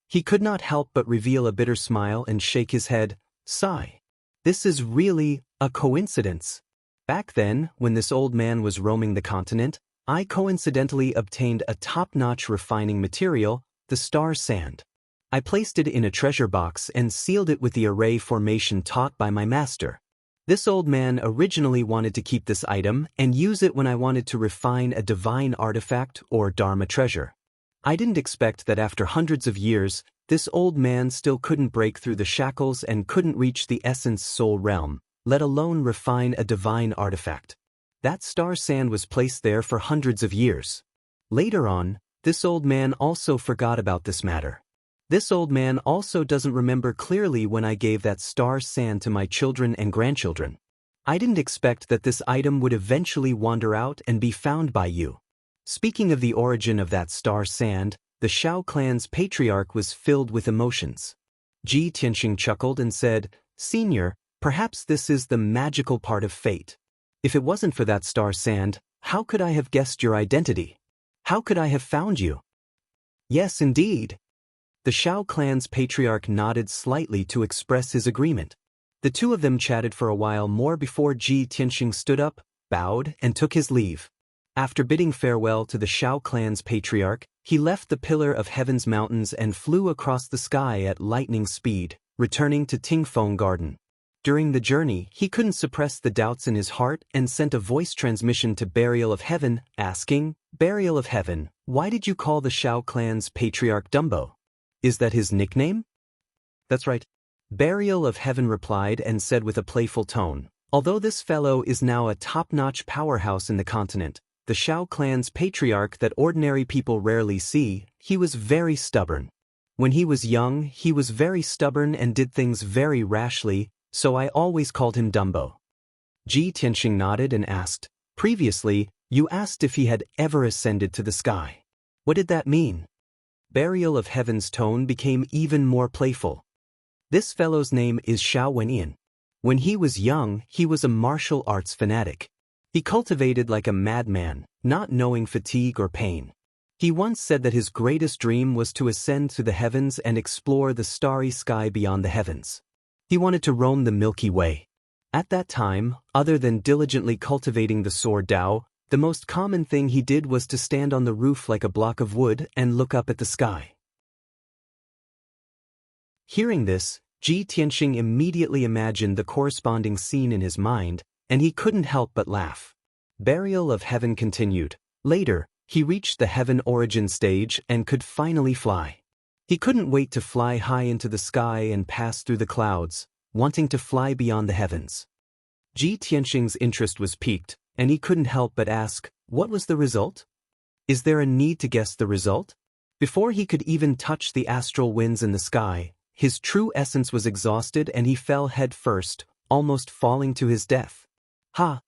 A: He could not help but reveal a bitter smile and shake his head, sigh. This is really a coincidence. Back then, when this old man was roaming the continent, I coincidentally obtained a top-notch refining material, the star sand. I placed it in a treasure box and sealed it with the array formation taught by my master. This old man originally wanted to keep this item and use it when I wanted to refine a divine artifact or Dharma treasure. I didn't expect that after hundreds of years, this old man still couldn't break through the shackles and couldn't reach the essence soul realm, let alone refine a divine artifact. That star sand was placed there for hundreds of years. Later on, this old man also forgot about this matter. This old man also doesn't remember clearly when I gave that star sand to my children and grandchildren. I didn't expect that this item would eventually wander out and be found by you. Speaking of the origin of that star sand, the Shao clan's patriarch was filled with emotions. Ji Tianxing chuckled and said, Senior, perhaps this is the magical part of fate. If it wasn't for that star sand, how could I have guessed your identity? How could I have found you? Yes, indeed. The Shao clan's patriarch nodded slightly to express his agreement. The 2 of them chatted for a while more before Ji Tianxing stood up, bowed, and took his leave. After bidding farewell to the Shao clan's patriarch, he left the Pillar of Heaven's mountains and flew across the sky at lightning speed, returning to Tingfeng Garden. During the journey, he couldn't suppress the doubts in his heart and sent a voice transmission to Burial of Heaven, asking, Burial of Heaven, why did you call the Shao clan's patriarch Dumbo? Is that his nickname? That's right. Burial of Heaven replied and said with a playful tone, although this fellow is now a top-notch powerhouse in the continent, the Shao clan's patriarch that ordinary people rarely see, he was very stubborn. When he was young, he was very stubborn and did things very rashly, so I always called him Dumbo. Ji Tianxing nodded and asked, previously, you asked if he had ever ascended to the sky. What did that mean? Burial of Heaven's tone became even more playful. This fellow's name is Shao Wenyan. When he was young, he was a martial arts fanatic. He cultivated like a madman, not knowing fatigue or pain. He once said that his greatest dream was to ascend to the heavens and explore the starry sky beyond the heavens. He wanted to roam the Milky Way. At that time, other than diligently cultivating the sword Dao, the most common thing he did was to stand on the roof like a block of wood and look up at the sky. Hearing this, Ji Tianxing immediately imagined the corresponding scene in his mind, and he couldn't help but laugh. Burial of Heaven continued. Later, he reached the heaven origin stage and could finally fly. He couldn't wait to fly high into the sky and pass through the clouds, wanting to fly beyond the heavens. Ji Tianxing's interest was piqued, and he couldn't help but ask, what was the result? Is there a need to guess the result? Before he could even touch the astral winds in the sky, his true essence was exhausted and he fell head first, almost falling to his death. Ha!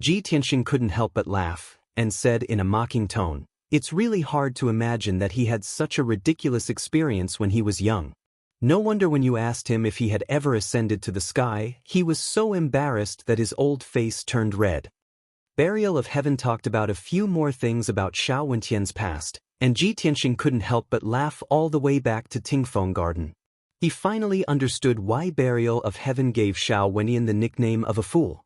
A: Ji Tianxing couldn't help but laugh, and said in a mocking tone, it's really hard to imagine that he had such a ridiculous experience when he was young. No wonder when you asked him if he had ever ascended to the sky, he was so embarrassed that his old face turned red. Burial of Heaven talked about a few more things about Xiao Wentian's past, and Ji Tianxing couldn't help but laugh all the way back to Tingfeng Garden. He finally understood why Burial of Heaven gave Xiao Wentian the nickname of a fool.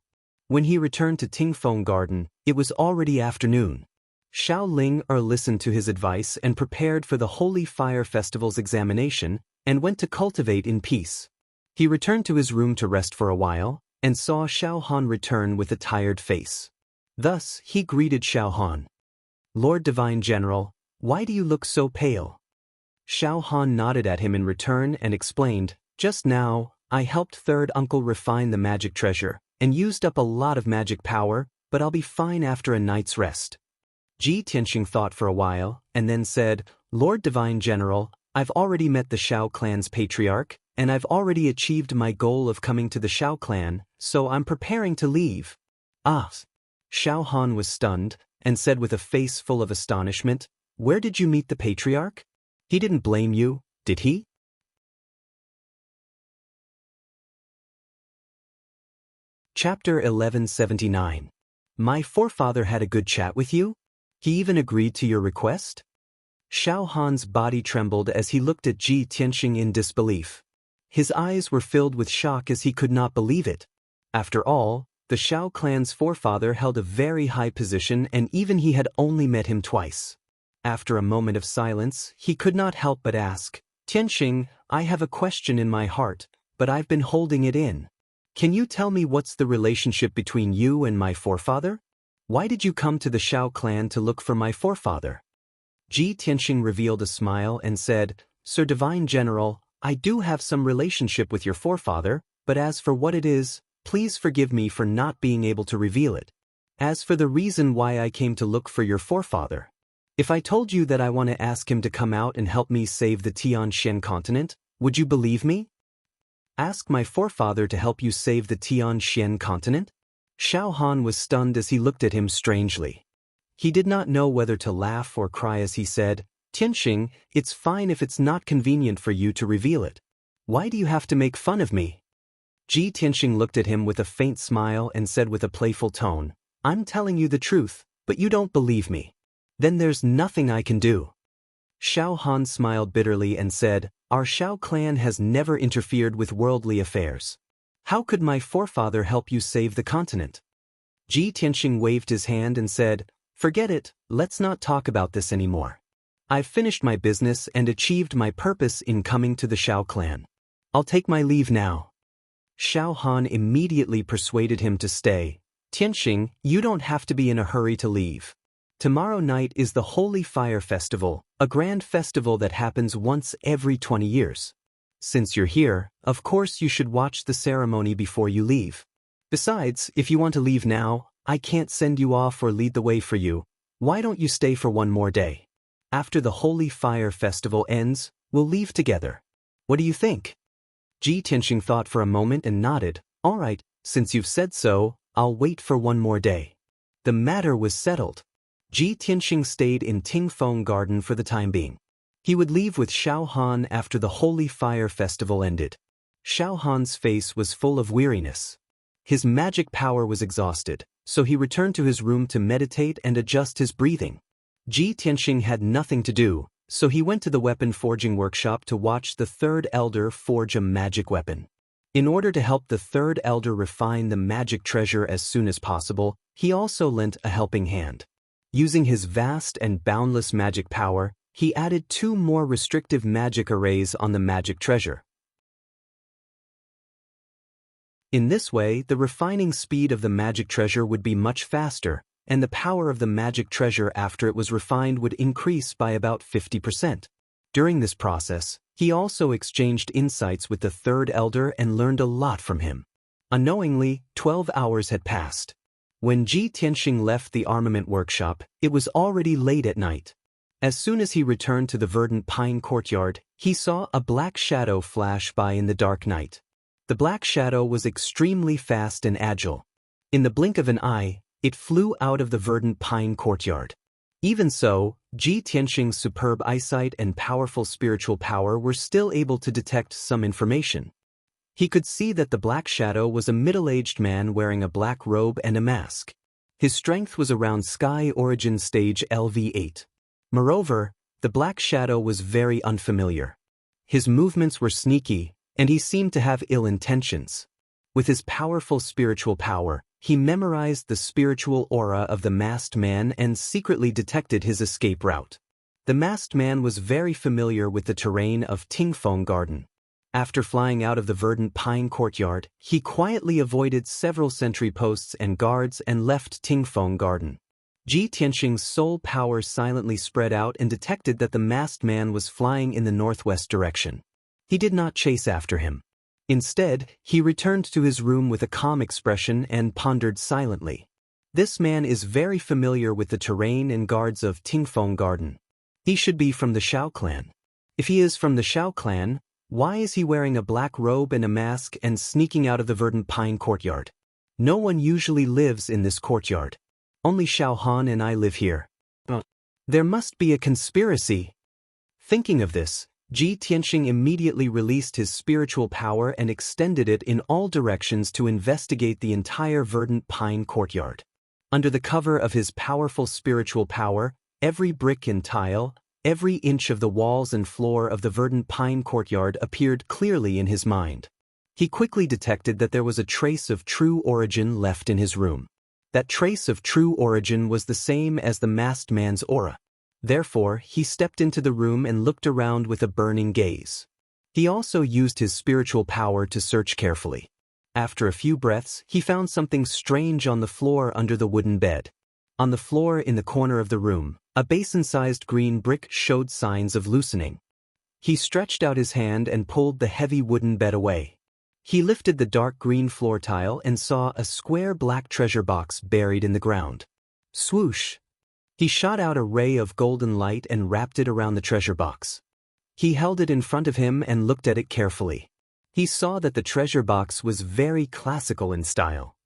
A: When he returned to Tingfeng Garden, it was already afternoon. Xiao Ling listened to his advice and prepared for the Holy Fire Festival's examination, and went to cultivate in peace. He returned to his room to rest for a while, and saw Xiao Han return with a tired face. Thus, he greeted Xiao Han. Lord Divine General, why do you look so pale? Xiao Han nodded at him in return and explained, just now, I helped third uncle refine the magic treasure, and used up a lot of magic power, but I'll be fine after a night's rest. Ji Tianxing thought for a while, and then said, Lord Divine General, I've already met the Xiao clan's patriarch, and I've already achieved my goal of coming to the Xiao clan, so I'm preparing to leave. Ah! Xiao Han was stunned, and said with a face full of astonishment, where did you meet the patriarch? He didn't blame you, did he? Chapter 1179. My forefather had a good chat with you? He even agreed to your request? Xiao Han's body trembled as he looked at Ji Tianxing in disbelief. His eyes were filled with shock as he could not believe it. After all, the Xiao clan's forefather held a very high position and even he had only met him twice. After a moment of silence, he could not help but ask, Tianxing, I have a question in my heart, but I've been holding it in. Can you tell me what's the relationship between you and my forefather? Why did you come to the Xiao clan to look for my forefather? Ji Tianxing revealed a smile and said, Sir Divine General, I do have some relationship with your forefather, but as for what it is, please forgive me for not being able to reveal it. As for the reason why I came to look for your forefather, if I told you that I want to ask him to come out and help me save the Tianxian continent, would you believe me? Ask my forefather to help you save the Tianxian continent? Xiao Han was stunned as he looked at him strangely. He did not know whether to laugh or cry as he said, Tianxing, it's fine if it's not convenient for you to reveal it. Why do you have to make fun of me? Ji Tianxing looked at him with a faint smile and said with a playful tone, I'm telling you the truth, but you don't believe me. Then there's nothing I can do. Xiao Han smiled bitterly and said, Our Xiao clan has never interfered with worldly affairs. How could my forefather help you save the continent? Ji Tianxing waved his hand and said, Forget it, let's not talk about this anymore. I've finished my business and achieved my purpose in coming to the Xiao clan. I'll take my leave now. Xiao Han immediately persuaded him to stay. Tianxing, you don't have to be in a hurry to leave. Tomorrow night is the Holy Fire Festival, a grand festival that happens once every 20 years. Since you're here, of course you should watch the ceremony before you leave. Besides, if you want to leave now, I can't send you off or lead the way for you. Why don't you stay for one more day? After the Holy Fire Festival ends, we'll leave together. What do you think? Ji Tianxing thought for a moment and nodded. All right, since you've said so, I'll wait for one more day. The matter was settled. Ji Tianxing stayed in Tingfeng Garden for the time being. He would leave with Xiao Han after the Holy Fire Festival ended. Xiao Han's face was full of weariness. His magic power was exhausted, so he returned to his room to meditate and adjust his breathing. Ji Tianxing had nothing to do, so he went to the weapon forging workshop to watch the third elder forge a magic weapon. In order to help the third elder refine the magic treasure as soon as possible, he also lent a helping hand. Using his vast and boundless magic power, he added 2 more restrictive magic arrays on the magic treasure. In this way, the refining speed of the magic treasure would be much faster, and the power of the magic treasure after it was refined would increase by about 50%. During this process, he also exchanged insights with the third elder and learned a lot from him. Unknowingly, 12 hours had passed. When Ji Tianxing left the armament workshop, it was already late at night. As soon as he returned to the verdant pine courtyard, he saw a black shadow flash by in the dark night. The black shadow was extremely fast and agile. In the blink of an eye, it flew out of the verdant pine courtyard. Even so, Ji Tianxing's superb eyesight and powerful spiritual power were still able to detect some information. He could see that the black shadow was a middle-aged man wearing a black robe and a mask. His strength was around Sky Origin Stage LV8. Moreover, the black shadow was very unfamiliar. His movements were sneaky, and he seemed to have ill intentions. With his powerful spiritual power, he memorized the spiritual aura of the masked man and secretly detected his escape route. The masked man was very familiar with the terrain of Tingfeng Garden. After flying out of the verdant pine courtyard, he quietly avoided several sentry posts and guards and left Tingfeng Garden. Ji Tianxing's soul power silently spread out and detected that the masked man was flying in the northwest direction. He did not chase after him. Instead, he returned to his room with a calm expression and pondered silently. This man is very familiar with the terrain and guards of Tingfeng Garden. He should be from the Xiao clan. If he is from the Xiao clan, why is he wearing a black robe and a mask and sneaking out of the verdant pine courtyard? No one usually lives in this courtyard. Only Xiao Han and I live here. There must be a conspiracy. Thinking of this, Ji Tianxing immediately released his spiritual power and extended it in all directions to investigate the entire verdant pine courtyard. Under the cover of his powerful spiritual power, every brick and tile, every inch of the walls and floor of the verdant pine courtyard appeared clearly in his mind. He quickly detected that there was a trace of true origin left in his room. That trace of true origin was the same as the masked man's aura. Therefore, he stepped into the room and looked around with a burning gaze. He also used his spiritual power to search carefully. After a few breaths, he found something strange on the floor under the wooden bed. On the floor in the corner of the room, a basin-sized green brick showed signs of loosening. He stretched out his hand and pulled the heavy wooden bed away. He lifted the dark green floor tile and saw a square black treasure box buried in the ground. Swoosh! He shot out a ray of golden light and wrapped it around the treasure box. He held it in front of him and looked at it carefully. He saw that the treasure box was very classical in style.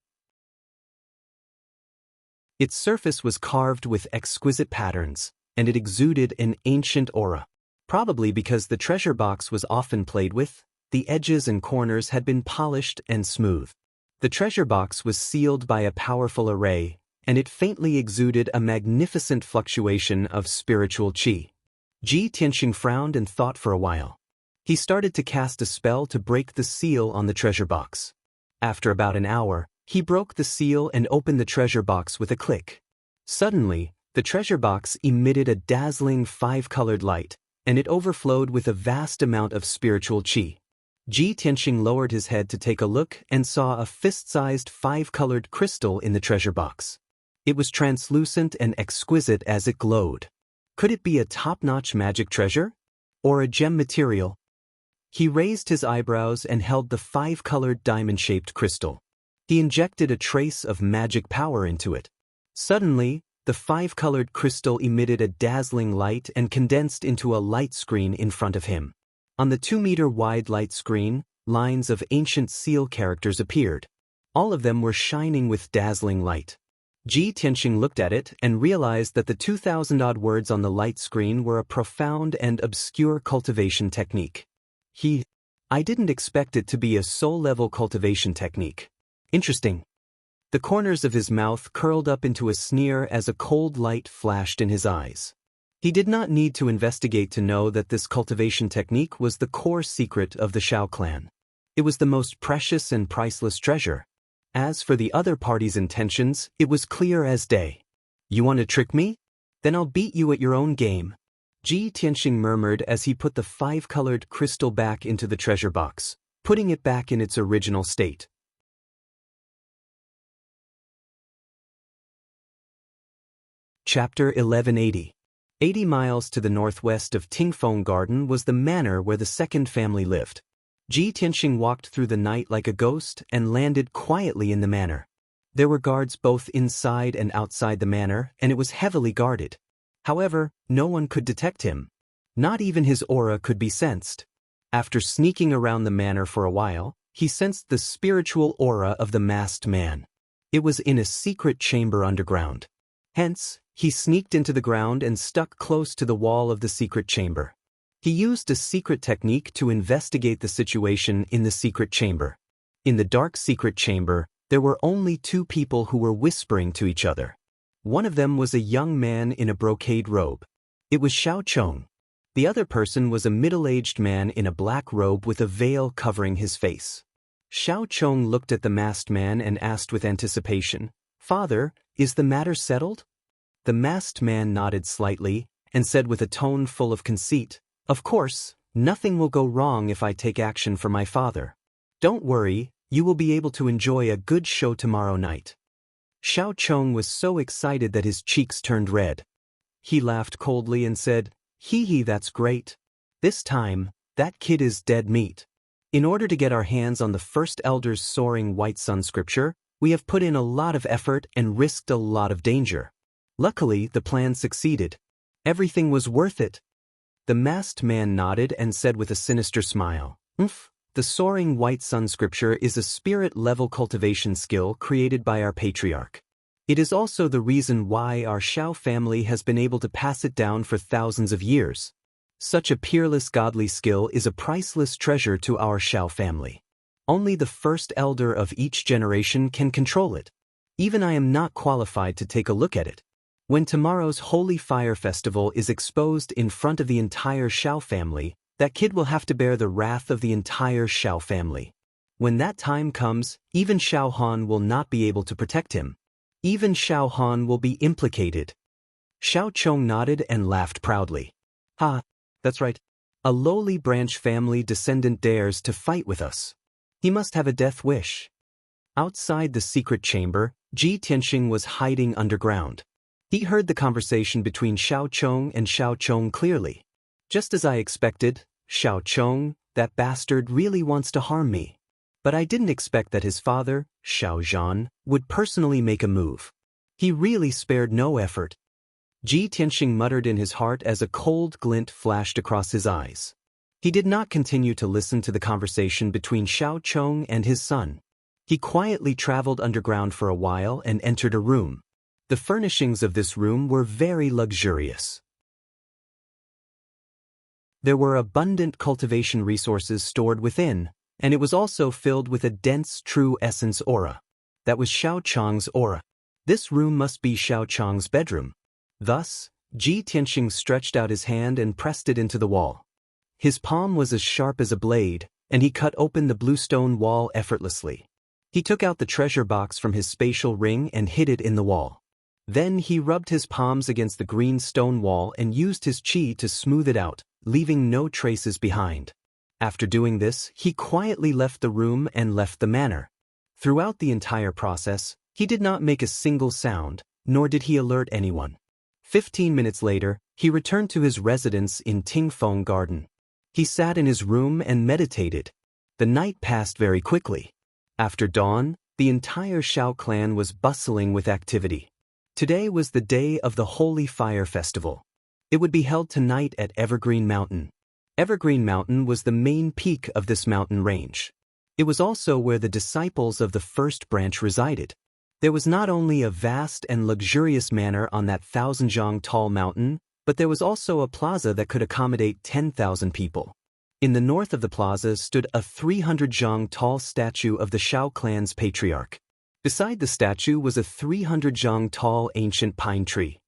A: Its surface was carved with exquisite patterns, and it exuded an ancient aura. Probably because the treasure box was often played with, the edges and corners had been polished and smooth. The treasure box was sealed by a powerful array, and it faintly exuded a magnificent fluctuation of spiritual qi. Ji Tianxing frowned and thought for a while. He started to cast a spell to break the seal on the treasure box. After about an hour, he broke the seal and opened the treasure box with a click. Suddenly, the treasure box emitted a dazzling 5-colored light, and it overflowed with a vast amount of spiritual qi. Ji Tianxing lowered his head to take a look and saw a fist-sized 5-colored crystal in the treasure box. It was translucent and exquisite as it glowed. Could it be a top-notch magic treasure? Or a gem material? He raised his eyebrows and held the 5-colored diamond-shaped crystal. He injected a trace of magic power into it. Suddenly, the 5-colored crystal emitted a dazzling light and condensed into a light screen in front of him. On the 2-meter-wide light screen, lines of ancient seal characters appeared. All of them were shining with dazzling light. Ji Tianxing looked at it and realized that the 2,000-odd words on the light screen were a profound and obscure cultivation technique. I didn't expect it to be a soul-level cultivation technique. Interesting. The corners of his mouth curled up into a sneer as a cold light flashed in his eyes. He did not need to investigate to know that this cultivation technique was the core secret of the Xiao clan. It was the most precious and priceless treasure. As for the other party's intentions, it was clear as day. You want to trick me? Then I'll beat you at your own game. Ji Tianxing murmured as he put the 5-colored crystal back into the treasure box, putting it back in its original state. Chapter 1180. 80 miles to the northwest of Tingfeng Garden was the manor where the second family lived. Ji Tianxing walked through the night like a ghost and landed quietly in the manor. There were guards both inside and outside the manor, and it was heavily guarded. However, no one could detect him. Not even his aura could be sensed. After sneaking around the manor for a while, he sensed the spiritual aura of the masked man. It was in a secret chamber underground. Hence, he sneaked into the ground and stuck close to the wall of the secret chamber. He used a secret technique to investigate the situation in the secret chamber. In the dark secret chamber, there were only 2 people who were whispering to each other. One of them was a young man in a brocade robe. It was Xiaocheng. The other person was a middle-aged man in a black robe with a veil covering his face. Xiaocheng looked at the masked man and asked with anticipation, "Father, is the matter settled?" The masked man nodded slightly and said with a tone full of conceit, "Of course, nothing will go wrong if I take action for my father. Don't worry, you will be able to enjoy a good show tomorrow night." Xiaocheng was so excited that his cheeks turned red. He laughed coldly and said, "Hee, that's great. This time, that kid is dead meat. In order to get our hands on the first elder's soaring white sun scripture, we have put in a lot of effort and risked a lot of danger. Luckily, the plan succeeded. Everything was worth it." The masked man nodded and said with a sinister smile, "The soaring white sun scripture is a spirit-level cultivation skill created by our patriarch. It is also the reason why our Xiao family has been able to pass it down for thousands of years. Such a peerless godly skill is a priceless treasure to our Xiao family. Only the first elder of each generation can control it. Even I am not qualified to take a look at it. When tomorrow's Holy Fire Festival is exposed in front of the entire Xiao family, that kid will have to bear the wrath of the entire Xiao family. When that time comes, even Xiao Han will not be able to protect him. Even Xiao Han will be implicated." Xiaocheng nodded and laughed proudly. "Ha, that's right. A lowly branch family descendant dares to fight with us. He must have a death wish." Outside the secret chamber, Ji Tianxing was hiding underground. He heard the conversation between Xiaocheng and Xiaocheng clearly. "Just as I expected, Xiaocheng, that bastard really wants to harm me. But I didn't expect that his father, Xiao Zhan, would personally make a move. He really spared no effort." Ji Tianxing muttered in his heart as a cold glint flashed across his eyes. He did not continue to listen to the conversation between Xiaocheng and his son. He quietly traveled underground for a while and entered a room. The furnishings of this room were very luxurious. There were abundant cultivation resources stored within, and it was also filled with a dense true essence aura. That was Xiaocheng's aura. This room must be Xiaocheng's bedroom. Thus, Ji Tianxing stretched out his hand and pressed it into the wall. His palm was as sharp as a blade, and he cut open the bluestone wall effortlessly. He took out the treasure box from his spatial ring and hid it in the wall. Then he rubbed his palms against the green stone wall and used his qi to smooth it out, leaving no traces behind. After doing this, he quietly left the room and left the manor. Throughout the entire process, he did not make a single sound, nor did he alert anyone. 15 minutes later, he returned to his residence in Tingfeng Garden. He sat in his room and meditated. The night passed very quickly. After dawn, the entire Xiao clan was bustling with activity. Today was the day of the Holy Fire Festival. It would be held tonight at Evergreen Mountain. Evergreen Mountain was the main peak of this mountain range. It was also where the disciples of the first branch resided. There was not only a vast and luxurious manor on that 1,000-zhang tall mountain, but there was also a plaza that could accommodate 10,000 people. In the north of the plaza stood a 300-zhang tall statue of the Xiao clan's patriarch. Beside the statue was a 300-zhang tall ancient pine tree.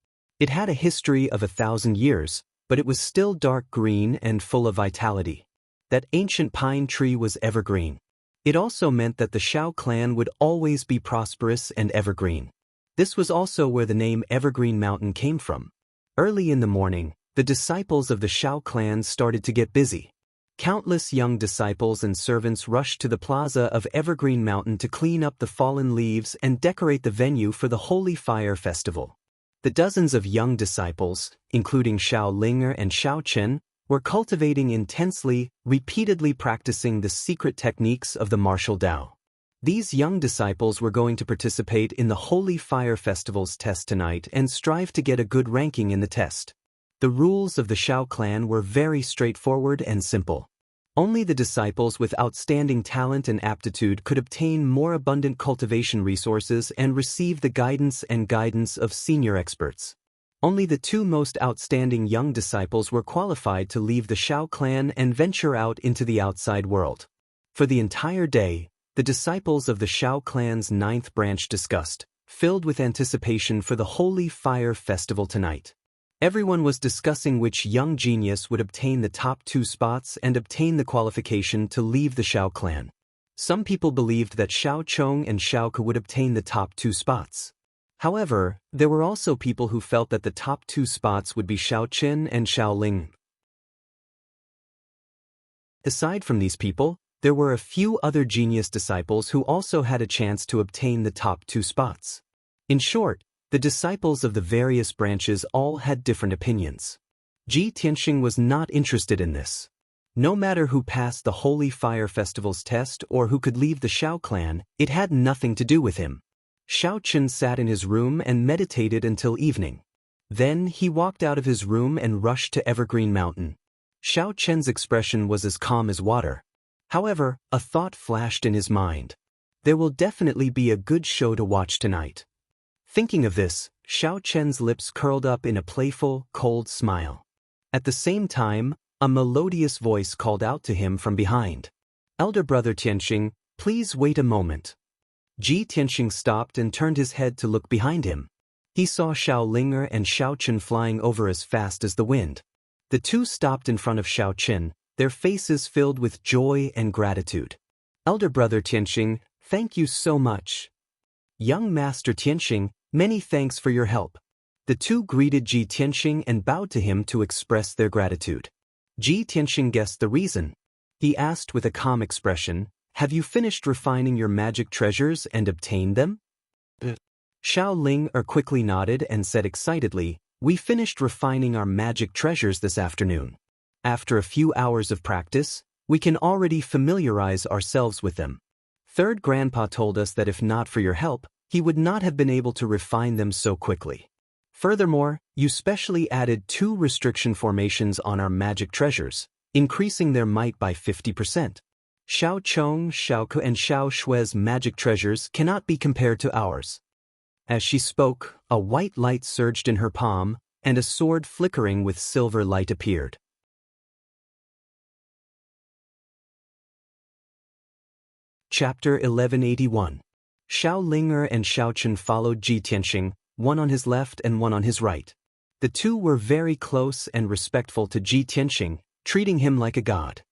A: It had a history of 1,000 years, but it was still dark green and full of vitality. That ancient pine tree was evergreen. It also meant that the Xiao clan would always be prosperous and evergreen. This was also where the name Evergreen Mountain came from. Early in the morning, the disciples of the Xiao clan started to get busy. Countless young disciples and servants rushed to the plaza of Evergreen Mountain to clean up the fallen leaves and decorate the venue for the Holy Fire Festival. The dozens of young disciples, including Xiao Linger and Xiao Chen, were cultivating intensely, repeatedly practicing the secret techniques of the martial Dao. These young disciples were going to participate in the Holy Fire Festival's test tonight and strive to get a good ranking in the test. The rules of the Xiao clan were very straightforward and simple. Only the disciples with outstanding talent and aptitude could obtain more abundant cultivation resources and receive the guidance of senior experts. Only the two most outstanding young disciples were qualified to leave the Xiao clan and venture out into the outside world. For the entire day, the disciples of the Xiao clan's 9th branch discussed, filled with anticipation for the Holy Fire Festival tonight. Everyone was discussing which young genius would obtain the top 2 spots and obtain the qualification to leave the Xiao clan. Some people believed that Xiao Chong and Xiao Ke would obtain the top 2 spots. However, there were also people who felt that the top 2 spots would be Xiao Chen and Xiao Ling. Aside from these people, there were a few other genius disciples who also had a chance to obtain the top 2 spots. In short, the disciples of the various branches all had different opinions. Ji Tianxing was not interested in this. No matter who passed the Holy Fire Festival's test or who could leave the Xiao clan, it had nothing to do with him. Xiao Chen sat in his room and meditated until evening. Then he walked out of his room and rushed to Evergreen Mountain. Xiao Chen's expression was as calm as water. However, a thought flashed in his mind. There will definitely be a good show to watch tonight. Thinking of this, Xiao Chen's lips curled up in a playful, cold smile. At the same time, a melodious voice called out to him from behind. "Elder brother Tianxing, please wait a moment." Ji Tianxing stopped and turned his head to look behind him. He saw Xiao Linger and Xiao Chen flying over as fast as the wind. The two stopped in front of Xiao Chen, their faces filled with joy and gratitude. "Elder brother Tianxing, thank you so much." "Young Master Tianxing, many thanks for your help." The two greeted Ji Tianxing and bowed to him to express their gratitude. Ji Tianxing guessed the reason. He asked with a calm expression, "Have you finished refining your magic treasures and obtained them?" Xiao Ling quickly nodded and said excitedly, "We finished refining our magic treasures this afternoon. After a few hours of practice, we can already familiarize ourselves with them. Third Grandpa told us that if not for your help, he would not have been able to refine them so quickly. Furthermore, you specially added 2 restriction formations on our magic treasures, increasing their might by 50%. Xiao Chong, Xiao Ke, and Xiao Shui's magic treasures cannot be compared to ours." As she spoke, a white light surged in her palm, and a sword flickering with silver light appeared. Chapter 1181. Xiao Linger and Xiao Chen followed Ji Tianxing, one on his left and one on his right. The two were very close and respectful to Ji Tianxing, treating him like a god.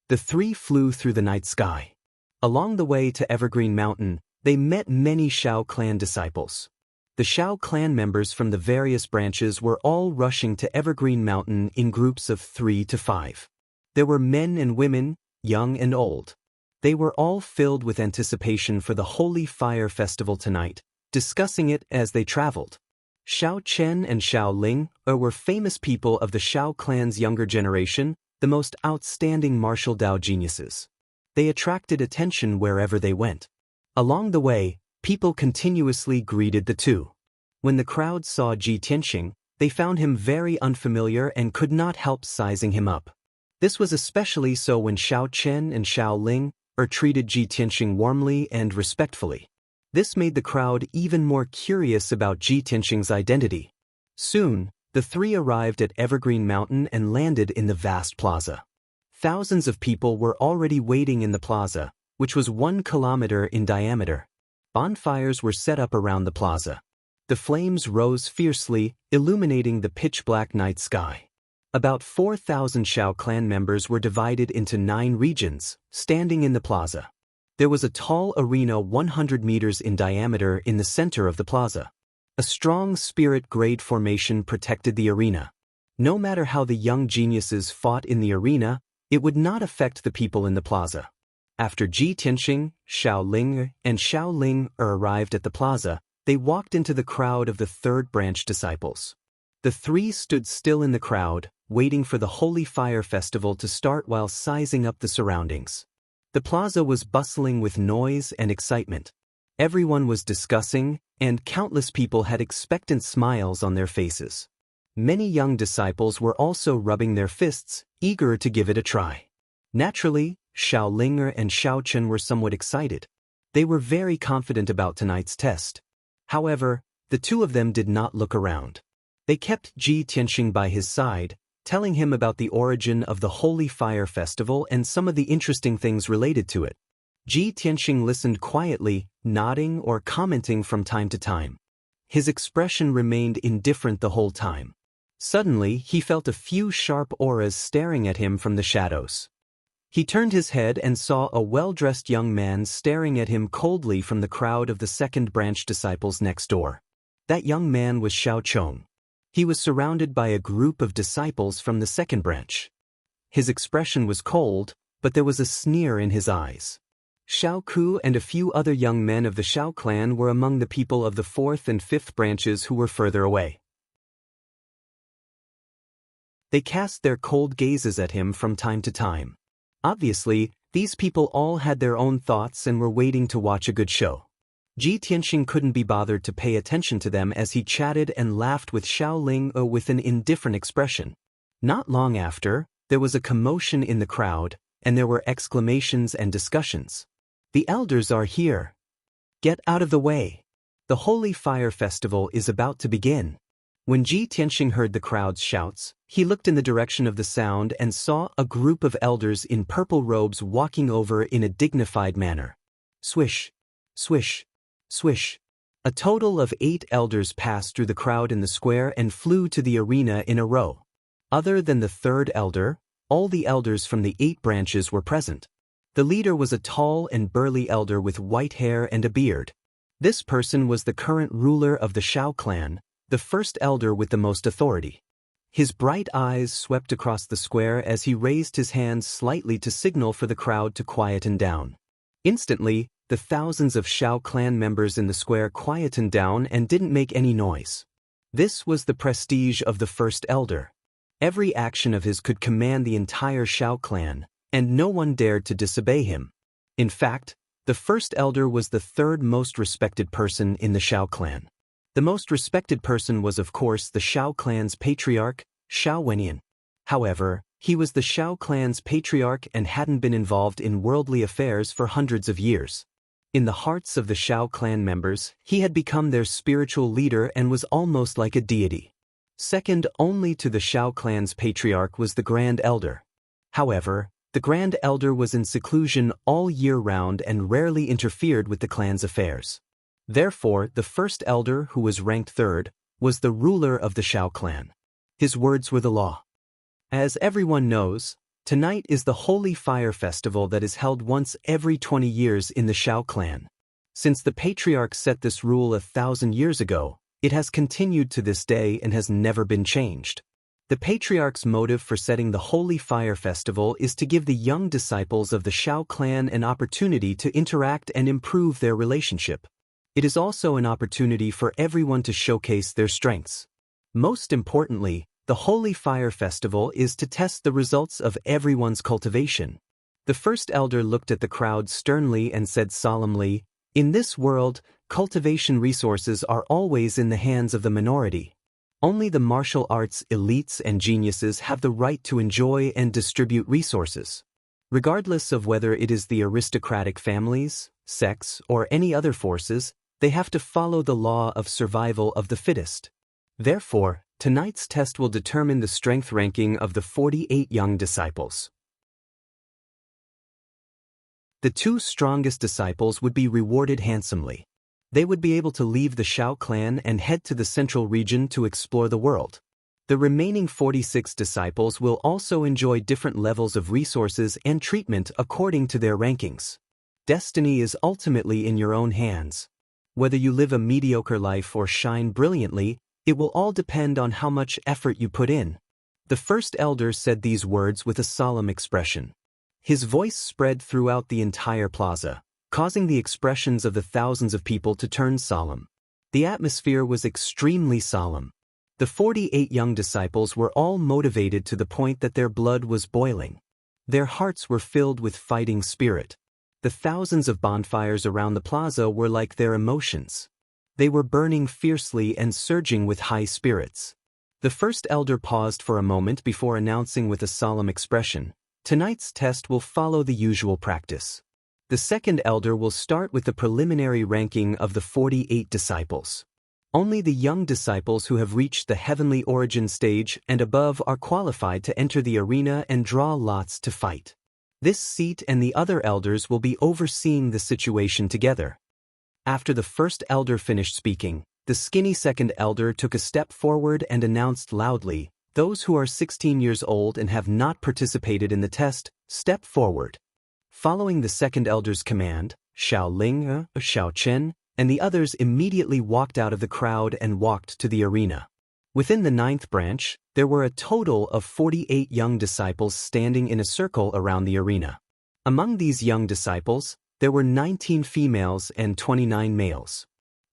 A: The 3 flew through the night sky. Along the way to Evergreen Mountain, they met many Xiao clan disciples. The Xiao clan members from the various branches were all rushing to Evergreen Mountain in groups of 3 to 5. There were men and women, young and old. They were all filled with anticipation for the Holy Fire Festival tonight, discussing it as they traveled. Xiao Chen and Xiao Ling were famous people of the Xiao clan's younger generation, the most outstanding martial Dao geniuses. They attracted attention wherever they went. Along the way, people continuously greeted the two. When the crowd saw Ji Tianxing, they found him very unfamiliar and could not help sizing him up. This was especially so when Xiao Chen and Xiao Ling treated Ji Tianxing warmly and respectfully. This made the crowd even more curious about Ji Tianxing's identity. Soon, the 3 arrived at Evergreen Mountain and landed in the vast plaza. Thousands of people were already waiting in the plaza, which was 1 kilometer in diameter. Bonfires were set up around the plaza. The flames rose fiercely, illuminating the pitch-black night sky. About 4,000 Xiao clan members were divided into 9 regions, standing in the plaza. There was a tall arena 100 meters in diameter in the center of the plaza. A strong spirit grade formation protected the arena. No matter how the young geniuses fought in the arena, it would not affect the people in the plaza. After Ji Tianxing, Xiao Ling, and Xiao Ling arrived at the plaza, they walked into the crowd of the third branch disciples. The three stood still in the crowd, waiting for the Holy Fire Festival to start while sizing up the surroundings. The plaza was bustling with noise and excitement. Everyone was discussing, and countless people had expectant smiles on their faces. Many young disciples were also rubbing their fists, eager to give it a try. Naturally, Xiao Linger and Xiao Chen were somewhat excited. They were very confident about tonight's test. However, the two of them did not look around. They kept Ji Tianxing by his side, telling him about the origin of the Holy Fire Festival and some of the interesting things related to it. Ji Tianxing listened quietly, nodding or commenting from time to time. His expression remained indifferent the whole time. Suddenly, he felt a few sharp auras staring at him from the shadows. He turned his head and saw a well-dressed young man staring at him coldly from the crowd of the second branch disciples next door. That young man was Xiao Chong. He was surrounded by a group of disciples from the second branch. His expression was cold, but there was a sneer in his eyes. Xiao Ku and a few other young men of the Xiao clan were among the people of the fourth and fifth branches who were further away. They cast their cold gazes at him from time to time. Obviously, these people all had their own thoughts and were waiting to watch a good show. Ji Tianxing couldn't be bothered to pay attention to them as he chatted and laughed with Xiao Ling with an indifferent expression. Not long after, there was a commotion in the crowd, and there were exclamations and discussions. "The elders are here! Get out of the way! The Holy Fire Festival is about to begin!" When Ji Tianxing heard the crowd's shouts, he looked in the direction of the sound and saw a group of elders in purple robes walking over in a dignified manner. Swish, swish, swish. A total of 8 elders passed through the crowd in the square and flew to the arena in a row. Other than the third elder, all the elders from the 8 branches were present. The leader was a tall and burly elder with white hair and a beard. This person was the current ruler of the Xiao clan, the first elder with the most authority. His bright eyes swept across the square as he raised his hands slightly to signal for the crowd to quieten down. Instantly, the thousands of Xiao clan members in the square quietened down and didn't make any noise. This was the prestige of the first elder. Every action of his could command the entire Xiao clan, and no one dared to disobey him. In fact, the first elder was the third most respected person in the Xiao clan. The most respected person was of course the Xiao clan's patriarch, Xiao Wenyan. However, he was the Xiao clan's patriarch and hadn't been involved in worldly affairs for hundreds of years. In the hearts of the Xiao clan members, he had become their spiritual leader and was almost like a deity. Second only to the Xiao clan's patriarch was the Grand Elder. However, the Grand Elder was in seclusion all year round and rarely interfered with the clan's affairs. Therefore, the first elder, who was ranked third, was the ruler of the Xiao clan. His words were the law. As everyone knows, tonight is the Holy Fire Festival that is held once every 20 years in the Xiao clan. Since the patriarch set this rule 1,000 years ago, it has continued to this day and has never been changed. The patriarch's motive for setting the Holy Fire Festival is to give the young disciples of the Xiao clan an opportunity to interact and improve their relationship. It is also an opportunity for everyone to showcase their strengths. Most importantly, the Holy Fire Festival is to test the results of everyone's cultivation. The first elder looked at the crowd sternly and said solemnly, "In this world, cultivation resources are always in the hands of the minority. Only the martial arts elites and geniuses have the right to enjoy and distribute resources. Regardless of whether it is the aristocratic families, sects, or any other forces, they have to follow the law of survival of the fittest. Therefore, tonight's test will determine the strength ranking of the 48 young disciples. The 2 strongest disciples would be rewarded handsomely. They would be able to leave the Xiao clan and head to the central region to explore the world. The remaining 46 disciples will also enjoy different levels of resources and treatment according to their rankings. Destiny is ultimately in your own hands. Whether you live a mediocre life or shine brilliantly, it will all depend on how much effort you put in. The first elder said these words with a solemn expression. His voice spread throughout the entire plaza, causing the expressions of the thousands of people to turn solemn. The atmosphere was extremely solemn. The 48 young disciples were all motivated to the point that their blood was boiling. Their hearts were filled with fighting spirit. The thousands of bonfires around the plaza were like their emotions. They were burning fiercely and surging with high spirits. The first elder paused for a moment before announcing with a solemn expression, "Tonight's test will follow the usual practice." The second elder will start with the preliminary ranking of the 48 disciples. Only the young disciples who have reached the heavenly origin stage and above are qualified to enter the arena and draw lots to fight. This seat and the other elders will be overseeing the situation together. After the first elder finished speaking, the skinny second elder took a step forward and announced loudly, "Those who are 16 years old and have not participated in the test, step forward." Following the second elder's command, Xiao Ling, Xiao Chen, and the others immediately walked out of the crowd and walked to the arena. Within the 9th branch, there were a total of 48 young disciples standing in a circle around the arena. Among these young disciples, there were 19 females and 29 males.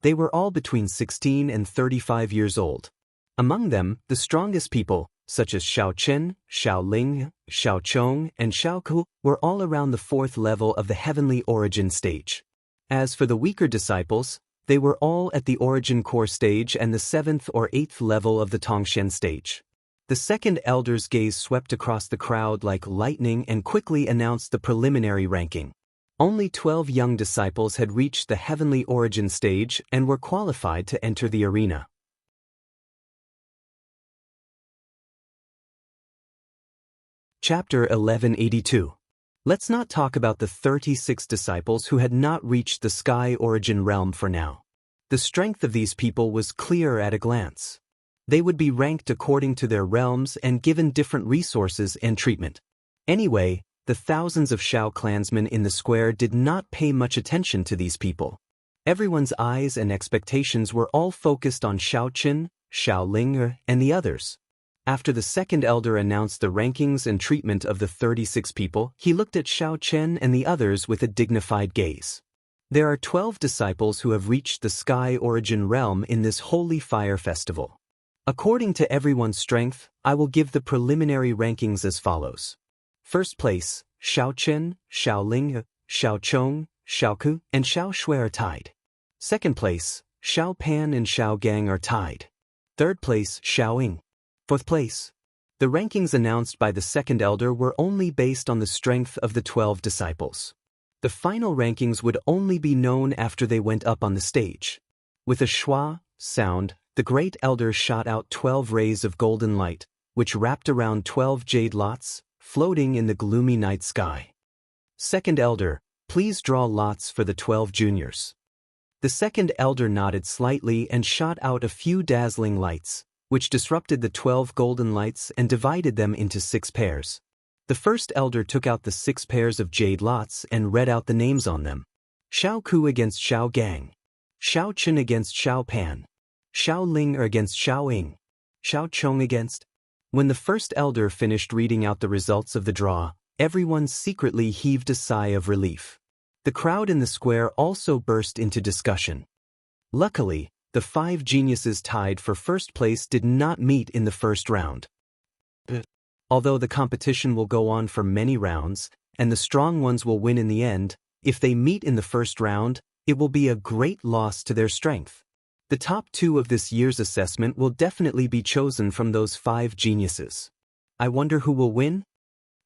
A: They were all between 16 and 35 years old. Among them, the strongest people, such as Xiao Chen, Xiao Ling, Xiao Chong, and Xiao Ku, were all around the 4th level of the heavenly origin stage. As for the weaker disciples, they were all at the origin core stage and the 7th or 8th level of the Tongxian stage. The second elder's gaze swept across the crowd like lightning and quickly announced the preliminary ranking. Only 12 young disciples had reached the heavenly origin stage and were qualified to enter the arena. Chapter 1182. Let's not talk about the 36 disciples who had not reached the sky origin realm for now. The strength of these people was clear at a glance. They would be ranked according to their realms and given different resources and treatment. Anyway, the thousands of Xiao clansmen in the square did not pay much attention to these people. Everyone's eyes and expectations were all focused on Xiao Chen, Xiao Ling, and the others. After the second elder announced the rankings and treatment of the 36 people, he looked at Xiao Chen and the others with a dignified gaze. There are 12 disciples who have reached the sky origin realm in this holy fire festival. According to everyone's strength, I will give the preliminary rankings as follows. First place, Xiao Chen, Xiao Ling, Xiao Chong, Xiao Ku, and Xiao Shui are tied. Second place, Xiao Pan and Xiao Gang are tied. Third place, Xiao Ying. Fourth place. The rankings announced by the second elder were only based on the strength of the 12 disciples. The final rankings would only be known after they went up on the stage. With a schwa sound, the great elder shot out 12 rays of golden light, which wrapped around 12 jade lots, floating in the gloomy night sky. Second elder, please draw lots for the 12 juniors. The second elder nodded slightly and shot out a few dazzling lights, which disrupted the 12 golden lights and divided them into 6 pairs. The first elder took out the 6 pairs of jade lots and read out the names on them. Xiao Ku against Xiao Gang. Xiao Chen against Xiao Pan. Xiao Ling against Xiao Ying. Xiao Chong against. When the first elder finished reading out the results of the draw, everyone secretly heaved a sigh of relief. The crowd in the square also burst into discussion. Luckily, the 5 geniuses tied for first place did not meet in the first round. Although the competition will go on for many rounds, and the strong ones will win in the end, if they meet in the first round, it will be a great loss to their strength. The top 2 of this year's assessment will definitely be chosen from those 5 geniuses. I wonder who will win?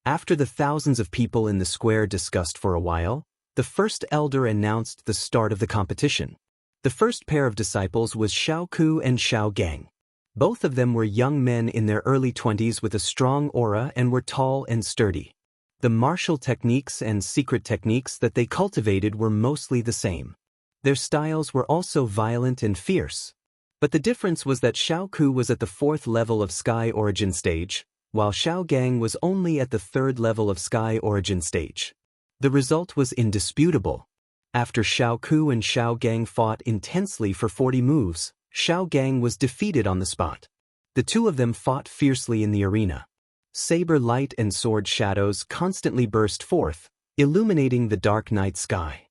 A: After the thousands of people in the square discussed for a while, the first elder announced the start of the competition. The first pair of disciples was Xiao Ku and Xiao Gang. Both of them were young men in their early 20s with a strong aura and were tall and sturdy. The martial techniques and secret techniques that they cultivated were mostly the same. Their styles were also violent and fierce. But the difference was that Xiao Ku was at the 4th level of Sky Origin stage, while Xiao Gang was only at the 3rd level of Sky Origin stage. The result was indisputable. After Xiao Ku and Xiao Gang fought intensely for 40 moves, Xiao Gang was defeated on the spot. The two of them fought fiercely in the arena. Saber light and sword shadows constantly burst forth, illuminating the dark night sky.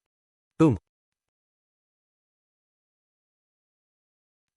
A: Boom!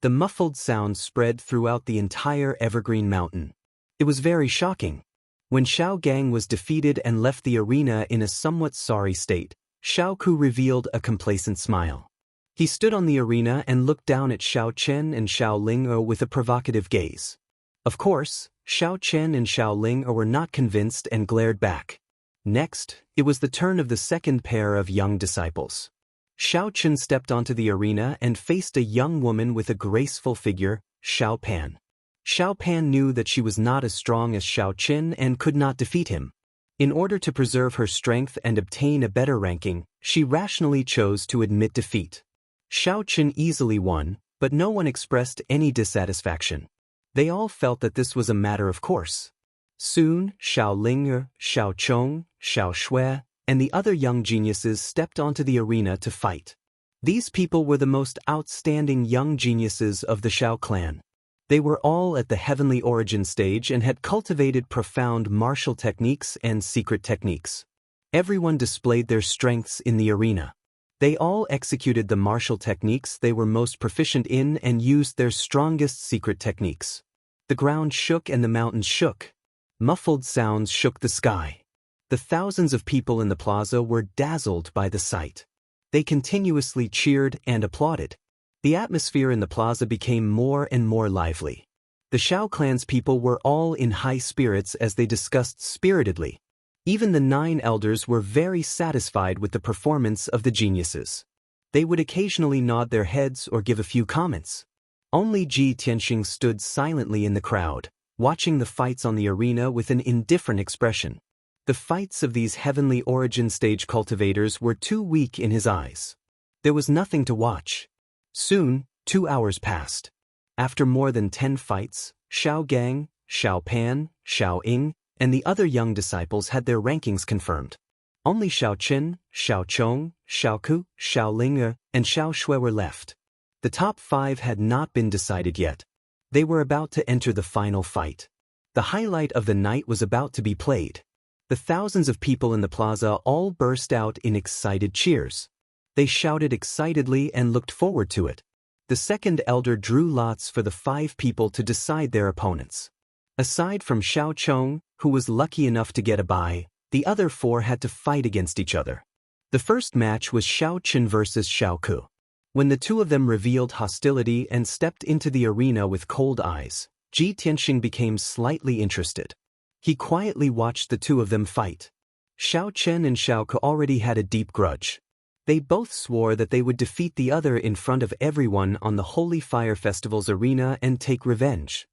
A: The muffled sound spread throughout the entire evergreen mountain. It was very shocking. When Xiao Gang was defeated and left the arena in a somewhat sorry state, Xiao Ku revealed a complacent smile. He stood on the arena and looked down at Xiao Chen and Xiao Ling with a provocative gaze. Of course, Xiao Chen and Xiao Ling were not convinced and glared back. Next, it was the turn of the second pair of young disciples. Xiao Chen stepped onto the arena and faced a young woman with a graceful figure, Xiao Pan. Xiao Pan knew that she was not as strong as Xiao Chen and could not defeat him. In order to preserve her strength and obtain a better ranking, she rationally chose to admit defeat. Xiao Chen easily won, but no one expressed any dissatisfaction. They all felt that this was a matter of course. Soon, Xiao Ling, Xiao Chong, Xiao Shui, and the other young geniuses stepped onto the arena to fight. These people were the most outstanding young geniuses of the Xiao clan. They were all at the heavenly origin stage and had cultivated profound martial techniques and secret techniques. Everyone displayed their strengths in the arena. They all executed the martial techniques they were most proficient in and used their strongest secret techniques. The ground shook and the mountains shook. Muffled sounds shook the sky. The thousands of people in the plaza were dazzled by the sight. They continuously cheered and applauded. The atmosphere in the plaza became more and more lively. The Xiao clan's people were all in high spirits as they discussed spiritedly. Even the 9 elders were very satisfied with the performance of the geniuses. They would occasionally nod their heads or give a few comments. Only Ji Tianxing stood silently in the crowd, watching the fights on the arena with an indifferent expression. The fights of these heavenly origin stage cultivators were too weak in his eyes. There was nothing to watch. Soon, 2 hours passed. After more than 10 fights, Xiao Gang, Xiao Pan, Xiao Ying, and the other young disciples had their rankings confirmed. Only Xiao Chen, Xiao Chong, Xiao Ku, Xiao Ling, and Xiao Shui were left. The top 5 had not been decided yet. They were about to enter the final fight. The highlight of the night was about to be played. The thousands of people in the plaza all burst out in excited cheers. They shouted excitedly and looked forward to it. The second elder drew lots for the 5 people to decide their opponents. Aside from Xiao Chong, who was lucky enough to get a bye, the other 4 had to fight against each other. The first match was Xiao Chen versus Xiao Ku. When the two of them revealed hostility and stepped into the arena with cold eyes, Ji Tianxing became slightly interested. He quietly watched the two of them fight. Xiao Chen and Xiao Ku already had a deep grudge. They both swore that they would defeat the other in front of everyone on the Holy Fire Festival's arena and take revenge.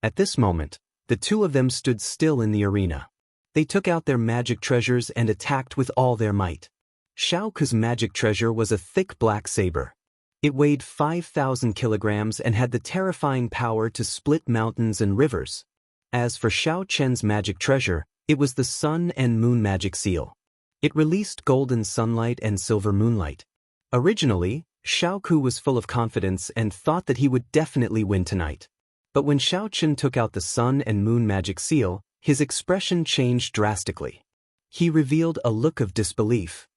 A: At this moment, the two of them stood still in the arena. They took out their magic treasures and attacked with all their might. Xiao Ku's magic treasure was a thick black saber. It weighed 5,000 kilograms and had the terrifying power to split mountains and rivers. As for Xiao Chen's magic treasure, it was the sun and moon magic seal. It released golden sunlight and silver moonlight. Originally, Xiao Ku was full of confidence and thought that he would definitely win tonight. But when Xiao Chen took out the sun and moon magic seal, his expression changed drastically. He revealed a look of disbelief.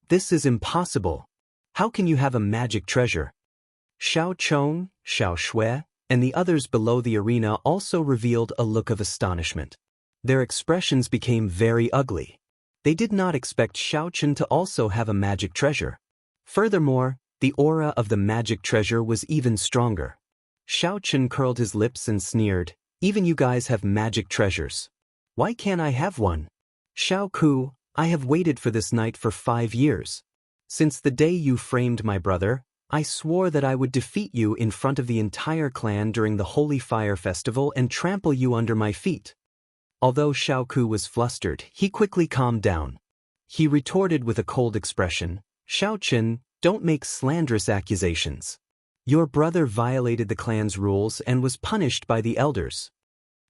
A: This is impossible. How can you have a magic treasure? Xiao Chong, Xiao Shui, and the others below the arena also revealed a look of astonishment. Their expressions became very ugly. They did not expect Xiao Chen to also have a magic treasure. Furthermore, the aura of the magic treasure was even stronger. Xiao Chen curled his lips and sneered, "Even you guys have magic treasures. Why can't I have one? Xiao Ku, I have waited for this night for 5 years. Since the day you framed my brother, I swore that I would defeat you in front of the entire clan during the Holy Fire Festival and trample you under my feet." Although Xiao Ku was flustered, he quickly calmed down. He retorted with a cold expression, "Xiao Chen, don't make slanderous accusations. Your brother violated the clan's rules and was punished by the elders."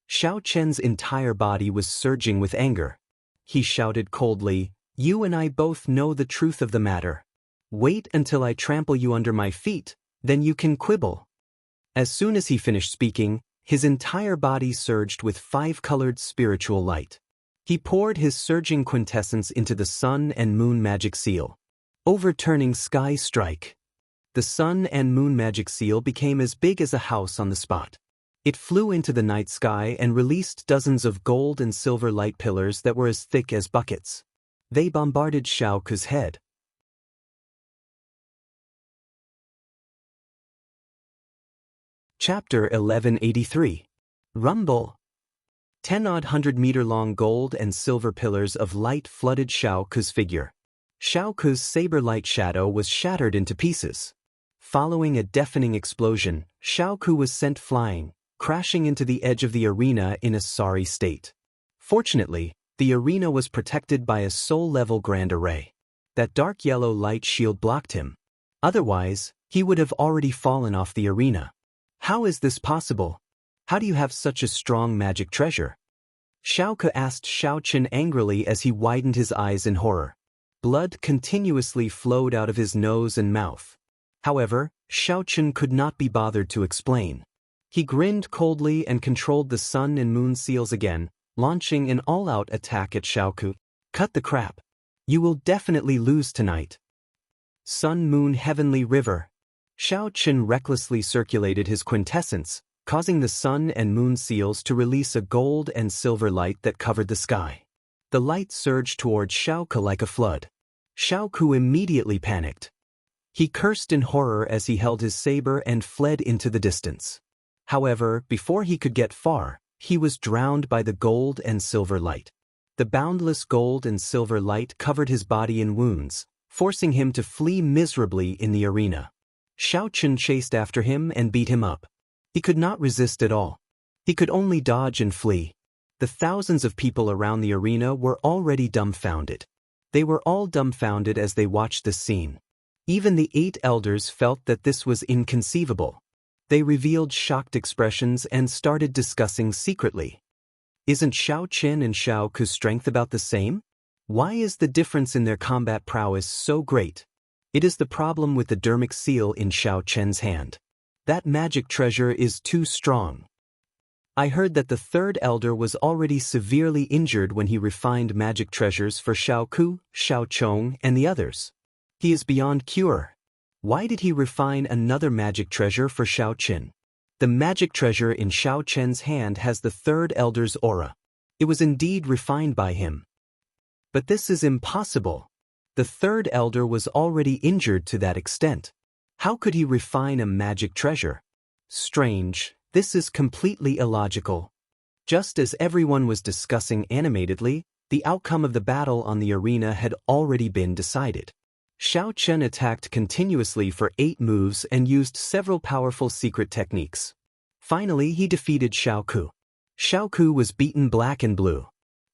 A: Xiao Chen's entire body was surging with anger. He shouted coldly, "You and I both know the truth of the matter. Wait until I trample you under my feet, then you can quibble." As soon as he finished speaking, his entire body surged with five-colored spiritual light. He poured his surging quintessence into the sun and moon magic seal, overturning sky strike. The sun and moon magic seal became as big as a house on the spot. It flew into the night sky and released dozens of gold and silver light pillars that were as thick as buckets. They bombarded Xiao Ku's head. Chapter 1183. Rumble. 10-odd 100-meter-long gold and silver pillars of light flooded Xiao Ku's figure. Xiao Ku's saber-light shadow was shattered into pieces. Following a deafening explosion, Xiao Ku was sent flying, crashing into the edge of the arena in a sorry state. Fortunately, the arena was protected by a soul-level grand array. That dark yellow light shield blocked him. Otherwise, he would have already fallen off the arena. How is this possible? How do you have such a strong magic treasure? Xiao Ku asked Xiao Chen angrily as he widened his eyes in horror. Blood continuously flowed out of his nose and mouth. However, Xiao Chen could not be bothered to explain. He grinned coldly and controlled the sun and moon seals again, launching an all-out attack at Xiao Ku. Cut the crap. You will definitely lose tonight. Sun Moon Heavenly River. Xiao Chen recklessly circulated his quintessence, causing the sun and moon seals to release a gold and silver light that covered the sky. The light surged towards Xiao Ku like a flood. Xiao Ku immediately panicked. He cursed in horror as he held his saber and fled into the distance. However, before he could get far, he was drowned by the gold and silver light. The boundless gold and silver light covered his body in wounds, forcing him to flee miserably in the arena. Xiao Chen chased after him and beat him up. He could not resist at all. He could only dodge and flee. The thousands of people around the arena were already dumbfounded. They were all dumbfounded as they watched this scene. Even the 8 elders felt that this was inconceivable. They revealed shocked expressions and started discussing secretly. Isn't Xiao Chen and Xiao Ku's strength about the same? Why is the difference in their combat prowess so great? It is the problem with the dermic seal in Xiao Chen's hand. That magic treasure is too strong. I heard that the 3rd elder was already severely injured when he refined magic treasures for Xiao Ku, Xiao Chong, and the others. He is beyond cure. Why did he refine another magic treasure for Xiao Chen? The magic treasure in Xiao Chen's hand has the 3rd elder's aura. It was indeed refined by him. But this is impossible. The 3rd elder was already injured to that extent. How could he refine a magic treasure? Strange, this is completely illogical. Just as everyone was discussing animatedly, the outcome of the battle on the arena had already been decided. Xiao Chen attacked continuously for 8 moves and used several powerful secret techniques. Finally, he defeated Xiao Ku. Xiao Ku was beaten black and blue.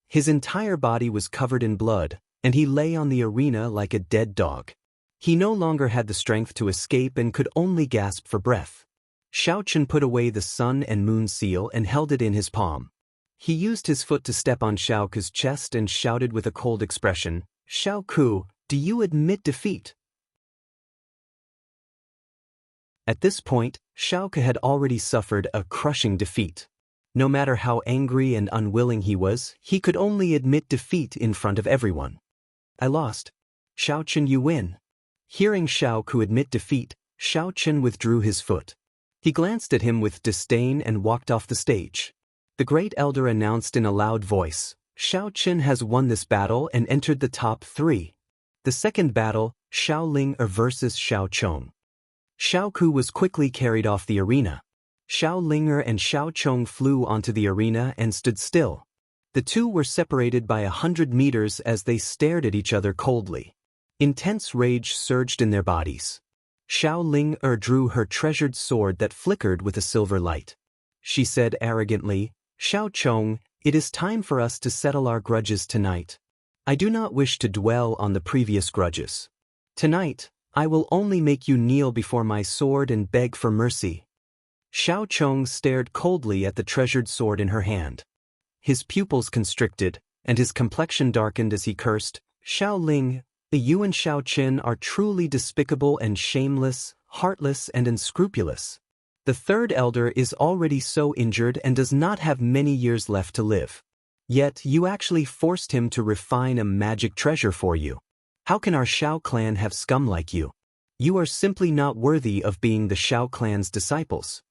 A: His entire body was covered in blood, and he lay on the arena like a dead dog. He no longer had the strength to escape and could only gasp for breath. Xiao Chen put away the sun and moon seal and held it in his palm. He used his foot to step on Xiao Ku's chest and shouted with a cold expression, "Xiao Ku, do you admit defeat?" At this point, Xiao Ku had already suffered a crushing defeat. No matter how angry and unwilling he was, he could only admit defeat in front of everyone. "I lost. Xiao Chen, you win." Hearing Xiao Ku admit defeat, Xiao Chen withdrew his foot. He glanced at him with disdain and walked off the stage. The great elder announced in a loud voice, "Xiao Chen has won this battle and entered the top 3. The second battle, Xiao Ling versus Xiao Chong." Xiao Ku was quickly carried off the arena. Xiao Linger and Xiao Chong flew onto the arena and stood still. The two were separated by 100 meters as they stared at each other coldly. Intense rage surged in their bodies. Xiao Linger drew her treasured sword that flickered with a silver light. She said arrogantly, "Xiao Chong, it is time for us to settle our grudges tonight. I do not wish to dwell on the previous grudges. Tonight, I will only make you kneel before my sword and beg for mercy." Xiao Chong stared coldly at the treasured sword in her hand. His pupils constricted, and his complexion darkened as he cursed, "Xiao Ling, you and Xiao Qin are truly despicable and shameless, heartless and unscrupulous. The third elder is already so injured and does not have many years left to live. Yet you actually forced him to refine a magic treasure for you. How can our Xiao clan have scum like you? You are simply not worthy of being the Xiao clan's disciples."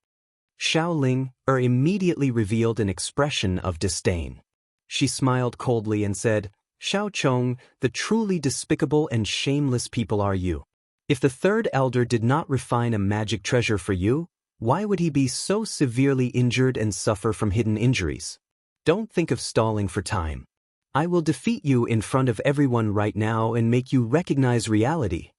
A: Xiao Ling immediately revealed an expression of disdain. She smiled coldly and said, "Xiao Chong, the truly despicable and shameless people are you. If the third elder did not refine a magic treasure for you, why would he be so severely injured and suffer from hidden injuries? Don't think of stalling for time. I will defeat you in front of everyone right now and make you recognize reality."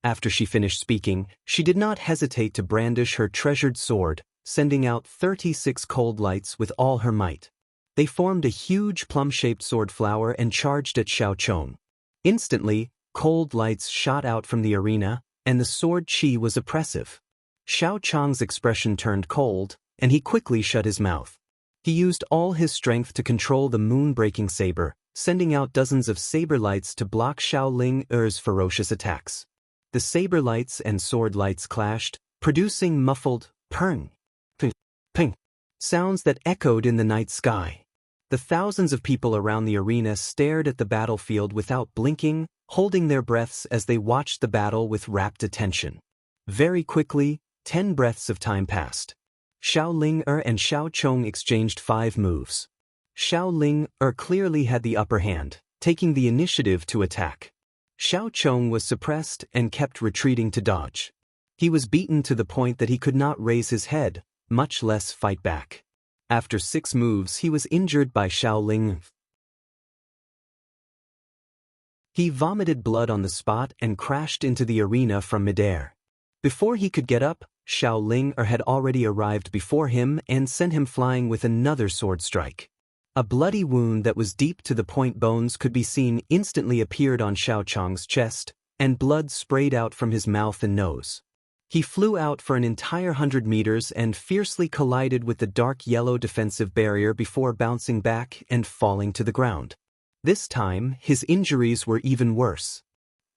A: After she finished speaking, she did not hesitate to brandish her treasured sword, sending out 36 cold lights with all her might. They formed a huge plum-shaped sword flower and charged at Xiao Chong. Instantly, cold lights shot out from the arena, and the sword chi was oppressive. Xiao Chong's expression turned cold, and he quickly shut his mouth. He used all his strength to control the moon-breaking saber, sending out dozens of saber lights to block Xiao Ling's ferocious attacks. The saber lights and sword lights clashed, producing muffled, ping, ping, ping sounds that echoed in the night sky. The thousands of people around the arena stared at the battlefield without blinking, holding their breaths as they watched the battle with rapt attention. Very quickly, 10 breaths of time passed. Xiao Ling and Xiao Chong exchanged 5 moves. Xiao Ling clearly had the upper hand, taking the initiative to attack. Xiao Chong was suppressed and kept retreating to dodge. He was beaten to the point that he could not raise his head, much less fight back. After 6 moves, he was injured by Xiao Ling. He vomited blood on the spot and crashed into the arena from midair. Before he could get up, Xiao Ling had already arrived before him and sent him flying with another sword strike. A bloody wound that was deep to the point bones could be seen instantly appeared on Xiao Chong's chest, and blood sprayed out from his mouth and nose. He flew out for an entire 100 meters and fiercely collided with the dark yellow defensive barrier before bouncing back and falling to the ground. This time, his injuries were even worse.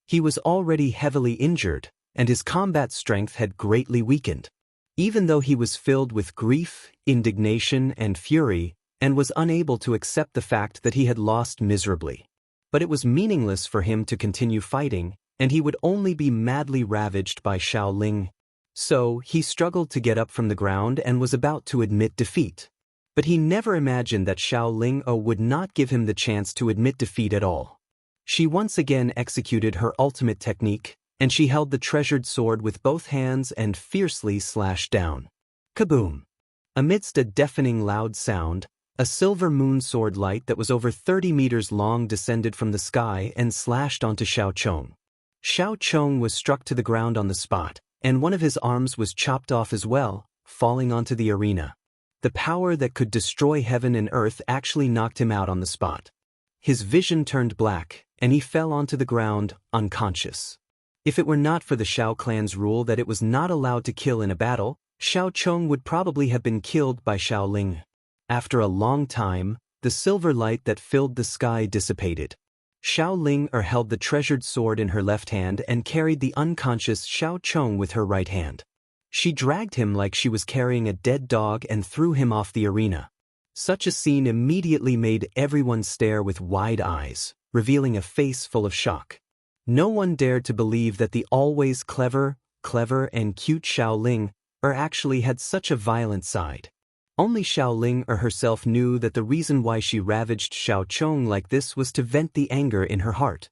A: He was already heavily injured, and his combat strength had greatly weakened. Even though he was filled with grief, indignation, and fury, and was unable to accept the fact that he had lost miserably. But it was meaningless for him to continue fighting, and he would only be madly ravaged by Xiao Ling. So, he struggled to get up from the ground and was about to admit defeat. But he never imagined that Xiao Ling would not give him the chance to admit defeat at all. She once again executed her ultimate technique, and she held the treasured sword with both hands and fiercely slashed down. Kaboom! Amidst a deafening loud sound, a silver moon sword light that was over 30 meters long descended from the sky and slashed onto Xiao Chong. Xiao Chong was struck to the ground on the spot, and one of his arms was chopped off as well, falling onto the arena. The power that could destroy heaven and earth actually knocked him out on the spot. His vision turned black, and he fell onto the ground, unconscious. If it were not for the Xiao clan's rule that it was not allowed to kill in a battle, Xiao Chong would probably have been killed by Xiao Ling. After a long time, the silver light that filled the sky dissipated. Xiao Ling held the treasured sword in her left hand and carried the unconscious Xiao Chong with her right hand. She dragged him like she was carrying a dead dog and threw him off the arena. Such a scene immediately made everyone stare with wide eyes, revealing a face full of shock. No one dared to believe that the always clever and cute Xiao Ling actually had such a violent side. Only Xiao Ling herself knew that the reason why she ravaged Xiao Chong like this was to vent the anger in her heart.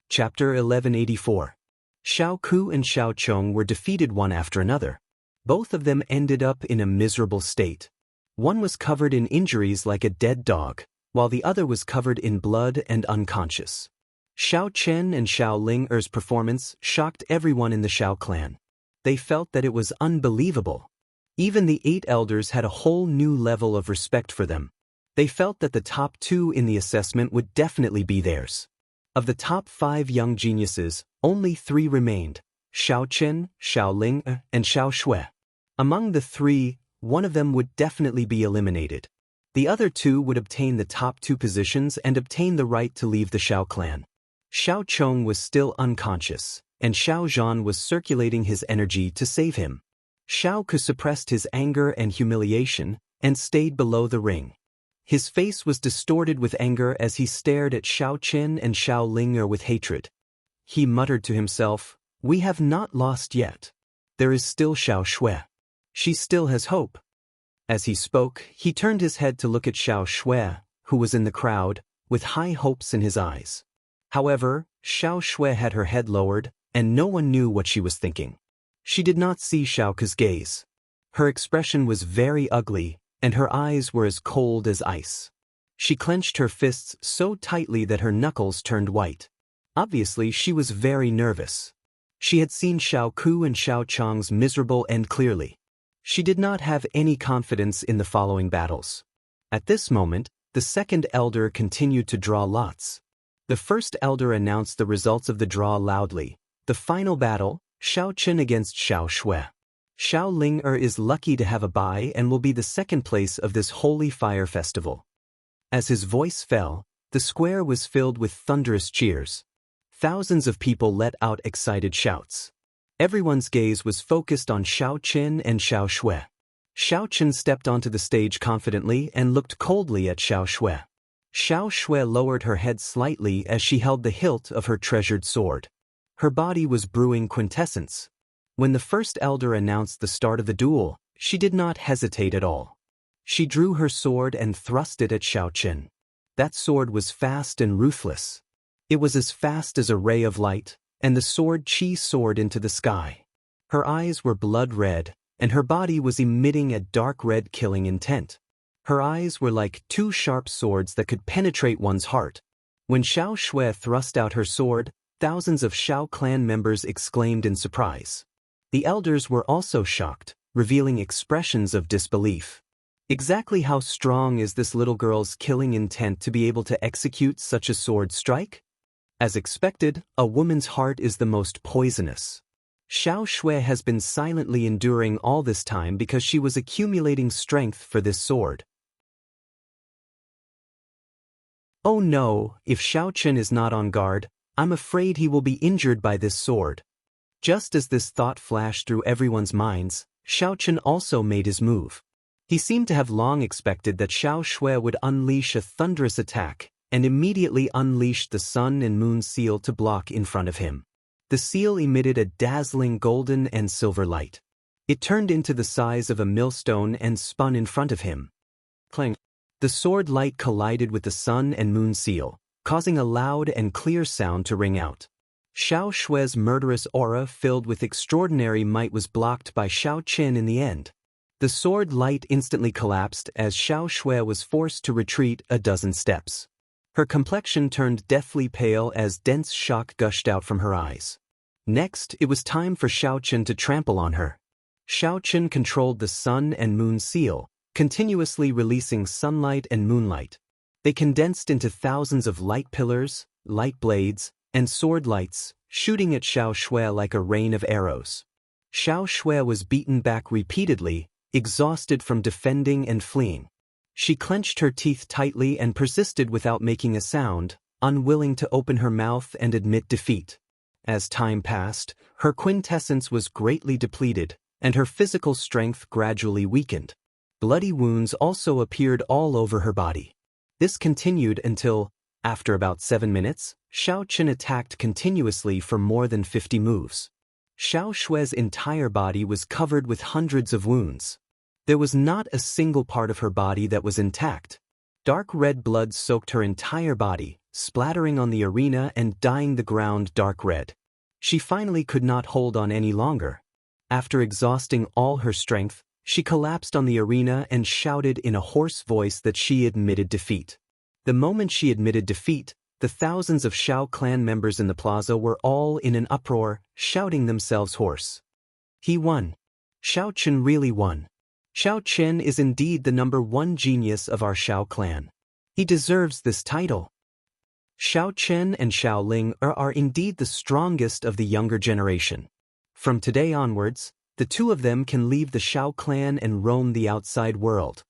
A: Chapter 1184. Xiao Ku and Xiao Chong were defeated one after another. Both of them ended up in a miserable state. One was covered in injuries like a dead dog, while the other was covered in blood and unconscious. Xiao Chen and Xiao Ling's performance shocked everyone in the Xiao clan. They felt that it was unbelievable. Even the 8 elders had a whole new level of respect for them. They felt that the top 2 in the assessment would definitely be theirs. Of the top 5 young geniuses, Only 3 remained: Xiao Chen, Xiao Ling, and Xiao Shui. Among the 3, one of them would definitely be eliminated. The other 2 would obtain the top 2 positions and obtain the right to leave the Xiao clan. Xiao Chong was still unconscious, and Xiao Zhan was circulating his energy to save him. Xiao Ku suppressed his anger and humiliation and stayed below the ring. His face was distorted with anger as he stared at Xiao Chen and Xiao Ling with hatred. He muttered to himself, "We have not lost yet. There is still Xiao Shui. She still has hope." As he spoke, he turned his head to look at Xiao Shui, who was in the crowd, with high hopes in his eyes. However, Xiao Shui had her head lowered, and no one knew what she was thinking. She did not see Xiao Ku's gaze. Her expression was very ugly, and her eyes were as cold as ice. She clenched her fists so tightly that her knuckles turned white. Obviously, she was very nervous. She had seen Xiao Ku and Xiao Chang's miserable end clearly. She did not have any confidence in the following battles. At this moment, the second elder continued to draw lots. The first elder announced the results of the draw loudly. The final battle, Xiao Chen against Xiao Shui. Xiao Ling is lucky to have a bye and will be the second place of this holy fire festival. As his voice fell, the square was filled with thunderous cheers. Thousands of people let out excited shouts. Everyone's gaze was focused on Xiao Chen and Xiao Shui. Xiao Chen stepped onto the stage confidently and looked coldly at Xiao Shui. Xiao Shui lowered her head slightly as she held the hilt of her treasured sword. Her body was brewing quintessence. When the first elder announced the start of the duel, she did not hesitate at all. She drew her sword and thrust it at Xiao Chen. That sword was fast and ruthless. It was as fast as a ray of light, and the sword soared into the sky. Her eyes were blood red, and her body was emitting a dark red killing intent. Her eyes were like 2 sharp swords that could penetrate one's heart. When Xiao Shui thrust out her sword, thousands of Xiao clan members exclaimed in surprise. The elders were also shocked, revealing expressions of disbelief. Exactly how strong is this little girl's killing intent to be able to execute such a sword strike? As expected, a woman's heart is the most poisonous. Xiao Shui has been silently enduring all this time because she was accumulating strength for this sword. Oh no, if Xiao Chen is not on guard, I'm afraid he will be injured by this sword. Just as this thought flashed through everyone's minds, Xiao Chen also made his move. He seemed to have long expected that Xiao Shui would unleash a thunderous attack, and immediately unleashed the sun and moon seal to block in front of him. The seal emitted a dazzling golden and silver light. It turned into the size of a millstone and spun in front of him. Clang! The sword light collided with the sun and moon seal, causing a loud and clear sound to ring out. Xiao Shui's murderous aura filled with extraordinary might was blocked by Xiao Chen in the end. The sword light instantly collapsed as Xiao Shui was forced to retreat a dozen steps. Her complexion turned deathly pale as dense shock gushed out from her eyes. Next, it was time for Xiao Chen to trample on her. Xiao Chen controlled the sun and moon seal, continuously releasing sunlight and moonlight. They condensed into thousands of light pillars, light blades, and sword lights, shooting at Xiao Shui like a rain of arrows. Xiao Shui was beaten back repeatedly, exhausted from defending and fleeing. She clenched her teeth tightly and persisted without making a sound, unwilling to open her mouth and admit defeat. As time passed, her quintessence was greatly depleted, and her physical strength gradually weakened. Bloody wounds also appeared all over her body. This continued until, after about 7 minutes, Xiao Chen attacked continuously for more than 50 moves. Xiao Shui's entire body was covered with hundreds of wounds. There was not a single part of her body that was intact. Dark red blood soaked her entire body, splattering on the arena and dyeing the ground dark red. She finally could not hold on any longer. After exhausting all her strength, she collapsed on the arena and shouted in a hoarse voice that she admitted defeat. The moment she admitted defeat, the thousands of Xiao clan members in the plaza were all in an uproar, shouting themselves hoarse. He won. Xiao Chen really won. Xiao Chen is indeed the #1 genius of our Xiao clan. He deserves this title. Xiao Chen and Xiao Ling are indeed the strongest of the younger generation. From today onwards, the two of them can leave the Xiao clan and roam the outside world.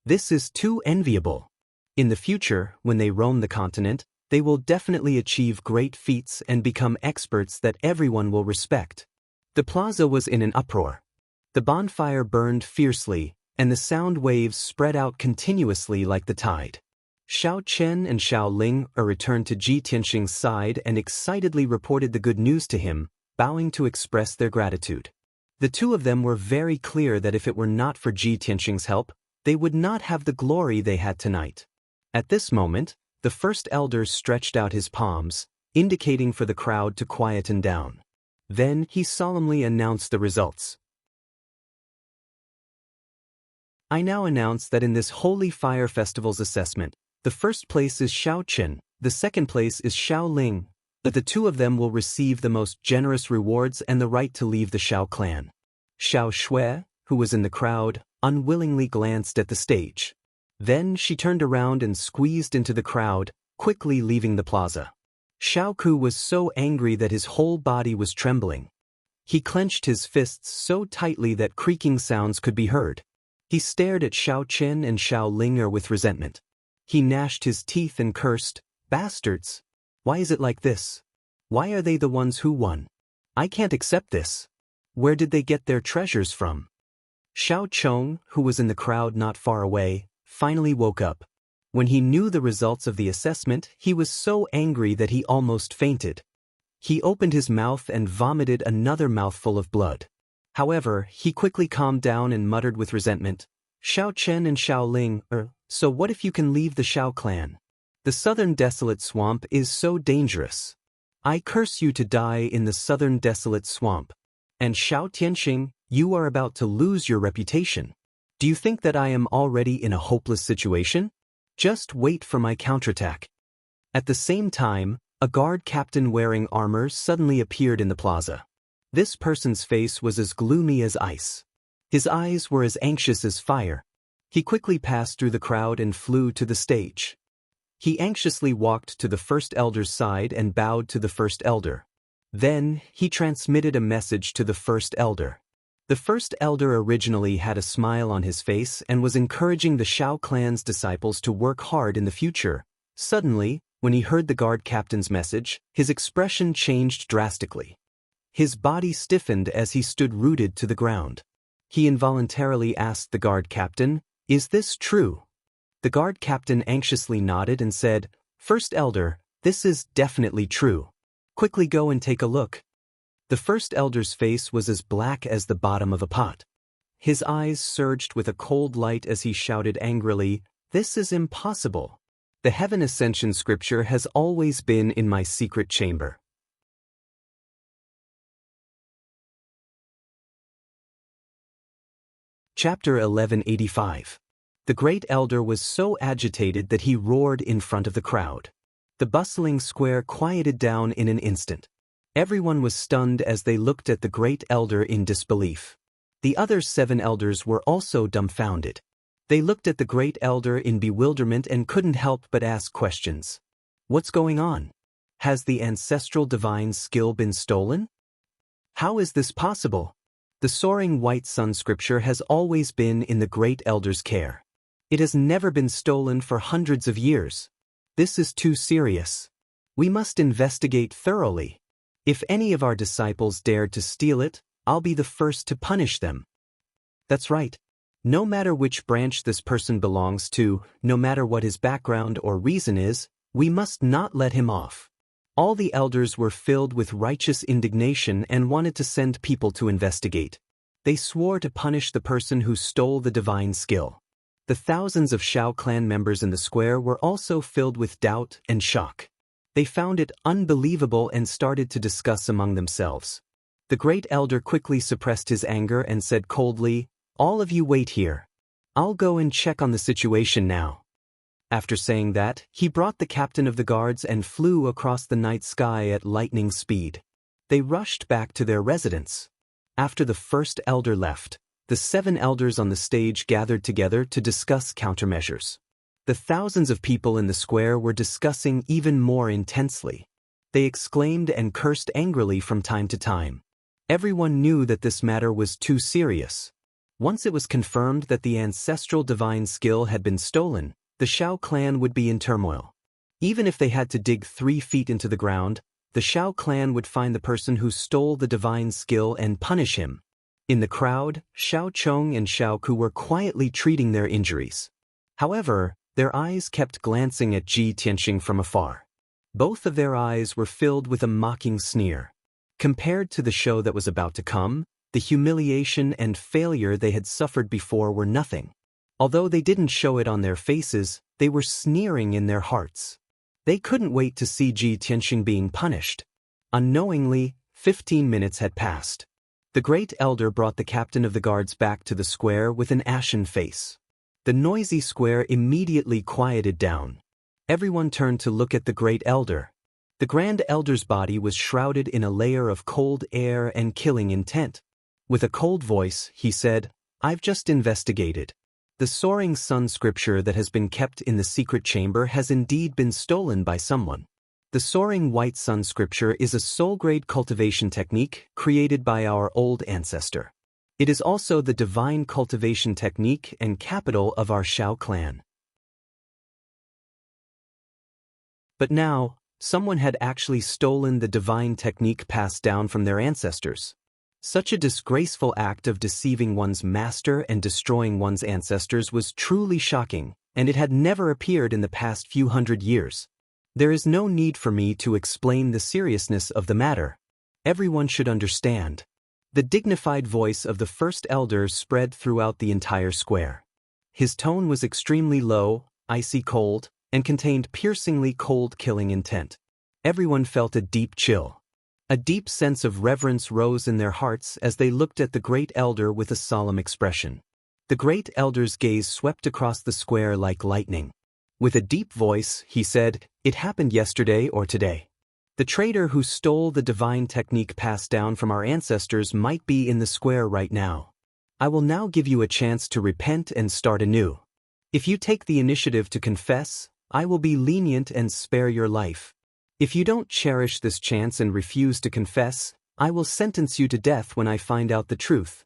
A: This is too enviable. In the future, when they roam the continent, they will definitely achieve great feats and become experts that everyone will respect. The plaza was in an uproar. The bonfire burned fiercely, and the sound waves spread out continuously like the tide. Xiao Chen and Xiao Ling returned to Ji Tianxing's side and excitedly reported the good news to him, bowing to express their gratitude. The two of them were very clear that if it were not for Ji Tianxing's help, they would not have the glory they had tonight. At this moment, the first elder stretched out his palms, indicating for the crowd to quieten down. Then he solemnly announced the results. I now announce that in this Holy Fire Festival's assessment, the first place is Xiao Chen, the second place is Xiao Ling, but the two of them will receive the most generous rewards and the right to leave the Xiao clan. Xiao Shui, who was in the crowd, unwillingly glanced at the stage. Then she turned around and squeezed into the crowd, quickly leaving the plaza. Xiao Ku was so angry that his whole body was trembling. He clenched his fists so tightly that creaking sounds could be heard. He stared at Xiao Chen and Xiao Ling with resentment. He gnashed his teeth and cursed, "Bastards! Why is it like this? Why are they the ones who won? I can't accept this. Where did they get their treasures from?" Xiao Chong, who was in the crowd not far away, finally woke up. When he knew the results of the assessment, he was so angry that he almost fainted. He opened his mouth and vomited another mouthful of blood. However, he quickly calmed down and muttered with resentment, "Xiao Chen and Xiao Ling, so what if you can leave the Xiao clan? The southern desolate swamp is so dangerous. I curse you to die in the southern desolate swamp. And Xiao Tianxing, you are about to lose your reputation. Do you think that I am already in a hopeless situation? Just wait for my counterattack." At the same time, a guard captain wearing armor suddenly appeared in the plaza. This person's face was as gloomy as ice. His eyes were as anxious as fire. He quickly passed through the crowd and flew to the stage. He anxiously walked to the first elder's side and bowed to the first elder. Then, he transmitted a message to the first elder. The first elder originally had a smile on his face and was encouraging the Xiao clan's disciples to work hard in the future. Suddenly, when he heard the guard captain's message, his expression changed drastically. His body stiffened as he stood rooted to the ground. He involuntarily asked the guard captain, "Is this true?" The guard captain anxiously nodded and said, "First elder, this is definitely true. Quickly go and take a look." The first elder's face was as black as the bottom of a pot. His eyes surged with a cold light as he shouted angrily, "This is impossible. The Heaven Ascension scripture has always been in my secret chamber." Chapter 1185. The great elder was so agitated that he roared in front of the crowd. The bustling square quieted down in an instant. Everyone was stunned as they looked at the great elder in disbelief. The other 7 elders were also dumbfounded. They looked at the great elder in bewilderment and couldn't help but ask questions. What's going on? Has the ancestral divine skill been stolen? How is this possible? The soaring white sun scripture has always been in the great elder's care. It has never been stolen for hundreds of years. This is too serious. We must investigate thoroughly. If any of our disciples dared to steal it, I'll be the first to punish them. That's right. No matter which branch this person belongs to, no matter what his background or reason is, we must not let him off. All the elders were filled with righteous indignation and wanted to send people to investigate. They swore to punish the person who stole the divine skill. The thousands of Xiao clan members in the square were also filled with doubt and shock. They found it unbelievable and started to discuss among themselves. The great elder quickly suppressed his anger and said coldly, "All of you wait here. I'll go and check on the situation now." After saying that, he brought the captain of the guards and flew across the night sky at lightning speed. They rushed back to their residence. After the first elder left, the 7 elders on the stage gathered together to discuss countermeasures. The thousands of people in the square were discussing even more intensely. They exclaimed and cursed angrily from time to time. Everyone knew that this matter was too serious. Once it was confirmed that the ancestral divine skill had been stolen, the Xiao clan would be in turmoil. Even if they had to dig 3 feet into the ground, the Xiao clan would find the person who stole the divine skill and punish him. In the crowd, Xiao Chong and Xiao Ku were quietly treating their injuries. However, their eyes kept glancing at Ji Tianxing from afar. Both of their eyes were filled with a mocking sneer. Compared to the show that was about to come, the humiliation and failure they had suffered before were nothing. Although they didn't show it on their faces, they were sneering in their hearts. They couldn't wait to see Ji Tianxing being punished. Unknowingly, 15 minutes had passed. The great elder brought the captain of the guards back to the square with an ashen face. The noisy square immediately quieted down. Everyone turned to look at the great elder. The grand elder's body was shrouded in a layer of cold air and killing intent. With a cold voice, he said, "I've just investigated. The soaring sun scripture that has been kept in the secret chamber has indeed been stolen by someone. The soaring white sun scripture is a soul-grade cultivation technique created by our old ancestor. It is also the divine cultivation technique and capital of our Xiao clan." But now, someone had actually stolen the divine technique passed down from their ancestors. Such a disgraceful act of deceiving one's master and destroying one's ancestors was truly shocking, and it had never appeared in the past few hundred years. There is no need for me to explain the seriousness of the matter. Everyone should understand. The dignified voice of the first elder spread throughout the entire square. His tone was extremely low, icy cold, and contained piercingly cold killing intent. Everyone felt a deep chill. A deep sense of reverence rose in their hearts as they looked at the great elder with a solemn expression. The great elder's gaze swept across the square like lightning. With a deep voice, he said, "It happened yesterday or today. The traitor who stole the divine technique passed down from our ancestors might be in the square right now. I will now give you a chance to repent and start anew. If you take the initiative to confess, I will be lenient and spare your life. If you don't cherish this chance and refuse to confess, I will sentence you to death when I find out the truth."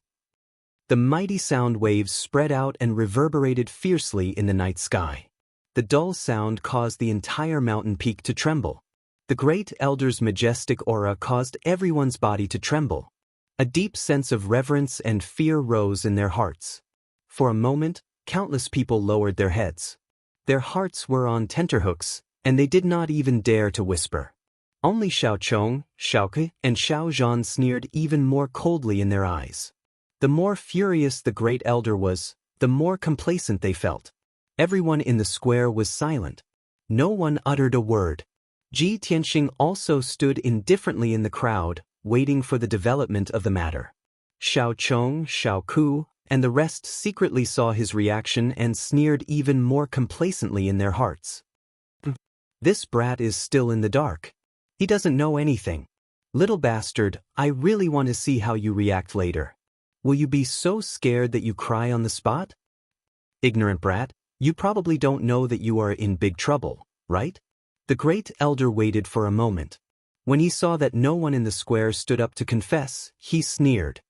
A: The mighty sound waves spread out and reverberated fiercely in the night sky. The dull sound caused the entire mountain peak to tremble. The great elder's majestic aura caused everyone's body to tremble. A deep sense of reverence and fear rose in their hearts. For a moment, countless people lowered their heads. Their hearts were on tenterhooks, and they did not even dare to whisper. Only Xiao Chong, Xiao Ke, and Xiao Zhan sneered even more coldly in their eyes. The more furious the great elder was, the more complacent they felt. Everyone in the square was silent. No one uttered a word. Ji Tianxing also stood indifferently in the crowd, waiting for the development of the matter. Xiao Chong, Xiao Ku, and the rest secretly saw his reaction and sneered even more complacently in their hearts. "This brat is still in the dark. He doesn't know anything. Little bastard, I really want to see how you react later. Will you be so scared that you cry on the spot? Ignorant brat, you probably don't know that you are in big trouble, right?" The great elder waited for a moment. When he saw that no one in the square stood up to confess, he sneered.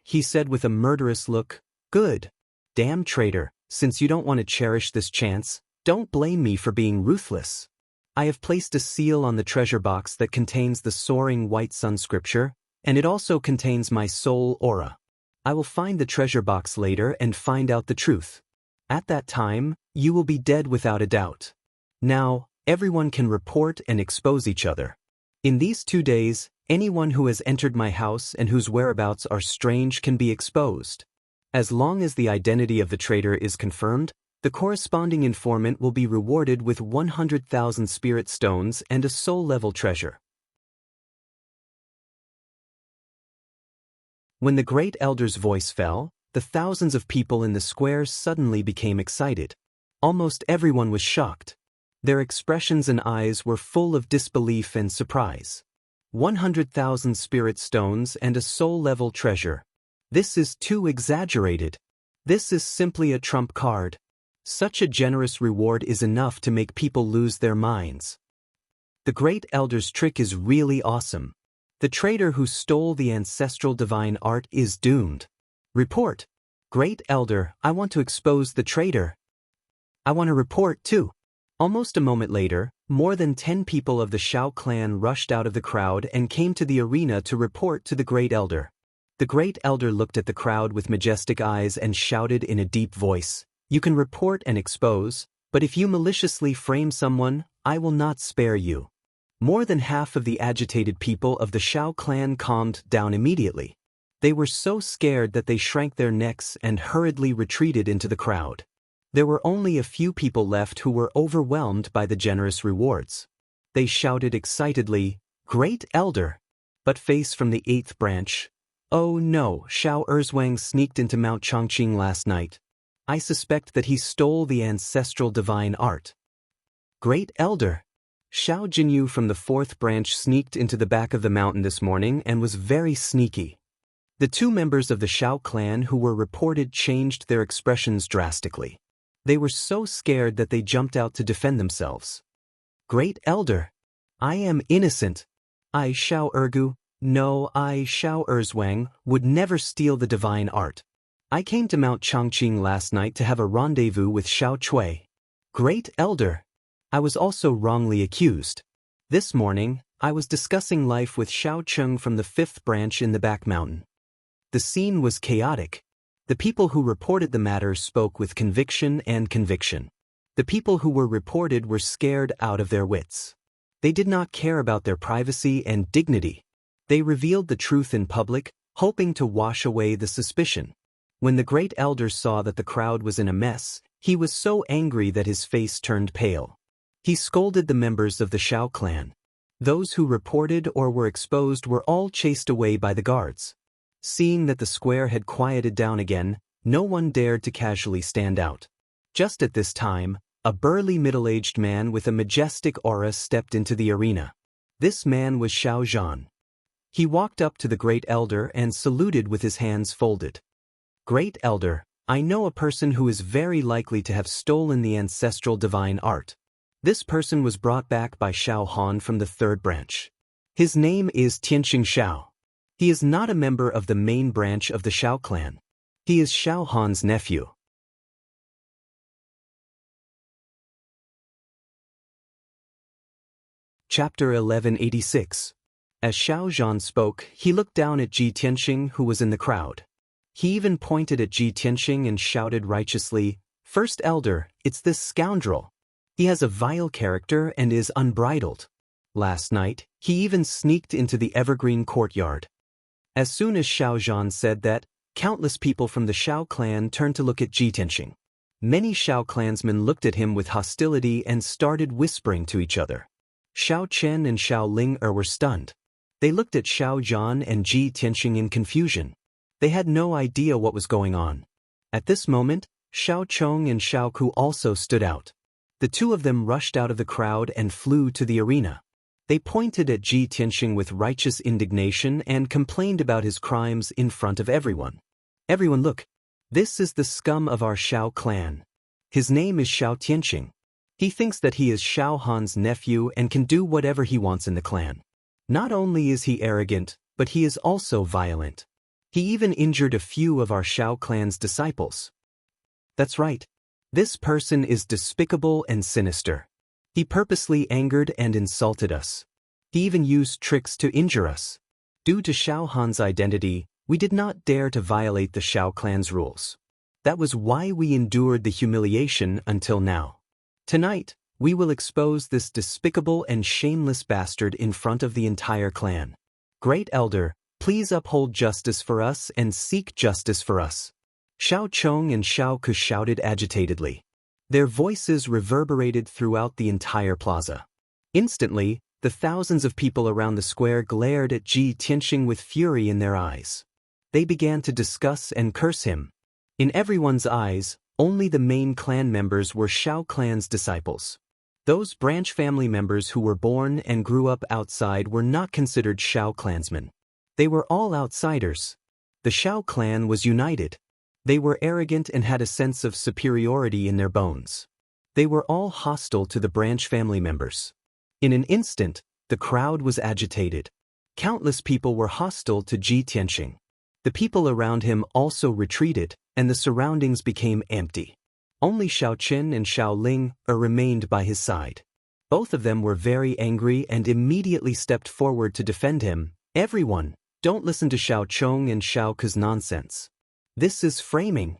A: He said with a murderous look, "Good. Damn traitor, since you don't want to cherish this chance, don't blame me for being ruthless. I have placed a seal on the treasure box that contains the soaring white sun scripture, and it also contains my soul aura. I will find the treasure box later and find out the truth. At that time, you will be dead without a doubt. Now, everyone can report and expose each other. In these 2 days, anyone who has entered my house and whose whereabouts are strange can be exposed. As long as the identity of the traitor is confirmed, the corresponding informant will be rewarded with 100,000 spirit stones and a soul-level treasure." When the great elder's voice fell, the thousands of people in the square suddenly became excited. Almost everyone was shocked. Their expressions and eyes were full of disbelief and surprise. 100,000 spirit stones and a soul-level treasure. This is too exaggerated. This is simply a trump card. Such a generous reward is enough to make people lose their minds. The Great Elder's trick is really awesome. The traitor who stole the ancestral divine art is doomed. Report. Great Elder, I want to expose the traitor. I want to report too. Almost a moment later, more than 10 people of the Xiao clan rushed out of the crowd and came to the arena to report to the Great Elder. The Great Elder looked at the crowd with majestic eyes and shouted in a deep voice, "You can report and expose, but if you maliciously frame someone, I will not spare you." More than half of the agitated people of the Xiao clan calmed down immediately. They were so scared that they shrank their necks and hurriedly retreated into the crowd. There were only a few people left who were overwhelmed by the generous rewards. They shouted excitedly, "Great Elder!" But face from the 8th branch, "Oh no, Xiao Erzwang sneaked into Mount Chongqing last night. I suspect that he stole the ancestral divine art." Great Elder! Xiao Jinyu from the 4th branch sneaked into the back of the mountain this morning and was very sneaky. The 2 members of the Xiao clan who were reported changed their expressions drastically. They were so scared that they jumped out to defend themselves. Great Elder! I am innocent. I, Xiao Ergu, no, I, Xiao Erzwang, would never steal the divine art. I came to Mount Chongqing last night to have a rendezvous with Xiao Cui. Great Elder! I was also wrongly accused. This morning, I was discussing life with Xiao Cheng from the 5th branch in the back mountain. The scene was chaotic. The people who reported the matter spoke with conviction and conviction. The people who were reported were scared out of their wits. They did not care about their privacy and dignity. They revealed the truth in public, hoping to wash away the suspicion. When the Great Elder saw that the crowd was in a mess, he was so angry that his face turned pale. He scolded the members of the Xiao clan. Those who reported or were exposed were all chased away by the guards. Seeing that the square had quieted down again, no one dared to casually stand out. Just at this time, a burly middle-aged man with a majestic aura stepped into the arena. This man was Xiao Zhan. He walked up to the Great Elder and saluted with his hands folded. Great Elder, I know a person who is very likely to have stolen the ancestral divine art. This person was brought back by Xiao Han from the 3rd branch. His name is Tianxing Xiao. He is not a member of the main branch of the Xiao clan. He is Xiao Han's nephew. Chapter 1186. As Xiao Zhan spoke, he looked down at Ji Tianxing who was in the crowd. He even pointed at Ji Tianxing and shouted righteously, "First Elder, it's this scoundrel. He has a vile character and is unbridled. Last night, he even sneaked into the evergreen courtyard." As soon as Xiao Zhan said that, countless people from the Xiao clan turned to look at Ji Tianxing. Many Xiao clansmen looked at him with hostility and started whispering to each other. Xiao Chen and Xiao Ling were stunned. They looked at Xiao Zhan and Ji Tianxing in confusion. They had no idea what was going on. At this moment, Xiao Chong and Xiao Ku also stood out. The 2 of them rushed out of the crowd and flew to the arena. They pointed at Ji Tianxing with righteous indignation and complained about his crimes in front of everyone. "Everyone look. This is the scum of our Xiao clan. His name is Xiao Tianxing. He thinks that he is Xiao Han's nephew and can do whatever he wants in the clan. Not only is he arrogant, but he is also violent. He even injured a few of our Xiao clan's disciples." That's right. This person is despicable and sinister. He purposely angered and insulted us. He even used tricks to injure us. Due to Xiao Han's identity, we did not dare to violate the Xiao clan's rules. That was why we endured the humiliation until now. Tonight, we will expose this despicable and shameless bastard in front of the entire clan. Great Elder, please uphold justice for us and seek justice for us. Xiao Chong and Xiao Ku shouted agitatedly. Their voices reverberated throughout the entire plaza. Instantly, the thousands of people around the square glared at Ji Tianxing with fury in their eyes. They began to discuss and curse him. In everyone's eyes, only the main clan members were Xiao clan's disciples. Those branch family members who were born and grew up outside were not considered Xiao clansmen. They were all outsiders. The Xiao clan was united. They were arrogant and had a sense of superiority in their bones. They were all hostile to the branch family members. In an instant, the crowd was agitated. Countless people were hostile to Ji Tianqing. The people around him also retreated, and the surroundings became empty. Only Xiao Qin and Xiao Ling remained by his side. Both of them were very angry and immediately stepped forward to defend him. Everyone, don't listen to Xiao Chong and Xiao Ku's nonsense. This is framing.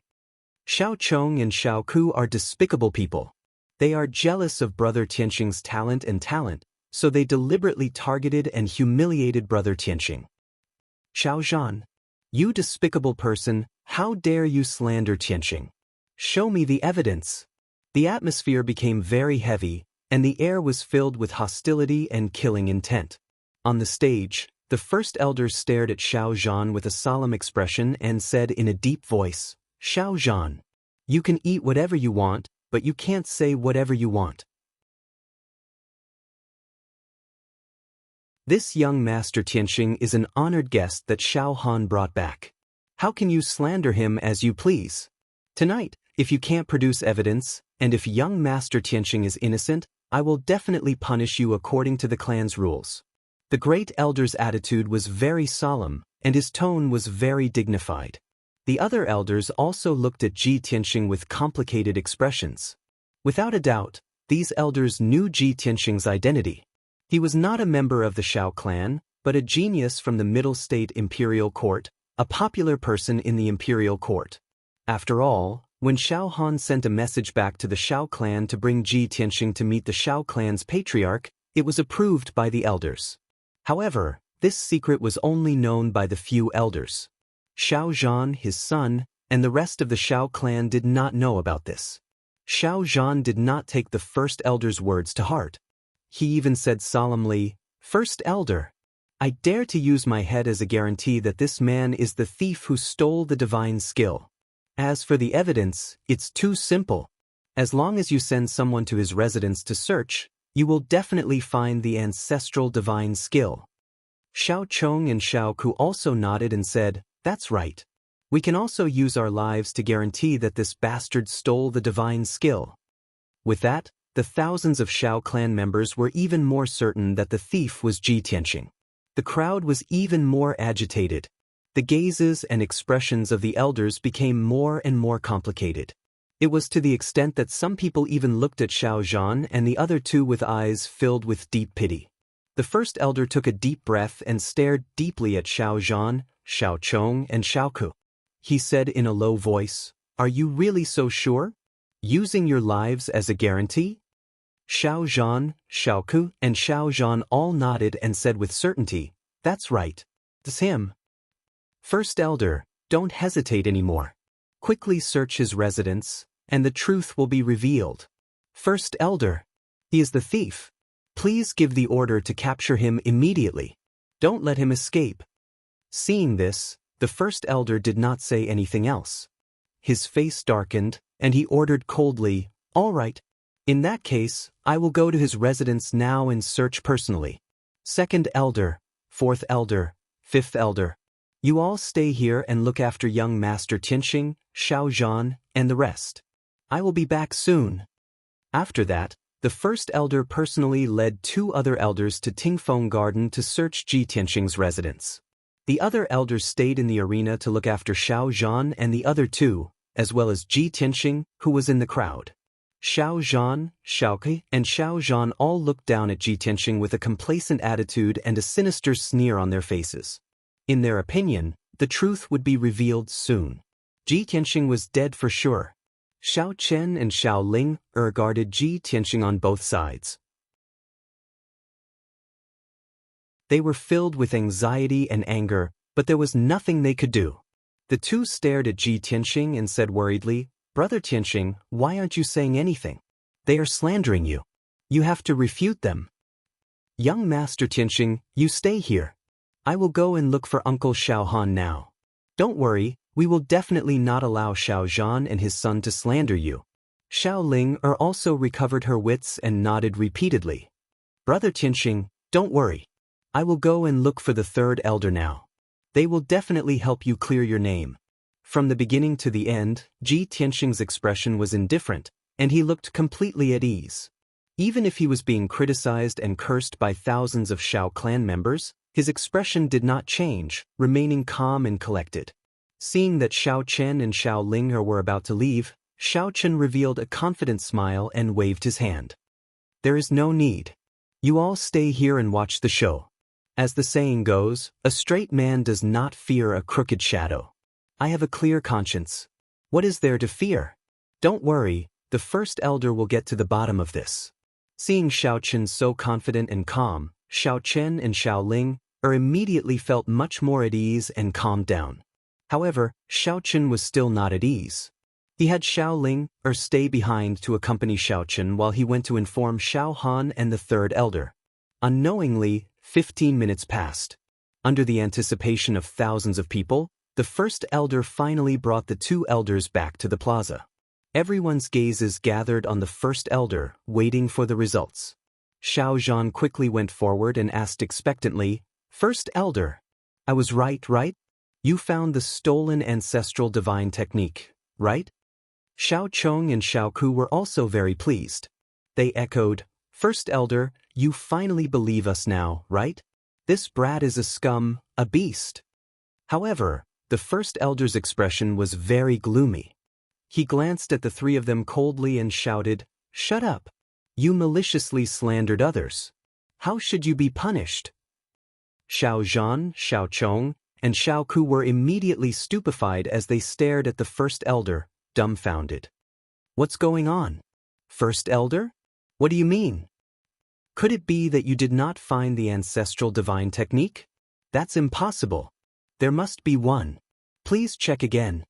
A: Xiao Chong and Xiao Ku are despicable people. They are jealous of Brother Tianqing's talent, so they deliberately targeted and humiliated Brother Tianqing. Xiao Zhan, you despicable person, how dare you slander Tianqing? Show me the evidence. The atmosphere became very heavy, and the air was filled with hostility and killing intent. On the stage, the first elder stared at Xiao Zhan with a solemn expression and said in a deep voice, Xiao Zhan, you can eat whatever you want, but you can't say whatever you want. This young Master Tianqing is an honored guest that Xiao Han brought back. How can you slander him as you please? Tonight, if you can't produce evidence, and if young Master Tianqing is innocent, I will definitely punish you according to the clan's rules. The great elder's attitude was very solemn, and his tone was very dignified. The other elders also looked at Ji Tianqing with complicated expressions. Without a doubt, these elders knew Ji Tianqing's identity. He was not a member of the Xiao clan, but a genius from the Middle State Imperial Court, a popular person in the Imperial Court. After all, when Xiao Han sent a message back to the Xiao clan to bring Ji Tianqing to meet the Xiao clan's patriarch, it was approved by the elders. However, this secret was only known by the few elders. Xiao Zhan, his son, and the rest of the Xiao clan did not know about this. Xiao Zhan did not take the first elder's words to heart. He even said solemnly, First elder, I dare to use my head as a guarantee that this man is the thief who stole the divine skill. As for the evidence, it's too simple. As long as you send someone to his residence to search, you will definitely find the ancestral divine skill. Xiao Chong and Xiao Ku also nodded and said, That's right. We can also use our lives to guarantee that this bastard stole the divine skill. With that, the thousands of Xiao clan members were even more certain that the thief was Ji Tianqing. The crowd was even more agitated. The gazes and expressions of the elders became more and more complicated. It was to the extent that some people even looked at Xiao Zhan and the other two with eyes filled with deep pity. The first elder took a deep breath and stared deeply at Xiao Zhan, Xiao Chong, and Xiao Ku. He said in a low voice, Are you really so sure? Using your lives as a guarantee? Xiao Zhan, Xiao Ku, and Xiao Zhan all nodded and said with certainty, That's right. It's him. First elder, don't hesitate anymore. Quickly search his residence, and the truth will be revealed. First elder, he is the thief. Please give the order to capture him immediately. Don't let him escape. Seeing this, the first elder did not say anything else. His face darkened, and he ordered coldly, All right. In that case, I will go to his residence now and search personally. Second elder, fourth elder, fifth elder. You all stay here and look after young Master Tianqing, Xiao Zhan, and the rest. I will be back soon. After that, the first elder personally led two other elders to Tingfeng Garden to search Ji Tianqing's residence. The other elders stayed in the arena to look after Xiao Zhan and the other two, as well as Ji Tianqing, who was in the crowd. Xiao Zhan, Xiao Ke, and Xiao Zhan all looked down at Ji Tianqing with a complacent attitude and a sinister sneer on their faces. In their opinion, the truth would be revealed soon. Ji Tianqing was dead for sure. Xiao Chen and Xiao Ling regarded Ji Tianqing on both sides. They were filled with anxiety and anger, but there was nothing they could do. The two stared at Ji Tianqing and said worriedly, Brother Tianqing, why aren't you saying anything? They are slandering you. You have to refute them. Young Master Tianqing, you stay here. I will go and look for Uncle Xiao Han now. Don't worry, we will definitely not allow Xiao Zhan and his son to slander you. Xiao Ling also recovered her wits and nodded repeatedly. Brother Tianqing, don't worry. I will go and look for the third elder now. They will definitely help you clear your name. From the beginning to the end, Ji Tianxing's expression was indifferent, and he looked completely at ease. Even if he was being criticized and cursed by thousands of Xiao clan members, his expression did not change, remaining calm and collected. Seeing that Xiao Chen and Xiao Ling were about to leave, Xiao Chen revealed a confident smile and waved his hand. "There is no need. You all stay here and watch the show. As the saying goes, a straight man does not fear a crooked shadow. I have a clear conscience. What is there to fear? Don't worry, the first elder will get to the bottom of this." Seeing Xiao Chen so confident and calm, Xiao Chen and Xiao Ling immediately felt much more at ease and calmed down. However, Xiao Chen was still not at ease. He had Xiao Ling stay behind to accompany Xiao Chen while he went to inform Xiao Han and the third elder. Unknowingly, 15 minutes passed. Under the anticipation of thousands of people, the first elder finally brought the two elders back to the plaza. Everyone's gazes gathered on the first elder, waiting for the results. Xiao Zhan quickly went forward and asked expectantly, "First elder, I was right? You found the stolen ancestral divine technique, right?" Xiao Chong and Xiao Ku were also very pleased. They echoed, "First elder, you finally believe us now, right? This brat is a scum, a beast." However, the first elder's expression was very gloomy. He glanced at the three of them coldly and shouted, "Shut up! You maliciously slandered others. How should you be punished?" Xiao Zhan, Xiao Chong, and Xiao Ku were immediately stupefied as they stared at the first elder, dumbfounded. "What's going on? First elder? What do you mean? Could it be that you did not find the ancestral divine technique? That's impossible. There must be one. Please check again."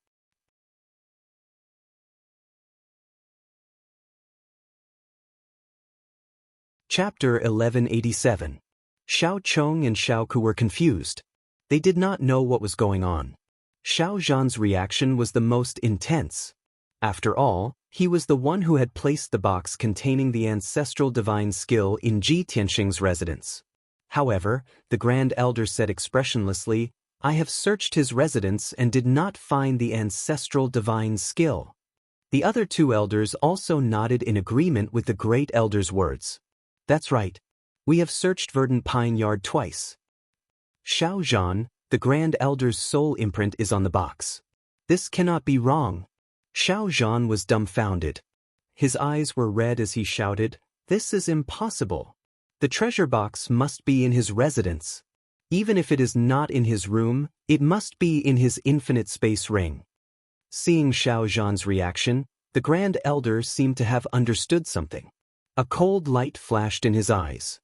A: Chapter 1187. Xiao Chong and Xiao Ku were confused. They did not know what was going on. Xiao Zhan's reaction was the most intense. After all, he was the one who had placed the box containing the ancestral divine skill in Ji Tianxing's residence. However, the Grand Elder said expressionlessly, "I have searched his residence and did not find the ancestral divine skill." The other two elders also nodded in agreement with the Great Elder's words. "That's right. We have searched Verdant Pine Yard twice." Xiao Zhan, the Grand Elder's sole imprint is on the box. This cannot be wrong. Xiao Zhan was dumbfounded. His eyes were red as he shouted, "This is impossible. The treasure box must be in his residence. Even if it is not in his room, it must be in his infinite space ring." Seeing Xiao Zhan's reaction, the Grand Elder seemed to have understood something. A cold light flashed in his eyes.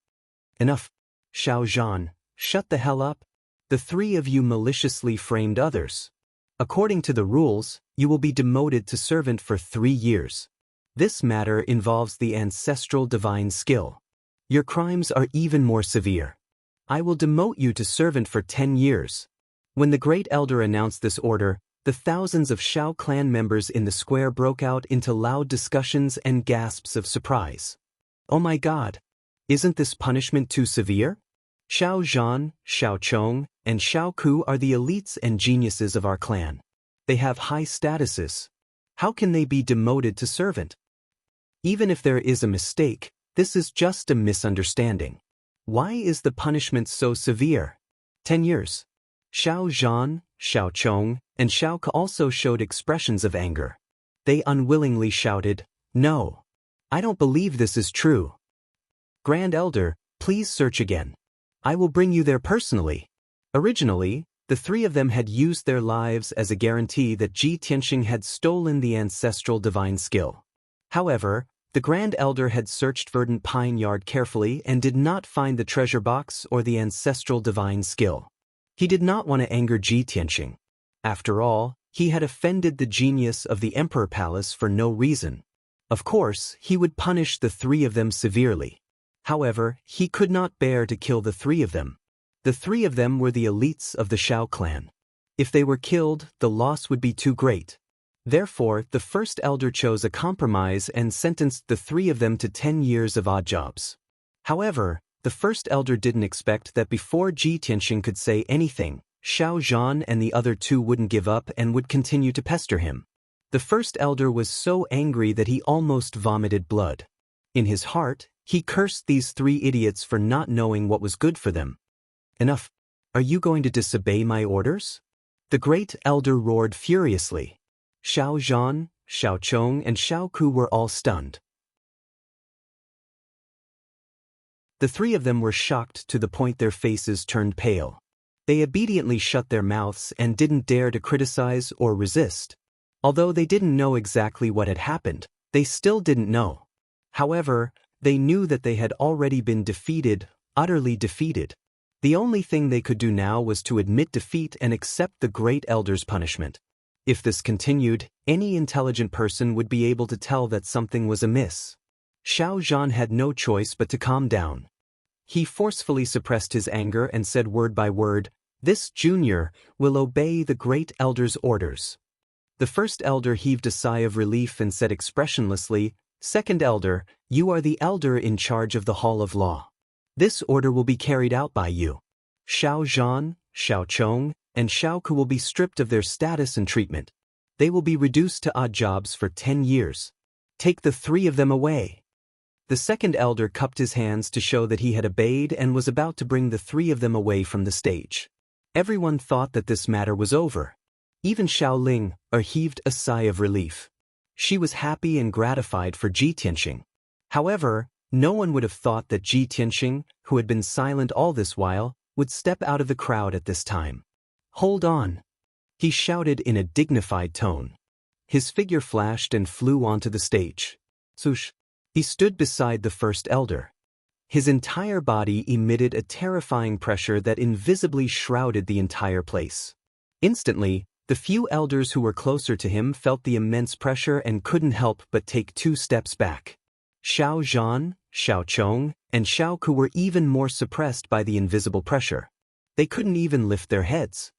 A: "Enough. Xiao Zhan, shut the hell up. The three of you maliciously framed others. According to the rules, you will be demoted to servant for 3 years. This matter involves the ancestral divine skill. Your crimes are even more severe. I will demote you to servant for 10 years. When the Great Elder announced this order, the thousands of Xiao clan members in the square broke out into loud discussions and gasps of surprise. "Oh my God! Isn't this punishment too severe? Xiao Zhan, Xiao Chong, and Xiao Ku are the elites and geniuses of our clan. They have high statuses. How can they be demoted to servant? Even if there is a mistake, this is just a misunderstanding. Why is the punishment so severe? 10 years. Xiao Zhan, Xiao Chong, and Xiao Ku also showed expressions of anger. They unwillingly shouted, "No! I don't believe this is true. Grand Elder, please search again. I will bring you there personally." Originally, the three of them had used their lives as a guarantee that Ji Tianxing had stolen the ancestral divine skill. However, the Grand Elder had searched Verdant Pine Yard carefully and did not find the treasure box or the ancestral divine skill. He did not want to anger Ji Tianxing. After all, he had offended the genius of the Emperor Palace for no reason. Of course, he would punish the three of them severely. However, he could not bear to kill the three of them. The three of them were the elites of the Xiao clan. If they were killed, the loss would be too great. Therefore, the first elder chose a compromise and sentenced the three of them to 10 years of odd jobs. However, the first elder didn't expect that before Ji Tianxing could say anything, Xiao Zhan and the other two wouldn't give up and would continue to pester him. The first elder was so angry that he almost vomited blood. In his heart, he cursed these three idiots for not knowing what was good for them. Enough. Are you going to disobey my orders? The great elder roared furiously. Xiao Zhan, Xiao Chong and Xiao Ku were all stunned. The three of them were shocked to the point their faces turned pale. They obediently shut their mouths and didn't dare to criticize or resist. Although they didn't know exactly what had happened, they still didn't know. However, they knew that they had already been defeated, utterly defeated. The only thing they could do now was to admit defeat and accept the great elder's punishment. If this continued, any intelligent person would be able to tell that something was amiss. Xiao Zhan had no choice but to calm down. He forcefully suppressed his anger and said word by word, "This junior will obey the great elder's orders." The first elder heaved a sigh of relief and said expressionlessly, "Second elder, you are the elder in charge of the Hall of Law. This order will be carried out by you. Xiao Zhan, Xiao Chong, and Xiao Ku will be stripped of their status and treatment. They will be reduced to odd jobs for 10 years. Take the three of them away." The second elder cupped his hands to show that he had obeyed and was about to bring the three of them away from the stage. Everyone thought that this matter was over. Even Xiao Ling heaved a sigh of relief. She was happy and gratified for Ji Tianxing. However, no one would have thought that Ji Tianxing, who had been silent all this while, would step out of the crowd at this time. "Hold on," he shouted in a dignified tone. His figure flashed and flew onto the stage. Swoosh! He stood beside the first elder. His entire body emitted a terrifying pressure that invisibly shrouded the entire place. Instantly, the few elders who were closer to him felt the immense pressure and couldn't help but take 2 steps back. Xiao Zhan, Xiao Chong, and Xiao Ku were even more suppressed by the invisible pressure. They couldn't even lift their heads.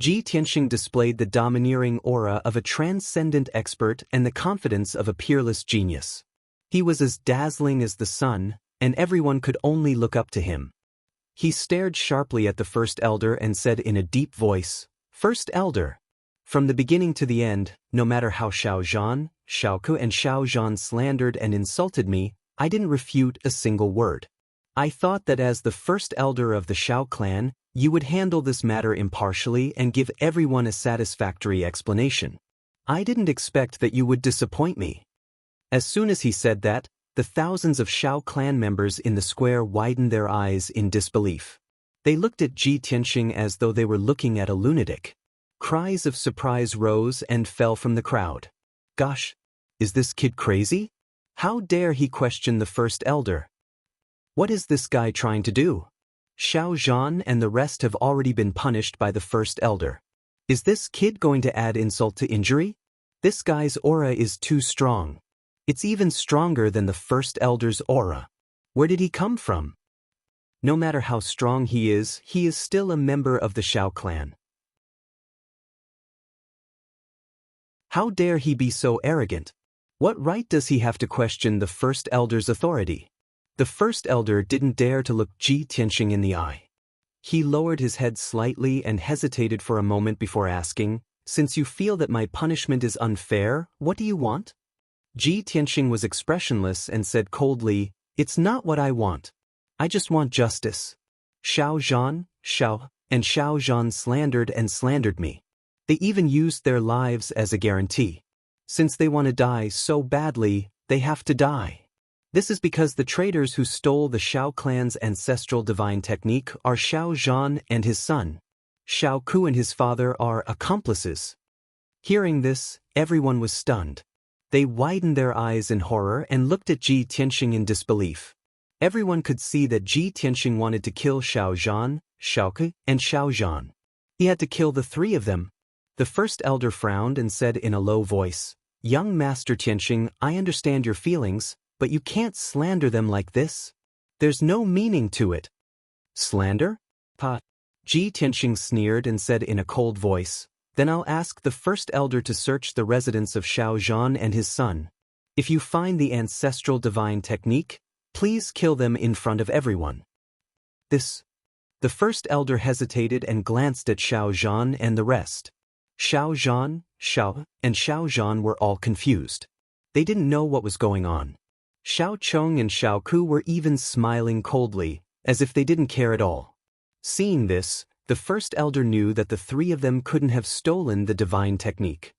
A: Ji Tianxing displayed the domineering aura of a transcendent expert and the confidence of a peerless genius. He was as dazzling as the sun, and everyone could only look up to him. He stared sharply at the first elder and said in a deep voice, "First elder, from the beginning to the end, no matter how Xiao Zhan, Xiao Ku and Xiao Zhan slandered and insulted me, I didn't refute a single word. I thought that as the first elder of the Xiao clan, you would handle this matter impartially and give everyone a satisfactory explanation. I didn't expect that you would disappoint me." As soon as he said that, the thousands of Xiao clan members in the square widened their eyes in disbelief. They looked at Ji Tianxing as though they were looking at a lunatic. Cries of surprise rose and fell from the crowd. Gosh, is this kid crazy? How dare he question the first elder? What is this guy trying to do? Xiao Zhan and the rest have already been punished by the first elder. Is this kid going to add insult to injury? This guy's aura is too strong. It's even stronger than the first elder's aura. Where did he come from? No matter how strong he is still a member of the Xiao clan. How dare he be so arrogant? What right does he have to question the first elder's authority? The first elder didn't dare to look Ji Tianxing in the eye. He lowered his head slightly and hesitated for a moment before asking, "Since you feel that my punishment is unfair, what do you want?" Ji Tianxing was expressionless and said coldly, "It's not what I want. I just want justice. Xiao Zhan, Xiao, and Xiao Zhan slandered me. They even used their lives as a guarantee. Since they want to die so badly, they have to die. This is because the traitors who stole the Xiao clan's ancestral divine technique are Xiao Zhan and his son. Xiao Ku and his father are accomplices." Hearing this, everyone was stunned. They widened their eyes in horror and looked at Ji Tianxing in disbelief. Everyone could see that Ji Tianxing wanted to kill Xiao Zhan, Xiao Ku, and Xiao Zhan. He had to kill the three of them. The first elder frowned and said in a low voice, "Young Master Tianxing, I understand your feelings, but you can't slander them like this. There's no meaning to it." "Slander? Pa?" Ji Tianxing sneered and said in a cold voice, "Then I'll ask the first elder to search the residence of Xiao Zhan and his son. If you find the ancestral divine technique, please kill them in front of everyone." This The first elder hesitated and glanced at Xiao Zhan and the rest. Xiao Zhan, Xiao, and Xiao Zhan were all confused. They didn't know what was going on. Xiao Chong and Xiao Ku were even smiling coldly, as if they didn't care at all. Seeing this, the first elder knew that the three of them couldn't have stolen the divine technique.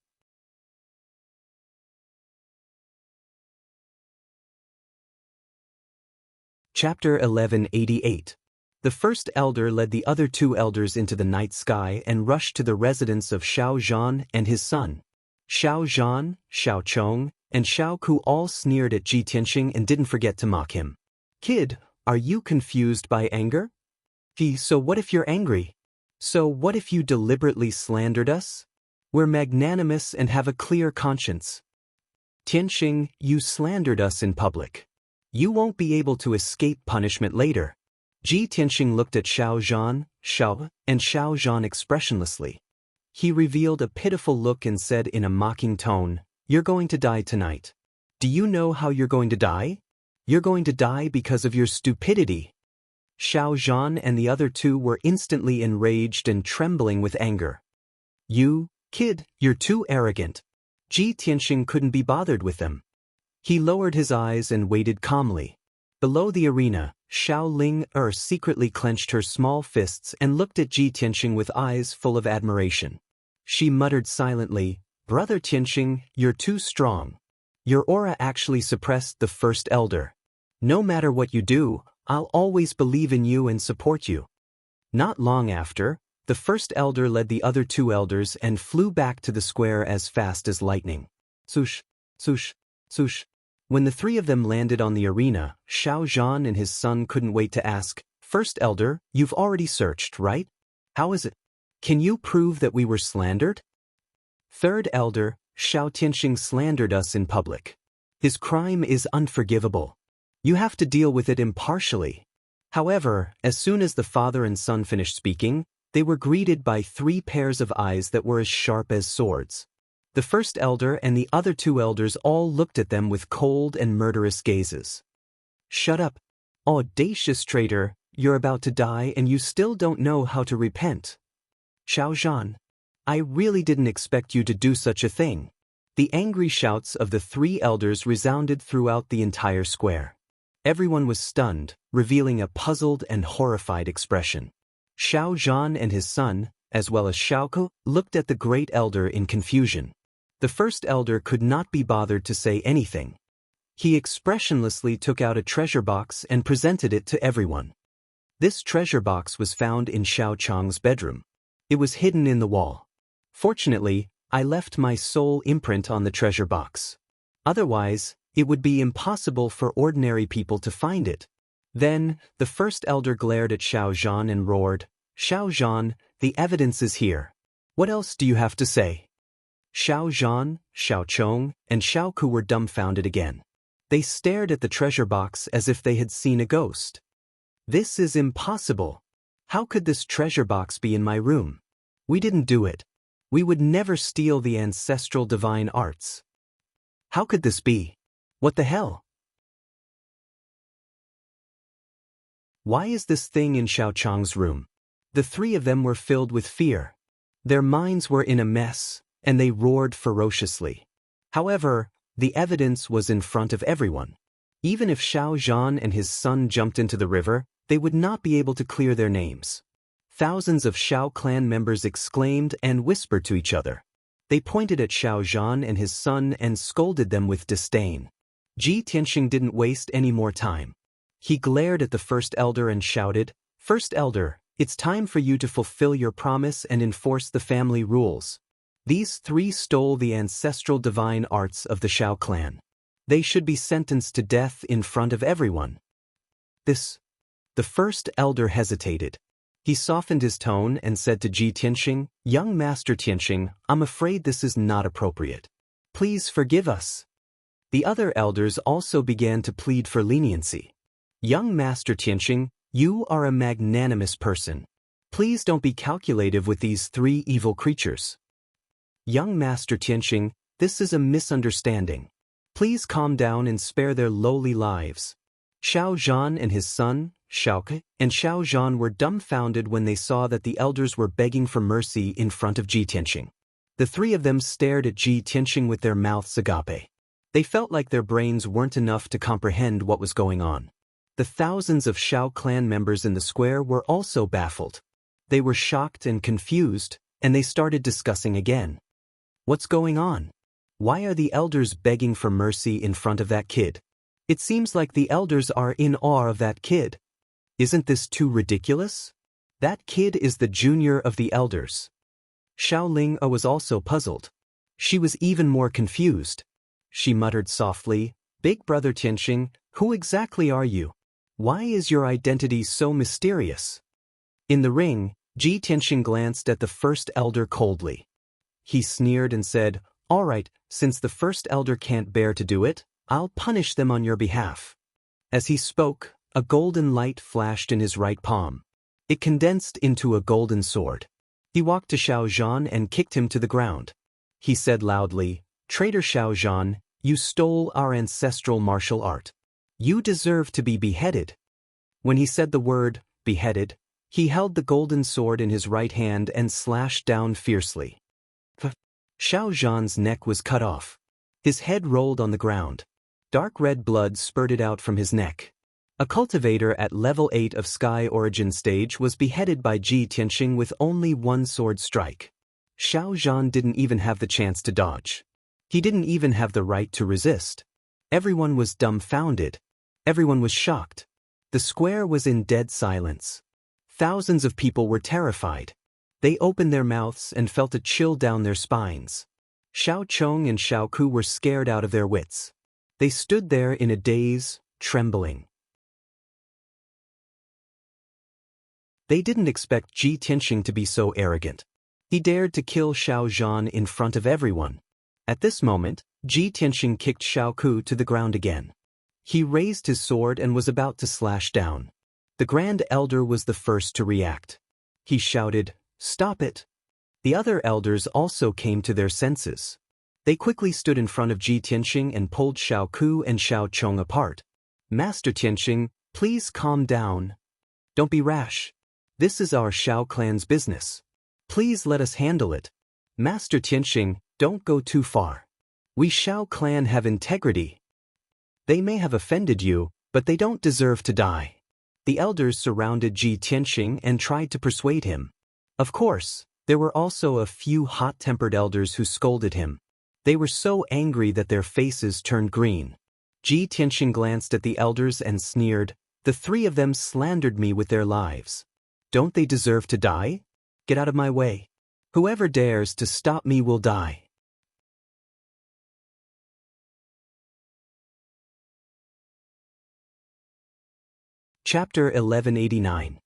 A: Chapter 1188. The first elder led the other two elders into the night sky and rushed to the residence of Xiao Zhan and his son. Xiao Zhan, Xiao Chong, and Xiao Ku all sneered at Ji Tianxing and didn't forget to mock him. "Kid, are you confused by anger? So what if you're angry? So what if you deliberately slandered us? We're magnanimous and have a clear conscience. Tianxing, you slandered us in public. You won't be able to escape punishment later." Ji Tianxing looked at Xiao Zhan, Xiao, and Xiao Zhan expressionlessly. He revealed a pitiful look and said in a mocking tone, "You're going to die tonight. Do you know how you're going to die? You're going to die because of your stupidity." Xiao Zhan and the other two were instantly enraged and trembling with anger. "You, kid, you're too arrogant." Ji Tianxing couldn't be bothered with them. He lowered his eyes and waited calmly. Below the arena, Xiao Ling secretly clenched her small fists and looked at Ji Tianxing with eyes full of admiration. She muttered silently, "Brother Tianxing, you're too strong. Your aura actually suppressed the first elder. No matter what you do, I'll always believe in you and support you." Not long after, the first elder led the other two elders and flew back to the square as fast as lightning. Swoosh, swoosh, swoosh. When the three of them landed on the arena, Xiao Zhan and his son couldn't wait to ask, "First elder, you've already searched, right? How is it? Can you prove that we were slandered?" "Third elder, Xiao Tianxing slandered us in public. His crime is unforgivable. You have to deal with it impartially." However, as soon as the father and son finished speaking, they were greeted by three pairs of eyes that were as sharp as swords. The first elder and the other two elders all looked at them with cold and murderous gazes. "Shut up. Audacious traitor, you're about to die and you still don't know how to repent. Xiao Zhan, I really didn't expect you to do such a thing." The angry shouts of the three elders resounded throughout the entire square. Everyone was stunned, revealing a puzzled and horrified expression. Xiao Zhan and his son, as well as Xiao Ku, looked at the great elder in confusion. The first elder could not be bothered to say anything. He expressionlessly took out a treasure box and presented it to everyone. This treasure box was found in Xiao Chang's bedroom. It was hidden in the wall. Fortunately, I left my soul imprint on the treasure box. Otherwise, it would be impossible for ordinary people to find it. Then, the first elder glared at Xiao Zhan and roared, "Xiao Zhan, the evidence is here. What else do you have to say?" Xiao Zhan, Xiao Chong, and Xiao Ku were dumbfounded again. They stared at the treasure box as if they had seen a ghost. "This is impossible. How could this treasure box be in my room? We didn't do it. We would never steal the ancestral divine arts. How could this be? What the hell? Why is this thing in Xiao Chang's room?" The three of them were filled with fear. Their minds were in a mess, and they roared ferociously. However, the evidence was in front of everyone. Even if Xiao Zhan and his son jumped into the river, they would not be able to clear their names. Thousands of Xiao clan members exclaimed and whispered to each other. They pointed at Xiao Zhan and his son and scolded them with disdain. Ji Tianxing didn't waste any more time. He glared at the first elder and shouted, "First elder, it's time for you to fulfill your promise and enforce the family rules. These three stole the ancestral divine arts of the Xiao clan. They should be sentenced to death in front of everyone." The first elder hesitated. He softened his tone and said to Ji Tianxing, "Young Master Tianxing, I'm afraid this is not appropriate. Please forgive us." The other elders also began to plead for leniency. "Young Master Tianxing, you are a magnanimous person. Please don't be calculative with these three evil creatures." "Young Master Tianxing, this is a misunderstanding. Please calm down and spare their lowly lives." Xiao Zhan and his son, Xiaoke, and Xiaozhan were dumbfounded when they saw that the elders were begging for mercy in front of Ji Tianxing. The three of them stared at Ji Tianxing with their mouths agape. They felt like their brains weren't enough to comprehend what was going on. The thousands of Xiao clan members in the square were also baffled. They were shocked and confused, and they started discussing again. What's going on? Why are the elders begging for mercy in front of that kid? It seems like the elders are in awe of that kid. Isn't this too ridiculous? That kid is the junior of the elders. Xiao Ling was also puzzled. She was even more confused. She muttered softly, "Big brother Tianxing, who exactly are you? Why is your identity so mysterious?" In the ring, Ji Tianxing glanced at the first elder coldly. He sneered and said, "All right, since the first elder can't bear to do it, I'll punish them on your behalf." As he spoke, a golden light flashed in his right palm. It condensed into a golden sword. He walked to Xiaozhan and kicked him to the ground. He said loudly, "Traitor Xiaozhan, you stole our ancestral martial art. You deserve to be beheaded." When he said the word, beheaded, he held the golden sword in his right hand and slashed down fiercely. Xiaozhan's neck was cut off. His head rolled on the ground. Dark red blood spurted out from his neck. A cultivator at level 8 of Sky Origin stage was beheaded by Ji Tianxing with only one sword strike. Xiaozhan didn't even have the chance to dodge. He didn't even have the right to resist. Everyone was dumbfounded. Everyone was shocked. The square was in dead silence. Thousands of people were terrified. They opened their mouths and felt a chill down their spines. Xiao Chong and Xiao Ku were scared out of their wits. They stood there in a daze, trembling. They didn't expect Ji Tianxing to be so arrogant. He dared to kill Xiaozhan in front of everyone. At this moment, Ji Tianxing kicked Xiao Ku to the ground again. He raised his sword and was about to slash down. The Grand Elder was the first to react. He shouted, "Stop it!" The other elders also came to their senses. They quickly stood in front of Ji Tianxing and pulled Xiao Ku and Xiao Chong apart. "Master Tianxing, please calm down. Don't be rash. This is our Xiao clan's business. Please let us handle it. Master Tianxing, don't go too far. We Xiao clan have integrity. They may have offended you, but they don't deserve to die." The elders surrounded Ji Tianxing and tried to persuade him. Of course, there were also a few hot-tempered elders who scolded him. They were so angry that their faces turned green. Ji Tianxing glanced at the elders and sneered, "The three of them slandered me with their lives. Don't they deserve to die? Get out of my way. Whoever dares to stop me will die." Chapter 1189.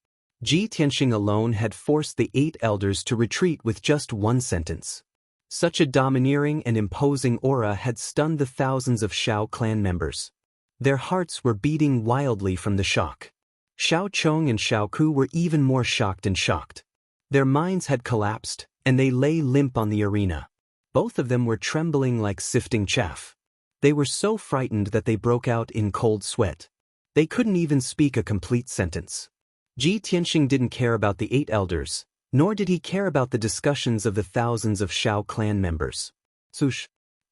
A: Ji Tianxing alone had forced the 8 elders to retreat with just one sentence. Such a domineering and imposing aura had stunned the thousands of Xiao clan members. Their hearts were beating wildly from the shock. Xiao Chong and Xiao Ku were even more shocked and shocked. Their minds had collapsed, and they lay limp on the arena. Both of them were trembling like sifting chaff. They were so frightened that they broke out in cold sweat. They couldn't even speak a complete sentence. Ji Tianxing didn't care about the 8 elders, nor did he care about the discussions of the thousands of Xiao clan members. Swoosh!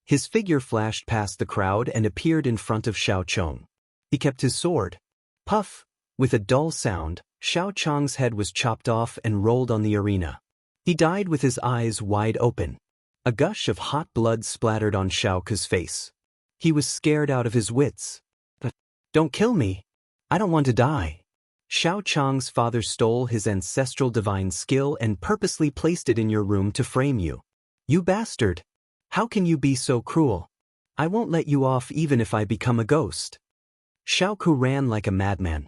A: His figure flashed past the crowd and appeared in front of Xiao Chong. He kept his sword. Puff! With a dull sound, Xiao Chong's head was chopped off and rolled on the arena. He died with his eyes wide open. A gush of hot blood splattered on Xiao Ku's face. He was scared out of his wits. "But don't kill me. I don't want to die." Xiao Chong's father stole his ancestral divine skill and purposely placed it in your room to frame you. "You bastard! How can you be so cruel? I won't let you off even if I become a ghost." Xiao Ku ran like a madman.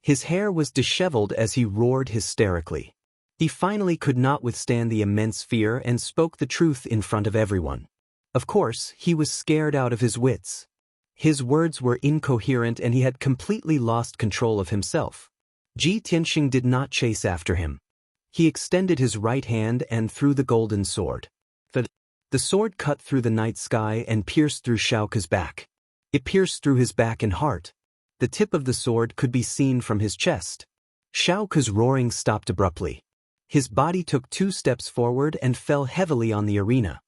A: His hair was disheveled as he roared hysterically. He finally could not withstand the immense fear and spoke the truth in front of everyone. Of course, he was scared out of his wits. His words were incoherent and he had completely lost control of himself. Ji Tianxing did not chase after him. He extended his right hand and threw the golden sword. The sword cut through the night sky and pierced through Xiao Ku's back. It pierced through his back and heart. The tip of the sword could be seen from his chest. Xiao Ke's roaring stopped abruptly. His body took 2 steps forward and fell heavily on the arena.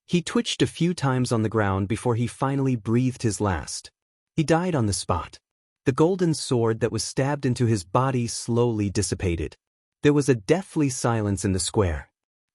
A: He twitched a few times on the ground before he finally breathed his last. He died on the spot. The golden sword that was stabbed into his body slowly dissipated. There was a deathly silence in the square.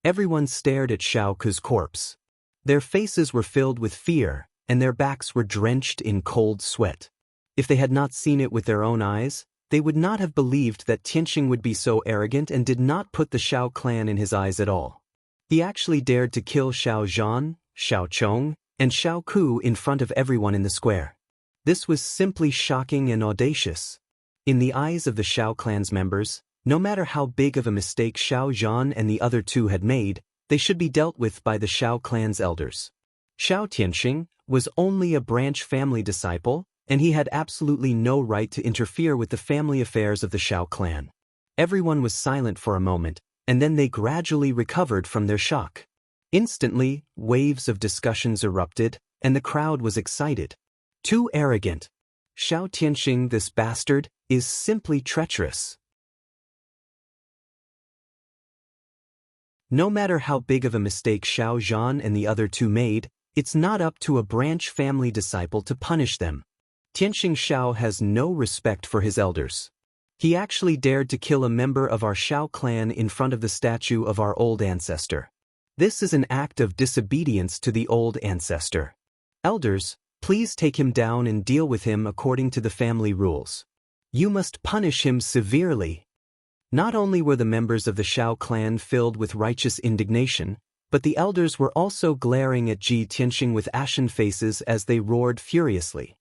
A: Everyone stared at Xiao Ke's corpse. Their faces were filled with fear, and their backs were drenched in cold sweat. If they had not seen it with their own eyes, they would not have believed that Tianxing would be so arrogant and did not put the Xiao clan in his eyes at all. He actually dared to kill Xiao Zhan, Xiao Chong, and Xiao Ku in front of everyone in the square. This was simply shocking and audacious. In the eyes of the Xiao clan's members, no matter how big of a mistake Xiao Zhan and the other 2 had made, they should be dealt with by the Xiao clan's elders. Xiao Tianxing was only a branch family disciple, and he had absolutely no right to interfere with the family affairs of the Xiao clan. Everyone was silent for a moment, and then they gradually recovered from their shock. Instantly, waves of discussions erupted, and the crowd was excited. Too arrogant. Xiao Tianxing, this bastard, is simply treacherous. No matter how big of a mistake Xiao Zhan and the other 2 made, it's not up to a branch family disciple to punish them. Tianxing Xiao has no respect for his elders. He actually dared to kill a member of our Xiao clan in front of the statue of our old ancestor. This is an act of disobedience to the old ancestor. Elders, please take him down and deal with him according to the family rules. You must punish him severely. Not only were the members of the Xiao clan filled with righteous indignation, but the elders were also glaring at Ji Tianxing with ashen faces as they roared furiously.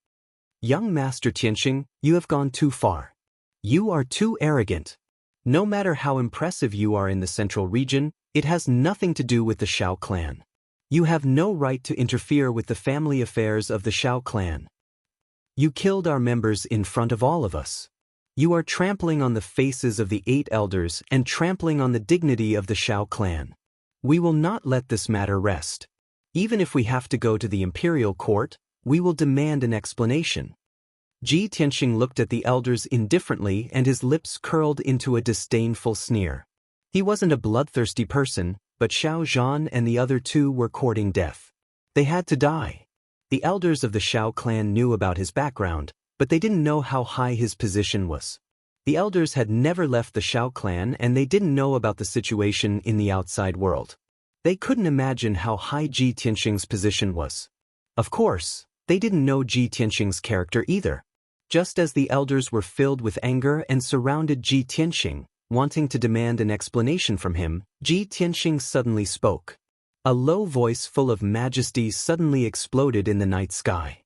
A: Young Master Tianxing, you have gone too far. You are too arrogant. No matter how impressive you are in the central region, it has nothing to do with the Xiao clan. You have no right to interfere with the family affairs of the Xiao clan. You killed our members in front of all of us. You are trampling on the faces of the 8 elders and trampling on the dignity of the Xiao clan. We will not let this matter rest. Even if we have to go to the imperial court, we will demand an explanation. Ji Tianxing looked at the elders indifferently and his lips curled into a disdainful sneer. He wasn't a bloodthirsty person, but Xiao Zhan and the other 2 were courting death. They had to die. The elders of the Xiao clan knew about his background, but they didn't know how high his position was. The elders had never left the Xiao clan and they didn't know about the situation in the outside world. They couldn't imagine how high Ji Tianxing's position was. Of course, they didn't know Ji Tianxing's character either. Just as the elders were filled with anger and surrounded Ji Tianxing, wanting to demand an explanation from him, Ji Tianxing suddenly spoke. A low voice full of majesty suddenly exploded in the night sky.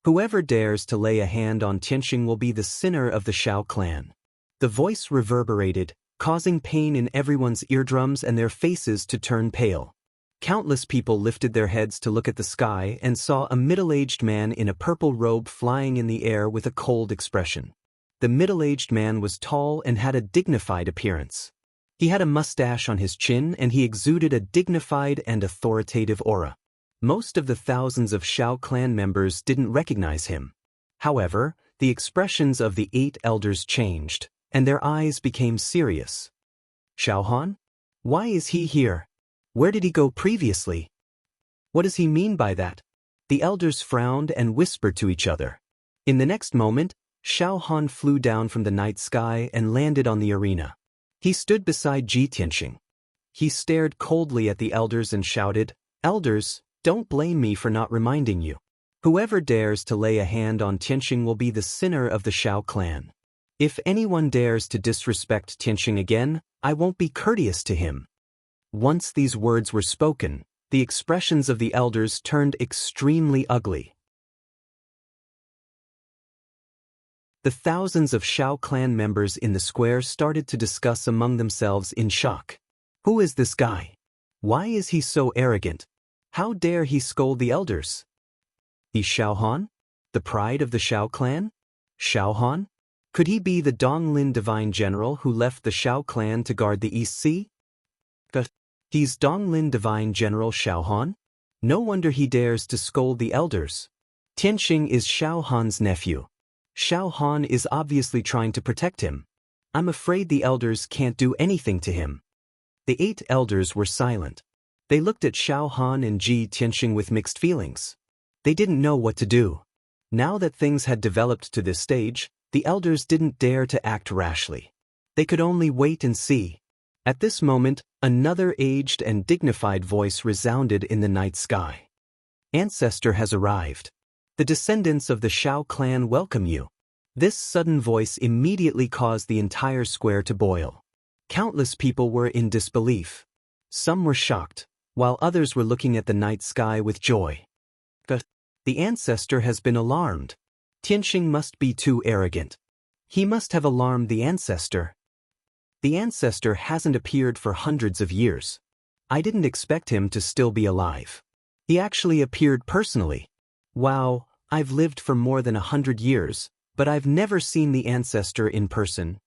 A: Whoever dares to lay a hand on Tianxing will be the sinner of the Xiao clan. The voice reverberated, causing pain in everyone's eardrums and their faces to turn pale. Countless people lifted their heads to look at the sky and saw a middle-aged man in a purple robe flying in the air with a cold expression. The middle-aged man was tall and had a dignified appearance. He had a mustache on his chin and he exuded a dignified and authoritative aura. Most of the thousands of Xiao clan members didn't recognize him. However, the expressions of the 8 elders changed, and their eyes became serious. Xiao Han? Why is he here? Where did he go previously? What does he mean by that? The elders frowned and whispered to each other. In the next moment, Xiao Han flew down from the night sky and landed on the arena. He stood beside Ji Tianxing. He stared coldly at the elders and shouted, "Elders, don't blame me for not reminding you. Whoever dares to lay a hand on Tianxing will be the sinner of the Xiao clan. If anyone dares to disrespect Tianxing again, I won't be courteous to him." Once these words were spoken, the expressions of the elders turned extremely ugly. The thousands of Xiao clan members in the square started to discuss among themselves in shock. Who is this guy? Why is he so arrogant? How dare he scold the elders? He's Xiao Han? The pride of the Xiao clan? Xiao Han? Could he be the Dong Lin divine general who left the Xiao clan to guard the East Sea? He's Dong Lin divine general Xiao Han? No wonder he dares to scold the elders. Tianxing is Xiao Han's nephew. Xiao Han is obviously trying to protect him. I'm afraid the elders can't do anything to him." The 8 elders were silent. They looked at Xiao Han and Ji Tianxing with mixed feelings. They didn't know what to do. Now that things had developed to this stage, the elders didn't dare to act rashly. They could only wait and see. At this moment, another aged and dignified voice resounded in the night sky. "Ancestor has arrived. The descendants of the Xiao clan welcome you." This sudden voice immediately caused the entire square to boil. Countless people were in disbelief. Some were shocked, while others were looking at the night sky with joy. The ancestor has been alarmed. Tianxing must be too arrogant. He must have alarmed the ancestor. The ancestor hasn't appeared for hundreds of years. I didn't expect him to still be alive. He actually appeared personally. Wow, I've lived for more than 100 years, but I've never seen the ancestor in person.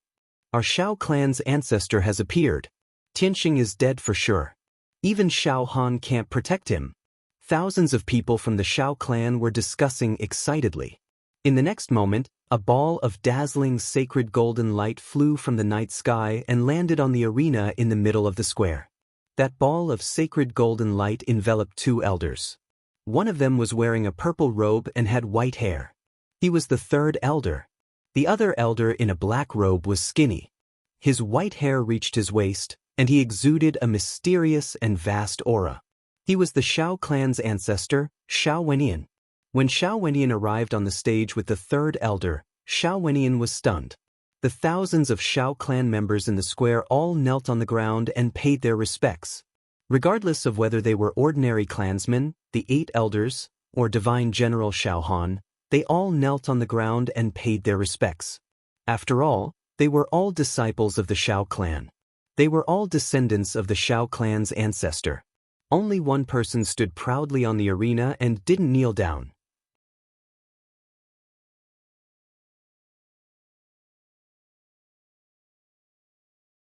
A: Our Xiao clan's ancestor has appeared. Tianxing is dead for sure. Even Xiao Han can't protect him. Thousands of people from the Xiao clan were discussing excitedly. In the next moment, a ball of dazzling sacred golden light flew from the night sky and landed on the arena in the middle of the square. That ball of sacred golden light enveloped 2 elders. One of them was wearing a purple robe and had white hair. He was the 3rd elder. The other elder in a black robe was skinny. His white hair reached his waist, and he exuded a mysterious and vast aura. He was the Xiao clan's ancestor, Xiao Wenyan. When Xiao Wenyan arrived on the stage with the 3rd elder, Xiao Wenyan was stunned. The thousands of Xiao clan members in the square all knelt on the ground and paid their respects. Regardless of whether they were ordinary clansmen, the 8 elders, or divine general Xiao Han, they all knelt on the ground and paid their respects. After all, they were all disciples of the Xiao clan. They were all descendants of the Xiao clan's ancestor. Only one person stood proudly on the arena and didn't kneel down.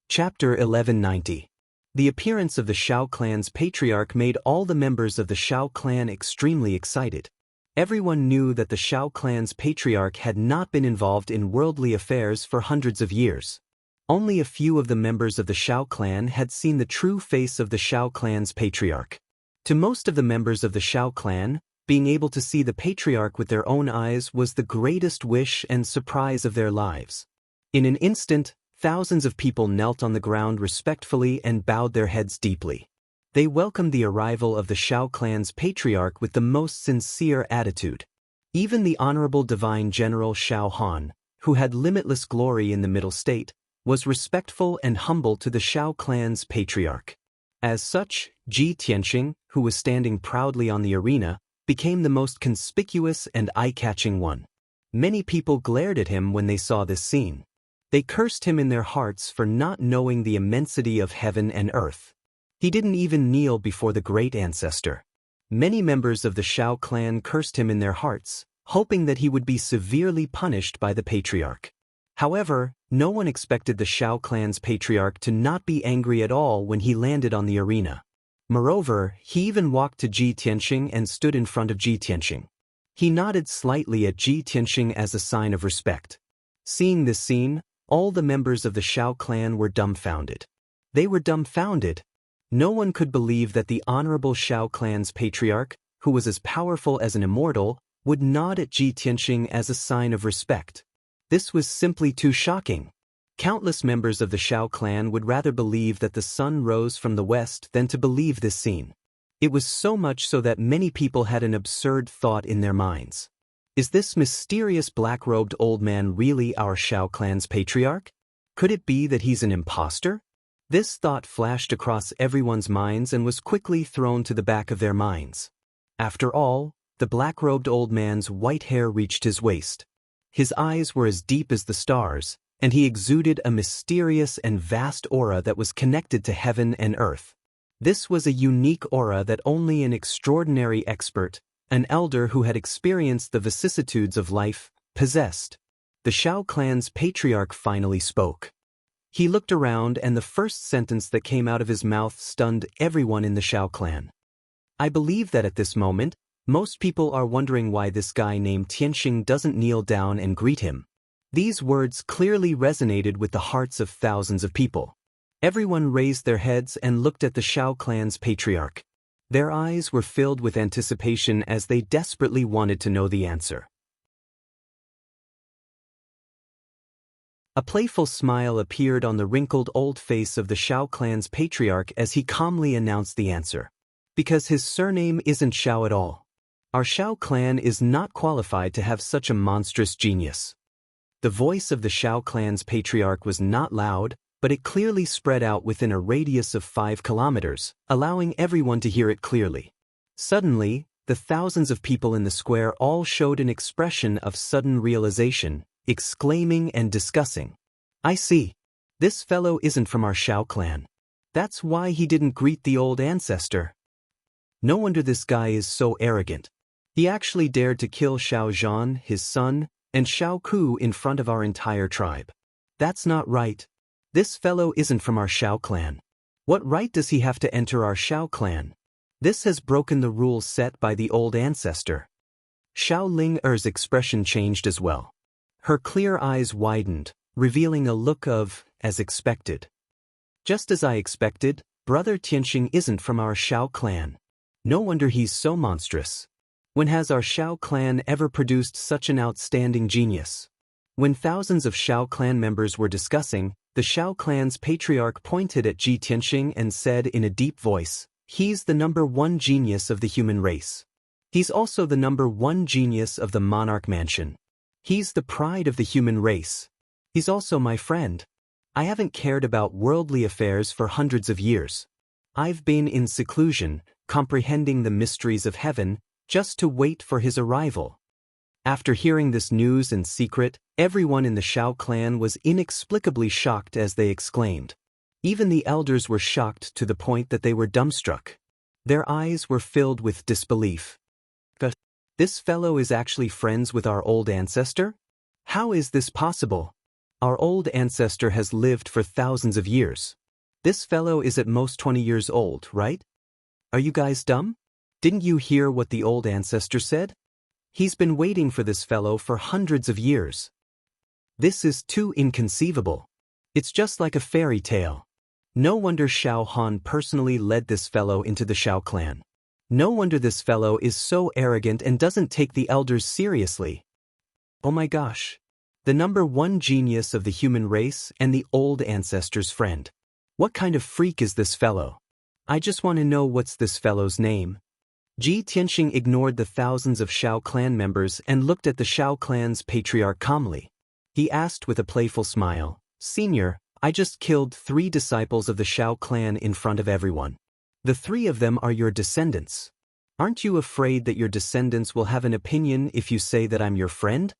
A: Chapter 1190. The appearance of the Xiao clan's patriarch made all the members of the Xiao clan extremely excited. Everyone knew that the Xiao clan's patriarch had not been involved in worldly affairs for hundreds of years. Only a few of the members of the Xiao clan had seen the true face of the Xiao clan's patriarch. To most of the members of the Xiao clan, being able to see the patriarch with their own eyes was the greatest wish and surprise of their lives. In an instant, thousands of people knelt on the ground respectfully and bowed their heads deeply. They welcomed the arrival of the Xiao clan's patriarch with the most sincere attitude. Even the honorable divine general Xiao Han, who had limitless glory in the middle state, was respectful and humble to the Xiao clan's patriarch. As such, Ji Tianxing, who was standing proudly on the arena, became the most conspicuous and eye-catching one. Many people glared at him when they saw this scene. They cursed him in their hearts for not knowing the immensity of heaven and earth. He didn't even kneel before the great ancestor. Many members of the Xiao clan cursed him in their hearts, hoping that he would be severely punished by the patriarch. However, no one expected the Xiao clan's patriarch to not be angry at all when he landed on the arena. Moreover, he even walked to Ji Tianxing and stood in front of Ji Tianxing. He nodded slightly at Ji Tianxing as a sign of respect. Seeing this scene, all the members of the Xiao clan were dumbfounded. They were dumbfounded. No one could believe that the honorable Xiao clan's patriarch, who was as powerful as an immortal, would nod at Ji Tianxing as a sign of respect. This was simply too shocking. Countless members of the Xiao clan would rather believe that the sun rose from the west than to believe this scene. It was so much so that many people had an absurd thought in their minds. Is this mysterious black-robed old man really our Xiao clan's patriarch? Could it be that he's an imposter? This thought flashed across everyone's minds and was quickly thrown to the back of their minds. After all, the black-robed old man's white hair reached his waist. His eyes were as deep as the stars, and he exuded a mysterious and vast aura that was connected to heaven and earth. This was a unique aura that only an extraordinary expert, an elder who had experienced the vicissitudes of life, possessed. The Xiao clan's patriarch finally spoke. He looked around and the first sentence that came out of his mouth stunned everyone in the Xiao clan. I believe that at this moment, Most people are wondering why this guy named Tianxing doesn't kneel down and greet him. These words clearly resonated with the hearts of thousands of people. Everyone raised their heads and looked at the Shao clan's patriarch. Their eyes were filled with anticipation as they desperately wanted to know the answer. A playful smile appeared on the wrinkled old face of the Shao clan's patriarch as he calmly announced the answer. Because his surname isn't Shao at all. Our Shao clan is not qualified to have such a monstrous genius. The voice of the Shao clan's patriarch was not loud, but it clearly spread out within a radius of 5 kilometers, allowing everyone to hear it clearly. Suddenly, the thousands of people in the square all showed an expression of sudden realization, exclaiming and discussing. I see. This fellow isn't from our Shao clan. That's why he didn't greet the old ancestor. No wonder this guy is so arrogant. He actually dared to kill Xiao Zhan, his son, and Xiao Ku in front of our entire tribe. That's not right. This fellow isn't from our Shao clan. What right does he have to enter our Shao clan? This has broken the rules set by the old ancestor. Xiao Ling-er's expression changed as well. Her clear eyes widened, revealing a look of, as expected. Just as I expected, Brother Tianxing isn't from our Shao clan. No wonder he's so monstrous. When has our Shao clan ever produced such an outstanding genius? When thousands of Shao clan members were discussing, the Shao clan's patriarch pointed at Ji Tianxing and said in a deep voice, "He's the #1 genius of the human race. He's also the #1 genius of the monarch mansion. He's the pride of the human race. He's also my friend. I haven't cared about worldly affairs for hundreds of years. I've been in seclusion, comprehending the mysteries of heaven, just to wait for his arrival." After hearing this news in secret, everyone in the Shao clan was inexplicably shocked as they exclaimed. Even the elders were shocked to the point that they were dumbstruck. Their eyes were filled with disbelief. This fellow is actually friends with our old ancestor? How is this possible? Our old ancestor has lived for thousands of years. This fellow is at most 20 years old, right? Are you guys dumb? Didn't you hear what the old ancestor said? He's been waiting for this fellow for hundreds of years. This is too inconceivable. It's just like a fairy tale. No wonder Xiao Han personally led this fellow into the Shao clan. No wonder this fellow is so arrogant and doesn't take the elders seriously. Oh my gosh. The #1 genius of the human race and the old ancestor's friend. What kind of freak is this fellow? I just want to know what's this fellow's name. Ji Tianxing ignored the thousands of Shao clan members and looked at the Shao clan's patriarch calmly. He asked with a playful smile, "Senior, I just killed 3 disciples of the Shao clan in front of everyone. The 3 of them are your descendants. Aren't you afraid that your descendants will have an opinion if you say that I'm your friend?"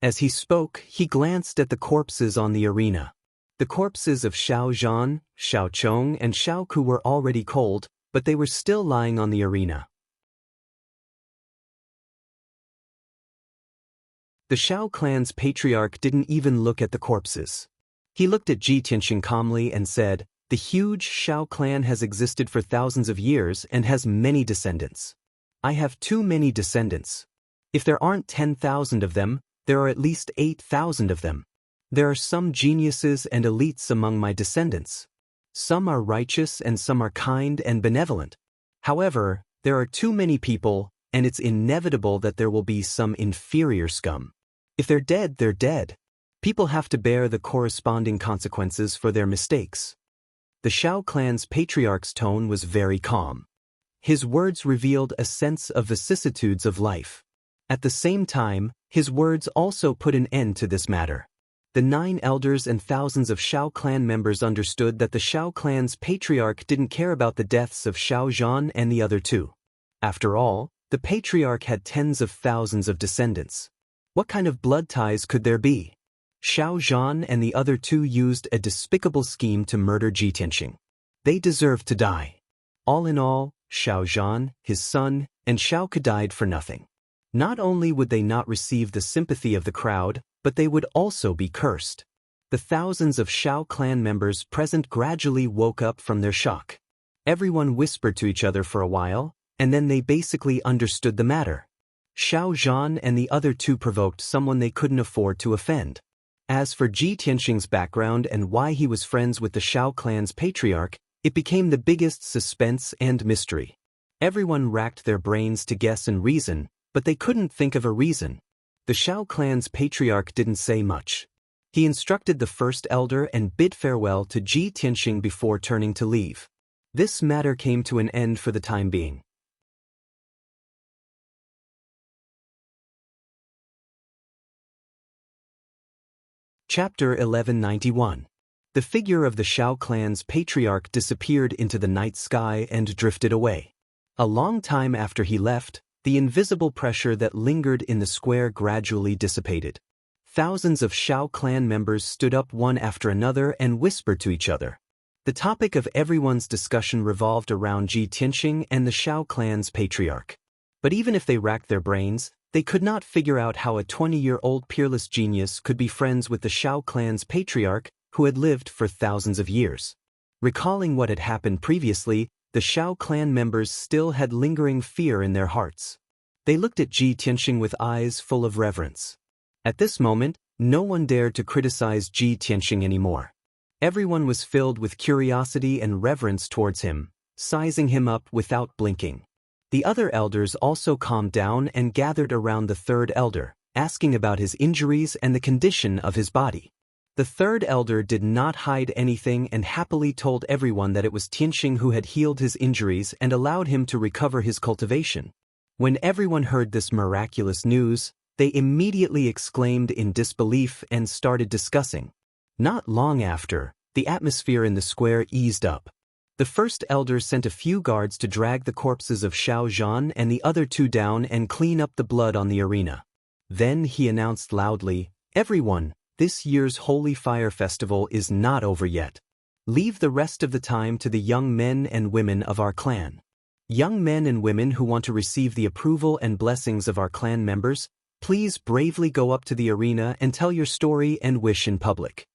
A: As he spoke, he glanced at the corpses on the arena. The corpses of Xiao Zhan, Xiao Chong, and Xiao Ku were already cold, but they were still lying on the arena. The Shao clan's patriarch didn't even look at the corpses. He looked at Ji Tianxing calmly and said, "The huge Shao clan has existed for thousands of years and has many descendants. I have too many descendants. If there aren't 10,000 of them, there are at least 8,000 of them. There are some geniuses and elites among my descendants. Some are righteous and some are kind and benevolent. However, there are too many people, and it's inevitable that there will be some inferior scum. If they're dead, they're dead. People have to bear the corresponding consequences for their mistakes." The Shao clan's patriarch's tone was very calm. His words revealed a sense of vicissitudes of life. At the same time, his words also put an end to this matter. The 9 elders and thousands of Shao clan members understood that the Shao clan's patriarch didn't care about the deaths of Xiao Zhan and the other 2. After all, the patriarch had tens of thousands of descendants. What kind of blood ties could there be? Xiao Zhan and the other 2 used a despicable scheme to murder Ji Tianxing. They deserved to die. All in all, Xiao Zhan, his son, and Xiao Ke died for nothing. Not only would they not receive the sympathy of the crowd, but they would also be cursed. The thousands of Shao clan members present gradually woke up from their shock. Everyone whispered to each other for a while, And then they basically understood the matter. Xiao Zhan and the other two provoked someone they couldn't afford to offend. As for Ji Tianxing's background and why he was friends with the Xiao clan's patriarch, it became the biggest suspense and mystery. Everyone racked their brains to guess and reason, but they couldn't think of a reason. The Xiao clan's patriarch didn't say much. He instructed the first elder and bid farewell to Ji Tianxing before turning to leave. This matter came to an end for the time being. Chapter 1191. The figure of the Xiao clan's patriarch disappeared into the night sky and drifted away. A long time after he left, the invisible pressure that lingered in the square gradually dissipated. Thousands of Xiao clan members stood up one after another and whispered to each other. The topic of everyone's discussion revolved around Ji Tianxing and the Xiao clan's patriarch. But even if they racked their brains, they could not figure out how a 20-year-old peerless genius could be friends with the Xiao clan's patriarch who had lived for thousands of years. Recalling what had happened previously, the Xiao clan members still had lingering fear in their hearts. They looked at Ji Tianxing with eyes full of reverence. At this moment, no one dared to criticize Ji Tianxing anymore. Everyone was filled with curiosity and reverence towards him, sizing him up without blinking. The other elders also calmed down and gathered around the third elder, asking about his injuries and the condition of his body. The third elder did not hide anything and happily told everyone that it was Tianxing who had healed his injuries and allowed him to recover his cultivation. When everyone heard this miraculous news, they immediately exclaimed in disbelief and started discussing. Not long after, the atmosphere in the square eased up. The first elder sent a few guards to drag the corpses of Xiao Zhan and the other two down and clean up the blood on the arena. Then he announced loudly, "Everyone, this year's Holy Fire Festival is not over yet. Leave the rest of the time to the young men and women of our clan. Young men and women who want to receive the approval and blessings of our clan members, please bravely go up to the arena and tell your story and wish in public."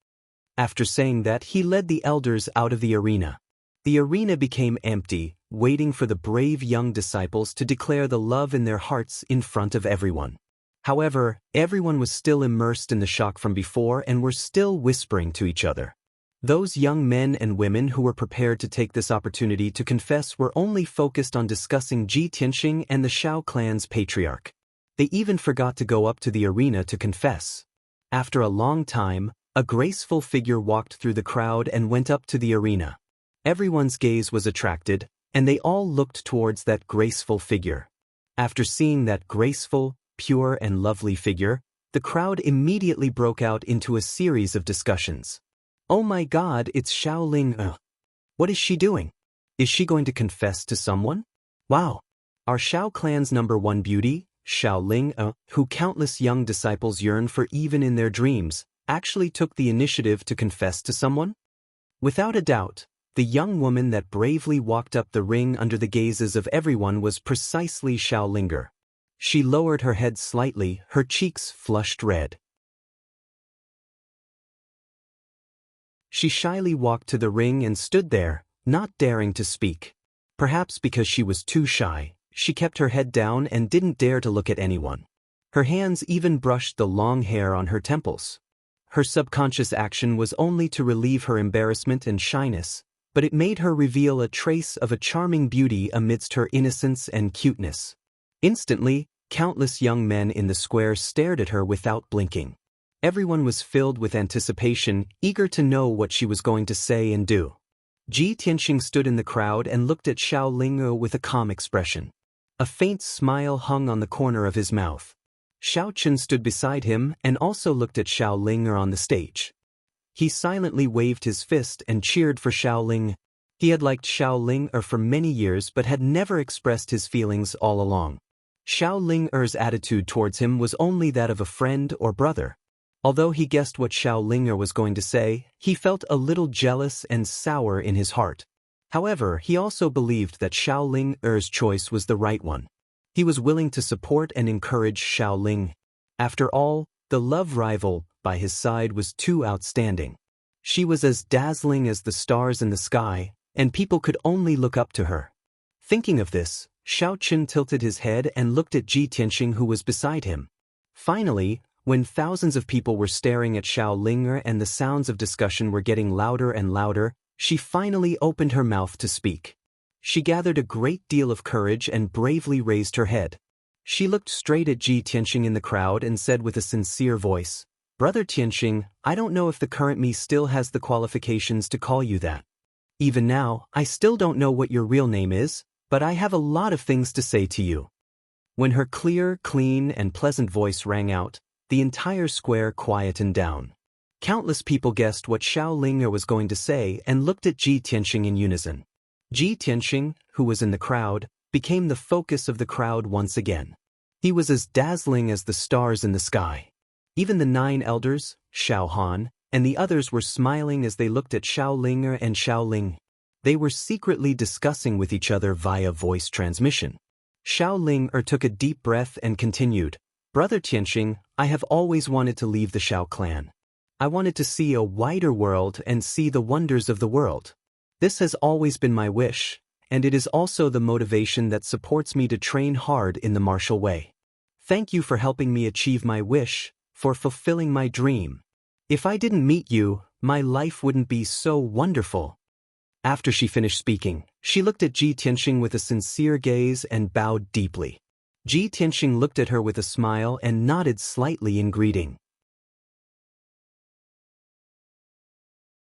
A: After saying that, he led the elders out of the arena. The arena became empty, waiting for the brave young disciples to declare the love in their hearts in front of everyone. However, everyone was still immersed in the shock from before and were still whispering to each other. Those young men and women who were prepared to take this opportunity to confess were only focused on discussing Ji Tianxing and the Xiao clan's patriarch. They even forgot to go up to the arena to confess. After a long time, a graceful figure walked through the crowd and went up to the arena. Everyone's gaze was attracted, and they all looked towards that graceful figure. After seeing that graceful, pure and lovely figure, the crowd immediately broke out into a series of discussions. "Oh my God, it's Xiao Ling. What is she doing? Is she going to confess to someone? Wow! Our Xiao clan's #1 beauty, Xiao Ling, who countless young disciples yearn for even in their dreams, actually took the initiative to confess to someone?" Without a doubt, the young woman that bravely walked up the ring under the gazes of everyone was precisely Xiao Linger. She lowered her head slightly, her cheeks flushed red. She shyly walked to the ring and stood there, not daring to speak. Perhaps because she was too shy, she kept her head down and didn't dare to look at anyone. Her hands even brushed the long hair on her temples. Her subconscious action was only to relieve her embarrassment and shyness, but it made her reveal a trace of a charming beauty amidst her innocence and cuteness. Instantly, countless young men in the square stared at her without blinking. Everyone was filled with anticipation, eager to know what she was going to say and do. Ji Tianxing stood in the crowd and looked at Xiao Lingo with a calm expression. A faint smile hung on the corner of his mouth. Xiao Chen stood beside him and also looked at Xiao Linger on the stage. He silently waved his fist and cheered for Xiao Ling. He had liked Xiao Linger for many years but had never expressed his feelings all along. Xiao Linger's attitude towards him was only that of a friend or brother. Although he guessed what Xiao Linger was going to say, he felt a little jealous and sour in his heart. However, he also believed that Xiao Linger's choice was the right one. He was willing to support and encourage Xiao Ling. After all, the love rival by his side was too outstanding. She was as dazzling as the stars in the sky, and people could only look up to her. Thinking of this, Xiao Qin tilted his head and looked at Ji Tianxing, who was beside him. Finally, when thousands of people were staring at Xiao Ling and the sounds of discussion were getting louder and louder, she finally opened her mouth to speak. She gathered a great deal of courage and bravely raised her head. She looked straight at Ji Tianxing in the crowd and said with a sincere voice, "Brother Tianxing, I don't know if the current me still has the qualifications to call you that. Even now, I still don't know what your real name is, but I have a lot of things to say to you." When her clear, clean, and pleasant voice rang out, the entire square quietened down. Countless people guessed what Xiao Ling was going to say and looked at Ji Tianxing in unison. Ji Tianxing, who was in the crowd, became the focus of the crowd once again. He was as dazzling as the stars in the sky. Even the 9 elders, Xiao Han, and the others were smiling as they looked at Xiao Ling and Xiao Ling. They were secretly discussing with each other via voice transmission. Xiao Ling took a deep breath and continued, "Brother Tianxing, I have always wanted to leave the Xiao clan. I wanted to see a wider world and see the wonders of the world. This has always been my wish, and it is also the motivation that supports me to train hard in the martial way. Thank you for helping me achieve my wish, for fulfilling my dream. If I didn't meet you, my life wouldn't be so wonderful." After she finished speaking, she looked at Ji Tianxing with a sincere gaze and bowed deeply. Ji Tianxing looked at her with a smile and nodded slightly in greeting.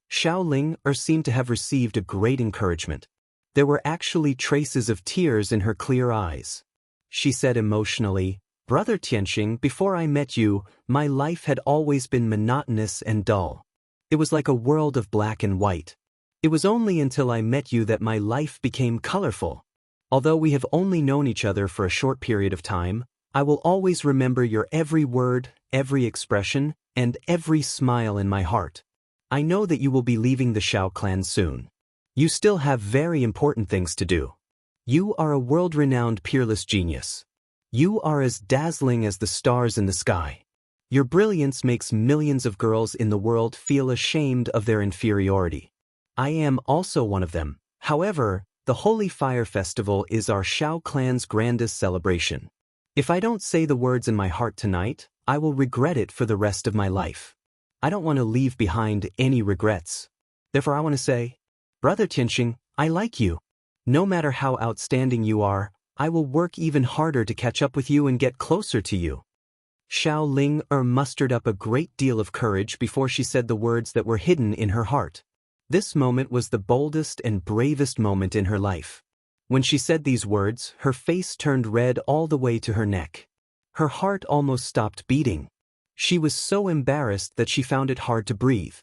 A: Xiao Ling seemed to have received a great encouragement. There were actually traces of tears in her clear eyes. She said emotionally, "Brother Tianxing, before I met you, my life had always been monotonous and dull. It was like a world of black and white. It was only until I met you that my life became colorful. Although we have only known each other for a short period of time, I will always remember your every word, every expression, and every smile in my heart. I know that you will be leaving the Xiao clan soon. You still have very important things to do. You are a world-renowned peerless genius. You are as dazzling as the stars in the sky. Your brilliance makes millions of girls in the world feel ashamed of their inferiority. I am also one of them. However, the Holy Fire Festival is our Xiao clan's grandest celebration. If I don't say the words in my heart tonight, I will regret it for the rest of my life. I don't want to leave behind any regrets. Therefore I want to say, Brother Tianxing, I like you. No matter how outstanding you are, I will work even harder to catch up with you and get closer to you." Xiao Ling mustered up a great deal of courage before she said the words that were hidden in her heart. This moment was the boldest and bravest moment in her life. When she said these words, her face turned red all the way to her neck. Her heart almost stopped beating. She was so embarrassed that she found it hard to breathe.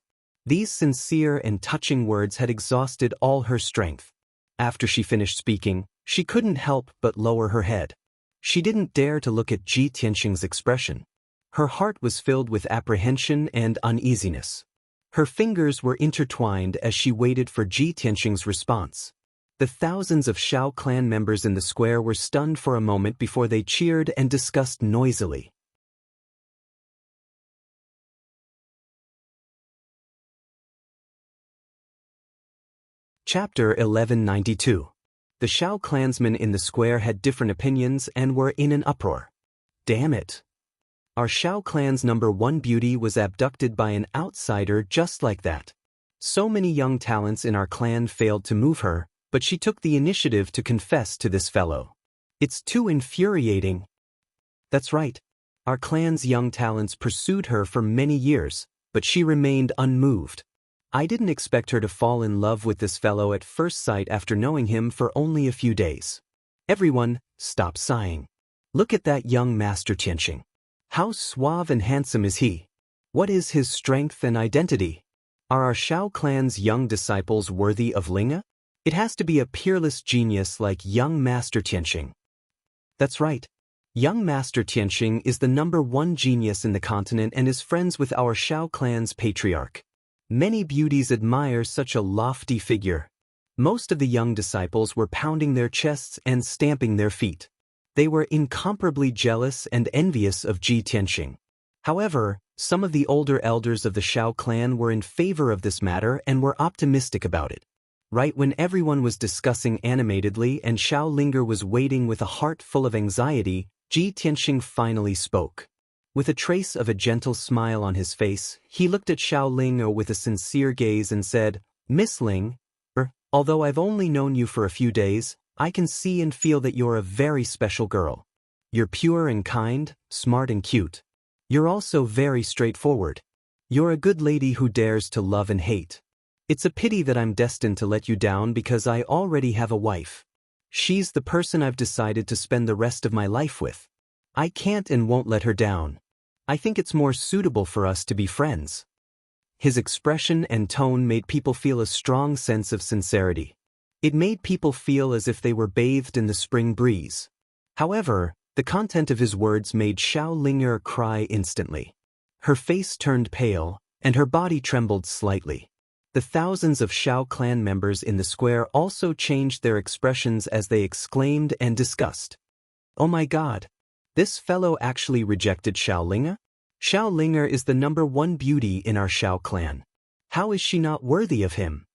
A: These sincere and touching words had exhausted all her strength. After she finished speaking, she couldn't help but lower her head. She didn't dare to look at Ji Tianxing's expression. Her heart was filled with apprehension and uneasiness. Her fingers were intertwined as she waited for Ji Tianxing's response. The thousands of Xiao clan members in the square were stunned for a moment before they cheered and discussed noisily. Chapter 1192. The Xiao clansmen in the square had different opinions and were in an uproar. Damn it! Our Xiao clan's #1 beauty was abducted by an outsider just like that. So many young talents in our clan failed to move her, but she took the initiative to confess to this fellow. It's too infuriating. That's right. Our clan's young talents pursued her for many years, but she remained unmoved. I didn't expect her to fall in love with this fellow at first sight after knowing him for only a few days. Everyone, stop sighing. Look at that young Master Tianxing. How suave and handsome is he? What is his strength and identity? Are our Xiao clan's young disciples worthy of Linga? It has to be a peerless genius like young Master Tianxing. That's right. Young Master Tianxing is the #1 genius in the continent and is friends with our Xiao clan's patriarch. Many beauties admire such a lofty figure. Most of the young disciples were pounding their chests and stamping their feet. They were incomparably jealous and envious of Ji Tianxing. However, some of the older elders of the Xiao clan were in favor of this matter and were optimistic about it. Right when everyone was discussing animatedly and Xiao Linger was waiting with a heart full of anxiety, Ji Tianxing finally spoke. With a trace of a gentle smile on his face, he looked at Xiao Linger with a sincere gaze and said, "Miss Ling, although I've only known you for a few days, I can see and feel that you're a very special girl. You're pure and kind, smart and cute. You're also very straightforward. You're a good lady who dares to love and hate. It's a pity that I'm destined to let you down because I already have a wife. She's the person I've decided to spend the rest of my life with. I can't and won't let her down. I think it's more suitable for us to be friends." His expression and tone made people feel a strong sense of sincerity. It made people feel as if they were bathed in the spring breeze. However, the content of his words made Xiao Linger cry instantly. Her face turned pale, and her body trembled slightly. The thousands of Xiao clan members in the square also changed their expressions as they exclaimed and discussed. "Oh my God! This fellow actually rejected Xiao Linger? Xiao Linger is the #1 beauty in our Xiao clan. How is she not worthy of him?"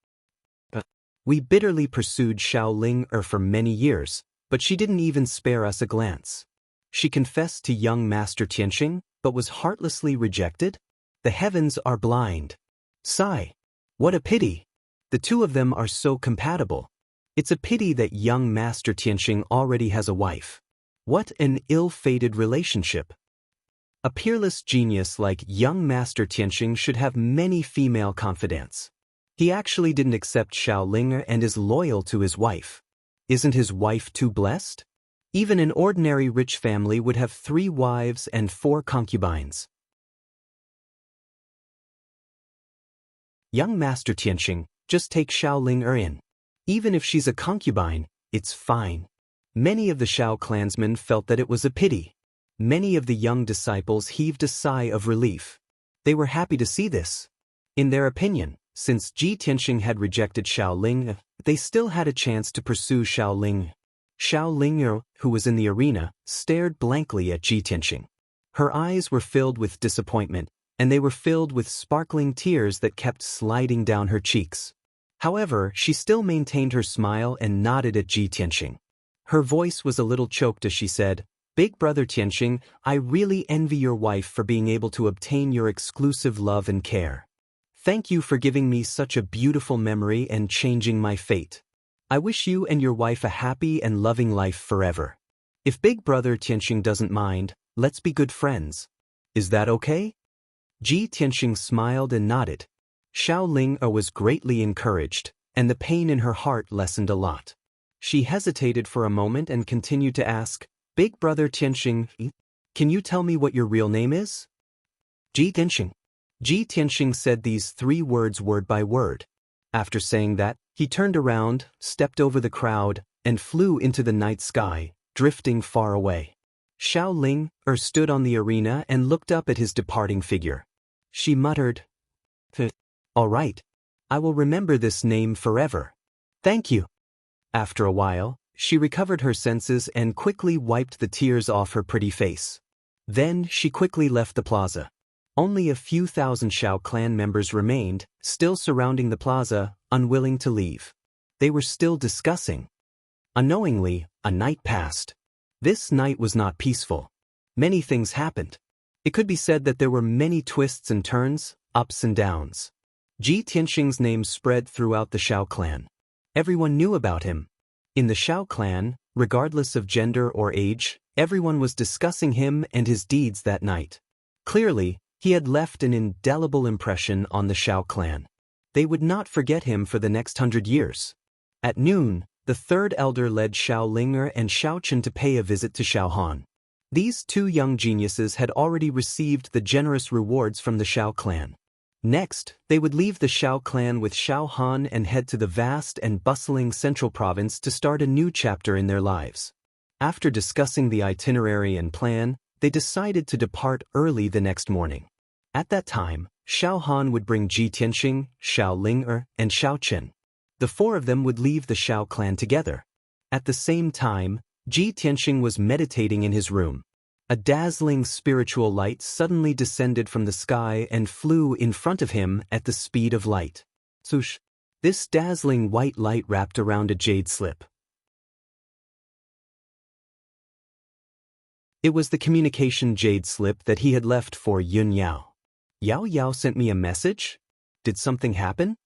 A: We bitterly pursued Xiao Linger for many years, but she didn't even spare us a glance. She confessed to young Master Tianxing, but was heartlessly rejected? The heavens are blind. Sigh. What a pity. The two of them are so compatible. It's a pity that young Master Tianxing already has a wife. What an ill-fated relationship. A peerless genius like young Master Tianxing should have many female confidants. He actually didn't accept Xiao Linger and is loyal to his wife. Isn't his wife too blessed? Even an ordinary rich family would have 3 wives and 4 concubines. Young Master Tianxing, just take Xiao Linger in. Even if she's a concubine, it's fine. Many of the Xiao clansmen felt that it was a pity. Many of the young disciples heaved a sigh of relief. They were happy to see this. In their opinion, since Ji Tianxing had rejected Xiao Ling, they still had a chance to pursue Xiao Ling. Xiao Ling, who was in the arena, stared blankly at Ji Tianxing. Her eyes were filled with disappointment, and they were filled with sparkling tears that kept sliding down her cheeks. However, she still maintained her smile and nodded at Ji Tianxing. Her voice was a little choked as she said, "Big brother Tianxing, I really envy your wife for being able to obtain your exclusive love and care. Thank you for giving me such a beautiful memory and changing my fate. I wish you and your wife a happy and loving life forever. If big brother Tianxing doesn't mind, let's be good friends. Is that okay?" Ji Tianxing smiled and nodded. Xiao Ling was greatly encouraged, and the pain in her heart lessened a lot. She hesitated for a moment and continued to ask, "Big brother Tianxing, can you tell me what your real name is?" "Ji Tianxing." Ji Tianxing said these 3 words word by word. After saying that, he turned around, stepped over the crowd, and flew into the night sky, drifting far away. Xiao Ling stood on the arena and looked up at his departing figure. She muttered, "All right. I will remember this name forever. Thank you." After a while, she recovered her senses and quickly wiped the tears off her pretty face. Then she quickly left the plaza. Only a few thousand Xiao clan members remained, still surrounding the plaza, unwilling to leave. They were still discussing. Unknowingly, a night passed. This night was not peaceful. Many things happened. It could be said that there were many twists and turns, ups and downs. Ji Tianxing's name spread throughout the Xiao clan. Everyone knew about him. In the Xiao clan, regardless of gender or age, everyone was discussing him and his deeds that night. Clearly, he had left an indelible impression on the Xiao clan. They would not forget him for the next 100 years. At noon, the 3rd elder led Xiao Linger and Xiao Chen to pay a visit to Xiao Han. These 2 young geniuses had already received the generous rewards from the Xiao clan. Next, they would leave the Xiao clan with Xiao Han and head to the vast and bustling central province to start a new chapter in their lives. After discussing the itinerary and plan, they decided to depart early the next morning. At that time, Xiao Han would bring Ji Tianxing, Xiao Linger, and Xiao Chen. The 4 of them would leave the Xiao clan together. At the same time, Ji Tianxing was meditating in his room. A dazzling spiritual light suddenly descended from the sky and flew in front of him at the speed of light. Swoosh! This dazzling white light wrapped around a jade slip. It was the communication jade slip that he had left for Yun Yao. Yao Yao sent me a message? Did something happen?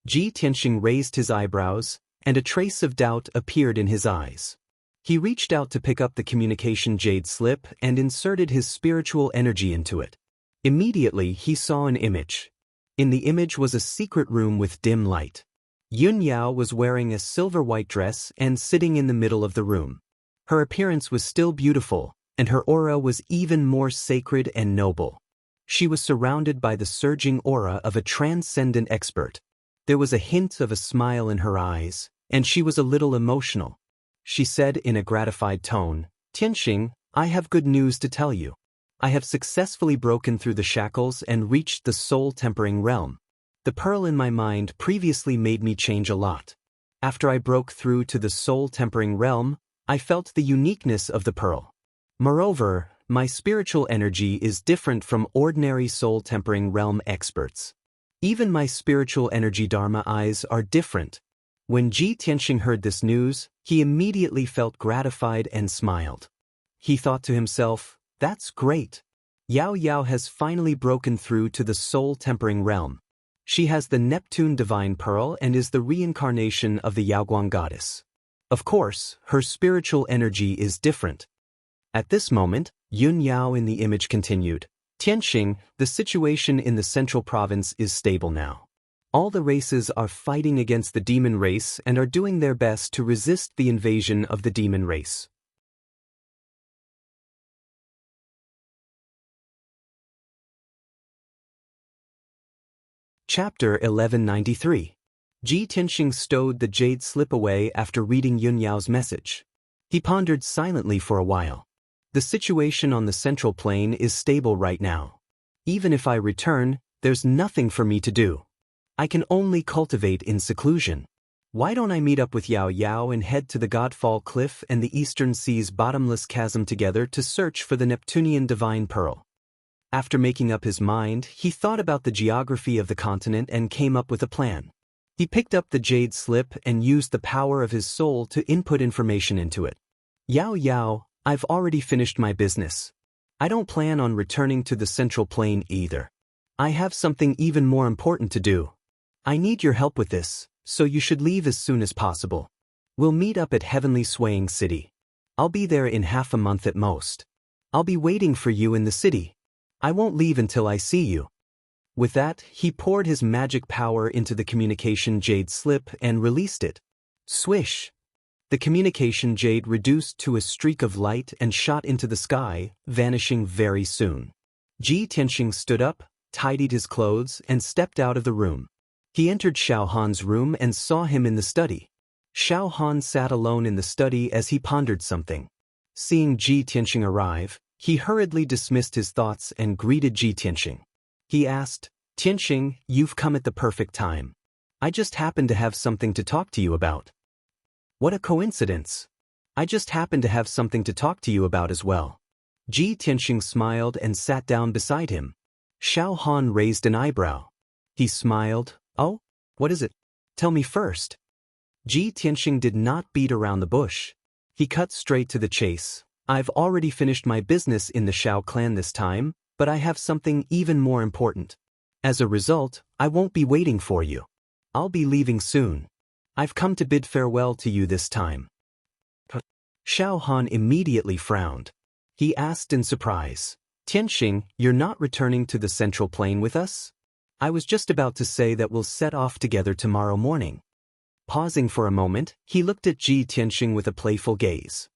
A: Ji Tianxing raised his eyebrows, and a trace of doubt appeared in his eyes. He reached out to pick up the communication jade slip and inserted his spiritual energy into it. Immediately he saw an image. In the image was a secret room with dim light. Yun Yao was wearing a silver white dress and sitting in the middle of the room. Her appearance was still beautiful, and her aura was even more sacred and noble. She was surrounded by the surging aura of a transcendent expert. There was a hint of a smile in her eyes, and she was a little emotional. She said in a gratified tone, "Tianxing, I have good news to tell you. I have successfully broken through the shackles and reached the soul-tempering realm. The pearl in my mind previously made me change a lot. After I broke through to the soul-tempering realm, I felt the uniqueness of the pearl. Moreover, my spiritual energy is different from ordinary soul-tempering realm experts. Even my spiritual energy Dharma eyes are different." When Ji Tianxing heard this news, he immediately felt gratified and smiled. He thought to himself, "That's great. Yao Yao has finally broken through to the soul-tempering realm. She has the Neptune divine pearl and is the reincarnation of the Yaoguang goddess. Of course, her spiritual energy is different." At this moment, Yun Yao in the image continued, "Tianxing, the situation in the central province is stable now. All the races are fighting against the demon race and are doing their best to resist the invasion of the demon race." Chapter 1193. Ji Tianxing stowed the jade slip away after reading Yun Yao's message. He pondered silently for a while. The situation on the central plane is stable right now. Even if I return, there's nothing for me to do. I can only cultivate in seclusion. Why don't I meet up with Yao Yao and head to the Godfall Cliff and the Eastern Sea's bottomless chasm together to search for the Neptunian divine pearl? After making up his mind, he thought about the geography of the continent and came up with a plan. He picked up the jade slip and used the power of his soul to input information into it. "Yao Yao, I've already finished my business. I don't plan on returning to the central plane either. I have something even more important to do. I need your help with this, so you should leave as soon as possible. We'll meet up at Heavenly Swaying City. I'll be there in half a month at most. I'll be waiting for you in the city. I won't leave until I see you." With that, he poured his magic power into the communication jade slip and released it. Swish! The communication jade reduced to a streak of light and shot into the sky, vanishing very soon. Ji Tianxing stood up, tidied his clothes, and stepped out of the room. He entered Xiao Han's room and saw him in the study. Xiao Han sat alone in the study as he pondered something. Seeing Ji Tianxing arrive, he hurriedly dismissed his thoughts and greeted Ji Tianxing. He asked, "Tianxing, you've come at the perfect time. I just happen to have something to talk to you about." "What a coincidence. I just happen to have something to talk to you about as well." Ji Tianxing smiled and sat down beside him. Xiao Han raised an eyebrow. He smiled. "Oh? What is it? Tell me first." Ji Tianxing did not beat around the bush. He cut straight to the chase. "I've already finished my business in the Shao clan this time, but I have something even more important. As a result, I won't be waiting for you. I'll be leaving soon. I've come to bid farewell to you this time." Xiao Han immediately frowned. He asked in surprise, "Tianxing, you're not returning to the central plane with us? I was just about to say that we'll set off together tomorrow morning." Pausing for a moment, he looked at Ji Tianxing with a playful gaze.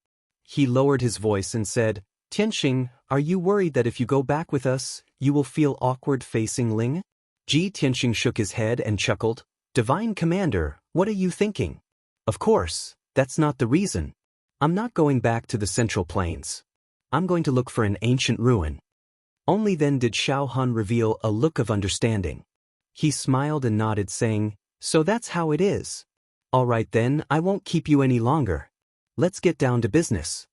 A: He lowered his voice and said, "Tianxing, are you worried that if you go back with us, you will feel awkward facing Ling?" Ji Tianxing shook his head and chuckled. "Divine Commander, what are you thinking? Of course, that's not the reason. I'm not going back to the Central Plains. I'm going to look for an ancient ruin." Only then did Xiao Han reveal a look of understanding. He smiled and nodded, saying, "So that's how it is. All right then, I won't keep you any longer. Let's get down to business."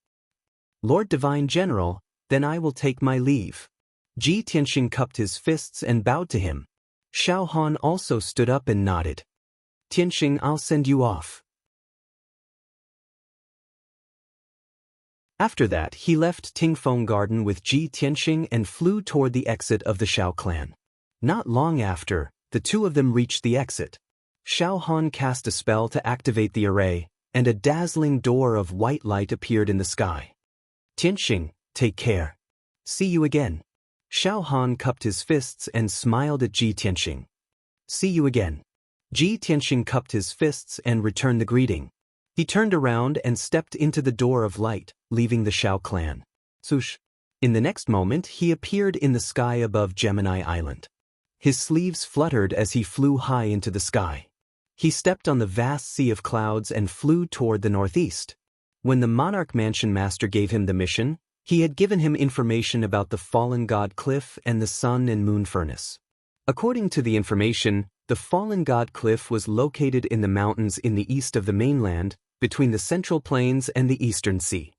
A: "Lord Divine General, then I will take my leave." Ji Tianxing cupped his fists and bowed to him. Xiao Han also stood up and nodded. Tianxing, I'll send you off." After that, he left Tingfeng Garden with Ji Tianxing and flew toward the exit of the Xiao clan. Not long after, the two of them reached the exit. Xiao Han cast a spell to activate the array, and a dazzling door of white light appeared in the sky. "Tianxing, take care. See you again." Xiao Han cupped his fists and smiled at Ji Tianxing. "See you again." Ji Tianxing cupped his fists and returned the greeting. He turned around and stepped into the door of light, leaving the Xiao clan. Swoosh! In the next moment, he appeared in the sky above Gemini Island. His sleeves fluttered as he flew high into the sky. He stepped on the vast sea of clouds and flew toward the northeast. When the Monarch Mansion Master gave him the mission, he had given him information about the fallen god cliff and the sun and moon furnace. According to the information, the fallen god cliff was located in the mountains in the east of the mainland, between the Central Plains and the Eastern Sea.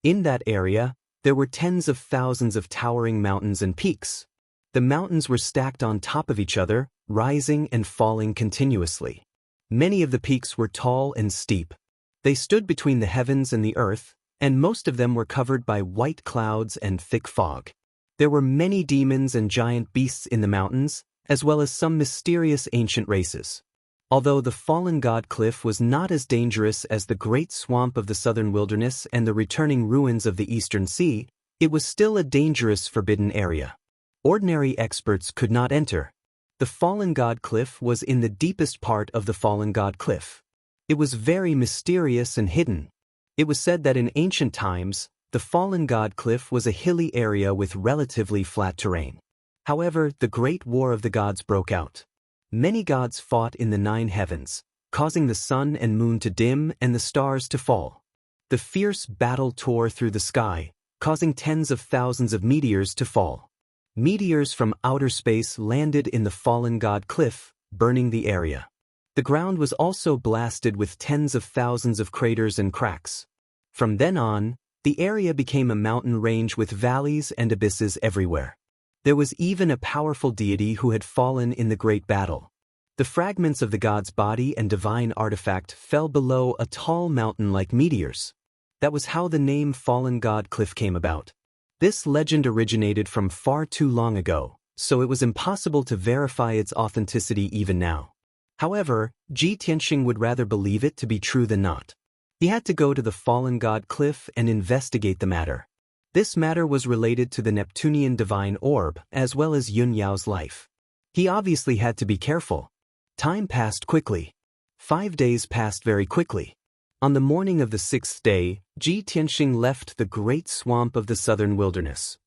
A: In that area, there were tens of thousands of towering mountains and peaks. The mountains were stacked on top of each other, rising and falling continuously. Many of the peaks were tall and steep. They stood between the heavens and the earth, and most of them were covered by white clouds and thick fog. There were many demons and giant beasts in the mountains, as well as some mysterious ancient races. Although the fallen god cliff was not as dangerous as the great swamp of the southern wilderness and the returning ruins of the eastern sea, it was still a dangerous forbidden area. Ordinary experts could not enter. The fallen god cliff was in the deepest part of the fallen god cliff. It was very mysterious and hidden. It was said that in ancient times, the fallen god cliff was a hilly area with relatively flat terrain. However, the Great War of the Gods broke out. Many gods fought in the 9 heavens, causing the sun and moon to dim and the stars to fall. The fierce battle tore through the sky, causing tens of thousands of meteors to fall. Meteors from outer space landed in the fallen god cliff, burning the area. The ground was also blasted with tens of thousands of craters and cracks. From then on, the area became a mountain range with valleys and abysses everywhere. There was even a powerful deity who had fallen in the great battle. The fragments of the god's body and divine artifact fell below a tall mountain like meteors. That was how the name Fallen God Cliff came about. This legend originated from far too long ago, so it was impossible to verify its authenticity even now. However, Ji Tianxing would rather believe it to be true than not. He had to go to the Fallen God Cliff and investigate the matter. This matter was related to the Neptunian divine orb as well as Yun Yao's life. He obviously had to be careful. Time passed quickly. 5 days passed very quickly. On the morning of the 6th day, Ji Tianxing left the great swamp of the southern wilderness.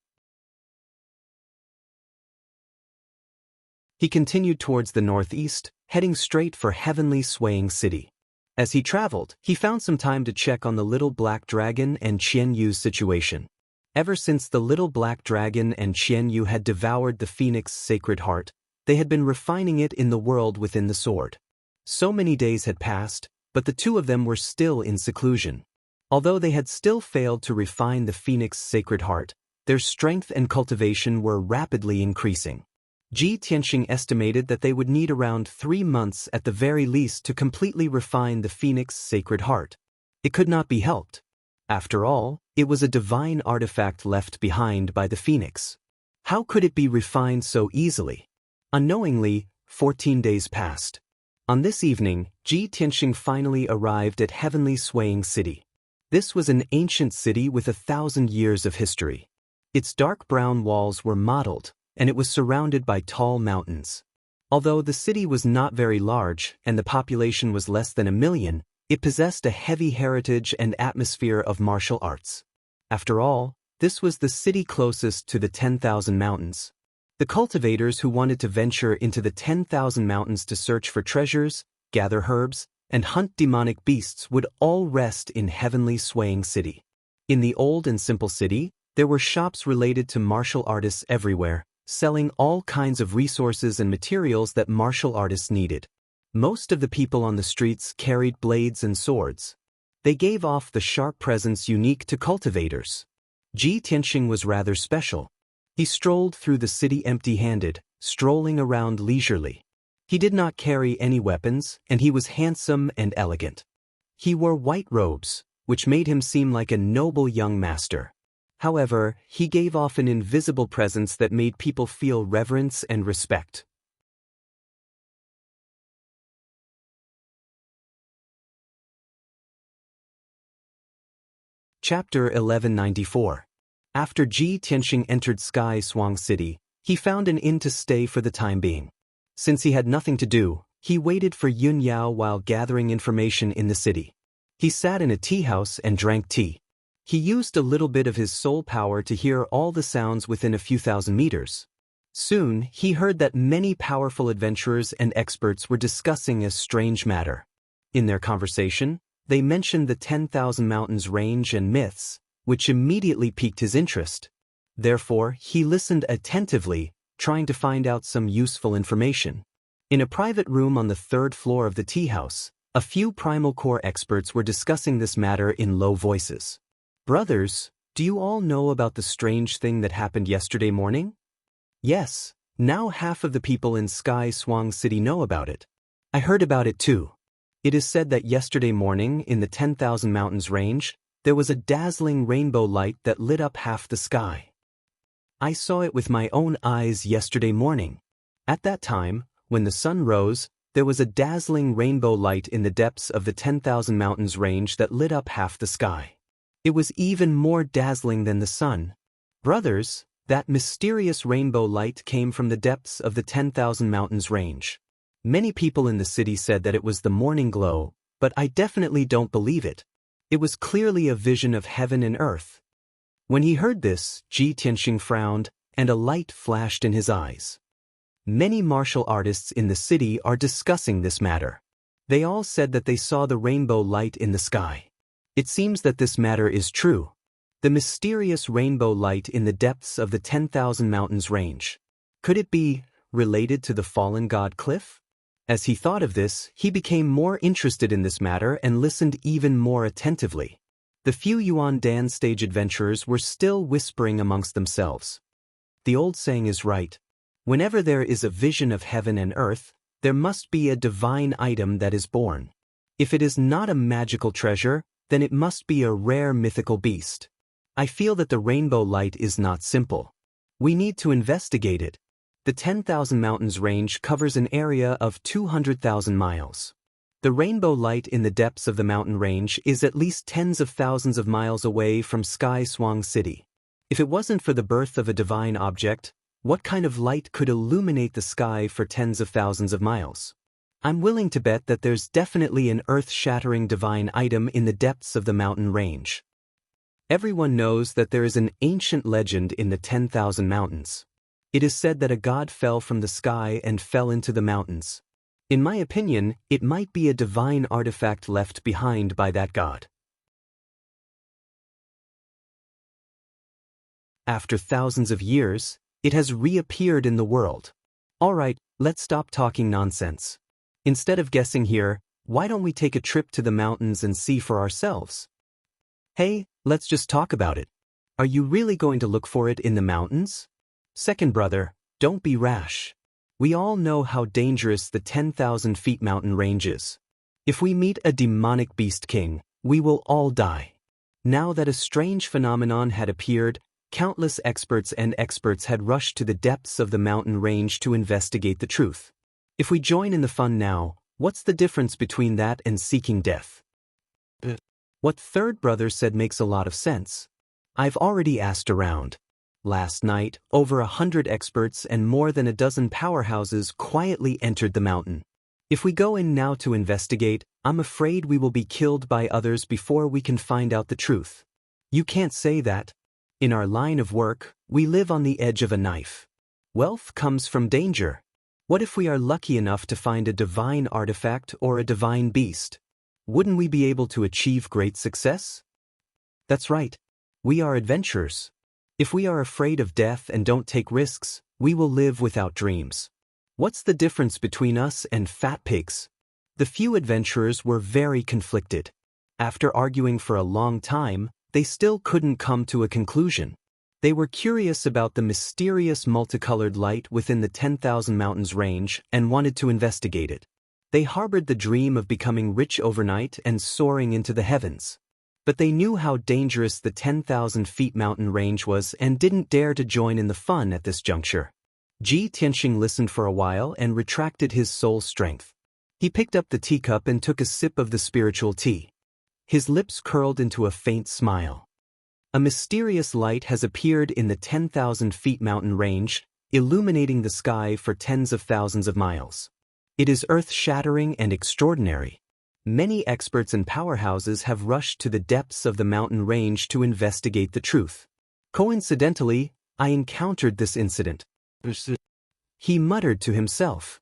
A: He continued towards the northeast, heading straight for Heavenly Swaying City. As he traveled, he found some time to check on the little black dragon and Qian Yu's situation. Ever since the little black dragon and Qian Yu had devoured the phoenix's sacred heart, they had been refining it in the world within the sword. So many days had passed, but the two of them were still in seclusion. Although they had still failed to refine the phoenix's sacred heart, their strength and cultivation were rapidly increasing. Ji Tianxing estimated that they would need around 3 months at the very least to completely refine the phoenix's sacred heart. It could not be helped. After all, it was a divine artifact left behind by the phoenix. How could it be refined so easily? Unknowingly, 14 days passed. On this evening, Ji Tianxing finally arrived at Heavenly Swaying City. This was an ancient city with 1,000 years of history. Its dark brown walls were mottled, and it was surrounded by tall mountains. Although the city was not very large and the population was less than 1 million, it possessed a heavy heritage and atmosphere of martial arts. After all, this was the city closest to the 10,000 mountains. The cultivators who wanted to venture into the 10,000 mountains to search for treasures, gather herbs, and hunt demonic beasts would all rest in Heavenly Swaying City. In the old and simple city, there were shops related to martial artists everywhere, selling all kinds of resources and materials that martial artists needed. Most of the people on the streets carried blades and swords. They gave off the sharp presence unique to cultivators. Ji Tianxing was rather special. He strolled through the city empty-handed, strolling around leisurely. He did not carry any weapons, and he was handsome and elegant. He wore white robes, which made him seem like a noble young master. However, he gave off an invisible presence that made people feel reverence and respect. Chapter 1194. After Ji Tianxing entered Sky Swang City, he found an inn to stay for the time being. Since he had nothing to do, he waited for Yun Yao while gathering information in the city. He sat in a tea house and drank tea. He used a little bit of his soul power to hear all the sounds within a few thousand meters. Soon, he heard that many powerful adventurers and experts were discussing a strange matter. In their conversation, they mentioned the 10,000 Mountains range and myths, which immediately piqued his interest. Therefore, he listened attentively, trying to find out some useful information. In a private room on the 3rd floor of the tea house, a few primal core experts were discussing this matter in low voices. Brothers, do you all know about the strange thing that happened yesterday morning? Yes, now half of the people in Sky Swang City know about it. I heard about it too. It is said that yesterday morning in the 10,000 Mountains range, there was a dazzling rainbow light that lit up half the sky. I saw it with my own eyes yesterday morning. At that time, when the sun rose, there was a dazzling rainbow light in the depths of the 10,000 Mountains range that lit up half the sky. It was even more dazzling than the sun. Brothers, that mysterious rainbow light came from the depths of the 10,000 Mountains range. Many people in the city said that it was the morning glow, but I definitely don't believe it. It was clearly a vision of heaven and earth. When he heard this, Ji Tianxing frowned, and a light flashed in his eyes. Many martial artists in the city are discussing this matter. They all said that they saw the rainbow light in the sky. It seems that this matter is true. The mysterious rainbow light in the depths of the 10,000 Mountains range. Could it be related to the fallen god Cliff? As he thought of this, he became more interested in this matter and listened even more attentively. The few Yuan Dan stage adventurers were still whispering amongst themselves. The old saying is right. Whenever there is a vision of heaven and earth, there must be a divine item that is born. If it is not a magical treasure, then it must be a rare mythical beast. I feel that the rainbow light is not simple. We need to investigate it. The 10,000 Mountains range covers an area of 200,000 miles. The rainbow light in the depths of the mountain range is at least tens of thousands of miles away from Sky Swang City. If it wasn't for the birth of a divine object, what kind of light could illuminate the sky for tens of thousands of miles? I'm willing to bet that there's definitely an earth-shattering divine item in the depths of the mountain range. Everyone knows that there is an ancient legend in the 10,000 Mountains. It is said that a god fell from the sky and fell into the mountains. In my opinion, it might be a divine artifact left behind by that god. After thousands of years, it has reappeared in the world. Alright, let's stop talking nonsense. Instead of guessing here, why don't we take a trip to the mountains and see for ourselves? Hey, let's just talk about it. Are you really going to look for it in the mountains? Second brother, don't be rash. We all know how dangerous the 10,000 feet mountain range is. If we meet a demonic beast king, we will all die. Now that a strange phenomenon had appeared, countless experts had rushed to the depths of the mountain range to investigate the truth. If we join in the fun now, what's the difference between that and seeking death? What third brother said makes a lot of sense. I've already asked around. Last night, over 100 experts and more than a dozen powerhouses quietly entered the mountain. If we go in now to investigate, I'm afraid we will be killed by others before we can find out the truth. You can't say that. In our line of work, we live on the edge of a knife. Wealth comes from danger. What if we are lucky enough to find a divine artifact or a divine beast? Wouldn't we be able to achieve great success? That's right. We are adventurers. If we are afraid of death and don't take risks, we will live without dreams. What's the difference between us and fat pigs? The few adventurers were very conflicted. After arguing for a long time, they still couldn't come to a conclusion. They were curious about the mysterious multicolored light within the 10,000 mountains range and wanted to investigate it. They harbored the dream of becoming rich overnight and soaring into the heavens. But they knew how dangerous the 10,000 feet mountain range was and didn't dare to join in the fun at this juncture. Ji Tianxing listened for a while and retracted his soul strength. He picked up the teacup and took a sip of the spiritual tea. His lips curled into a faint smile. A mysterious light has appeared in the 10,000 feet mountain range, illuminating the sky for tens of thousands of miles. It is earth-shattering and extraordinary. Many experts and powerhouses have rushed to the depths of the mountain range to investigate the truth. Coincidentally, I encountered this incident. He muttered to himself.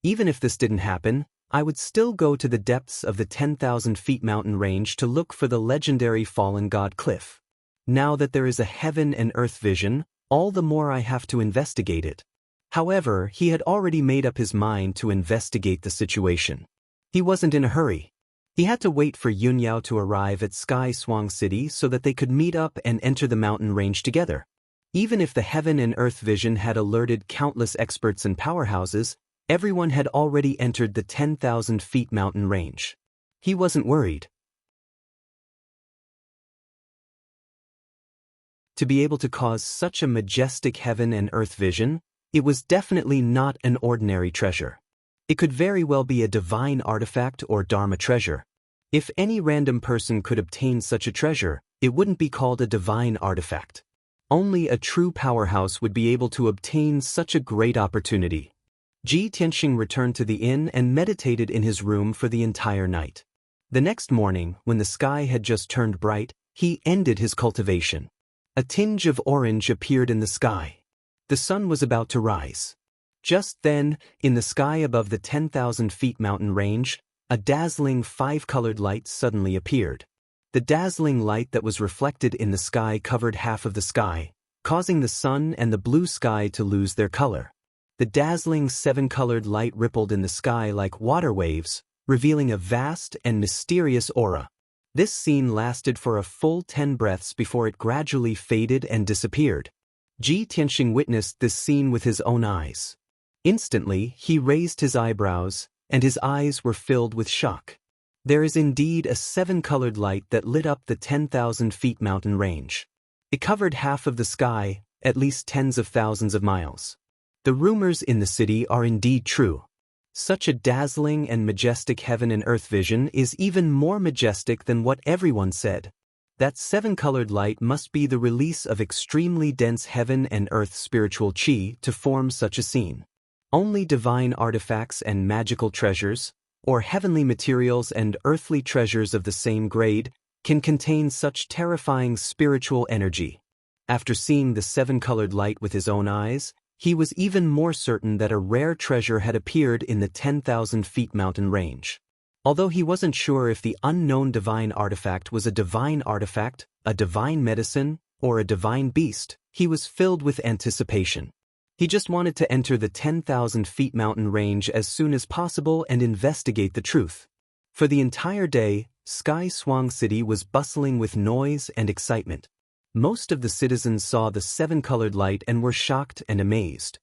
A: Even if this didn't happen, I would still go to the depths of the 10,000 feet mountain range to look for the legendary fallen god cliff. Now that there is a heaven and earth vision, all the more I have to investigate it. However, he had already made up his mind to investigate the situation. He wasn't in a hurry. He had to wait for Yunyao to arrive at Sky Swang City so that they could meet up and enter the mountain range together. Even if the heaven and earth vision had alerted countless experts and powerhouses, everyone had already entered the 10,000 feet mountain range. He wasn't worried. To be able to cause such a majestic heaven and earth vision, it was definitely not an ordinary treasure. It could very well be a divine artifact or Dharma treasure. If any random person could obtain such a treasure, it wouldn't be called a divine artifact. Only a true powerhouse would be able to obtain such a great opportunity. Ji Tianxing returned to the inn and meditated in his room for the entire night. The next morning, when the sky had just turned bright, he ended his cultivation. A tinge of orange appeared in the sky. The sun was about to rise. Just then, in the sky above the 10,000 feet mountain range, a dazzling five-colored light suddenly appeared. The dazzling light that was reflected in the sky covered half of the sky, causing the sun and the blue sky to lose their color. The dazzling seven-colored light rippled in the sky like water waves, revealing a vast and mysterious aura. This scene lasted for a full 10 breaths before it gradually faded and disappeared. Ji Tianxing witnessed this scene with his own eyes. Instantly, he raised his eyebrows, and his eyes were filled with shock. There is indeed a seven-colored light that lit up the 10,000 feet mountain range. It covered half of the sky, at least tens of thousands of miles. The rumors in the city are indeed true. Such a dazzling and majestic heaven and earth vision is even more majestic than what everyone said. That seven-colored light must be the release of extremely dense heaven and earth spiritual qi to form such a scene. Only divine artifacts and magical treasures, or heavenly materials and earthly treasures of the same grade, can contain such terrifying spiritual energy. After seeing the seven-colored light with his own eyes, he was even more certain that a rare treasure had appeared in the 10,000 feet mountain range. Although he wasn't sure if the unknown divine artifact was a divine artifact, a divine medicine, or a divine beast, he was filled with anticipation. He just wanted to enter the 10,000 feet mountain range as soon as possible and investigate the truth. For the entire day, Sky Swang City was bustling with noise and excitement. Most of the citizens saw the seven-colored light and were shocked and amazed.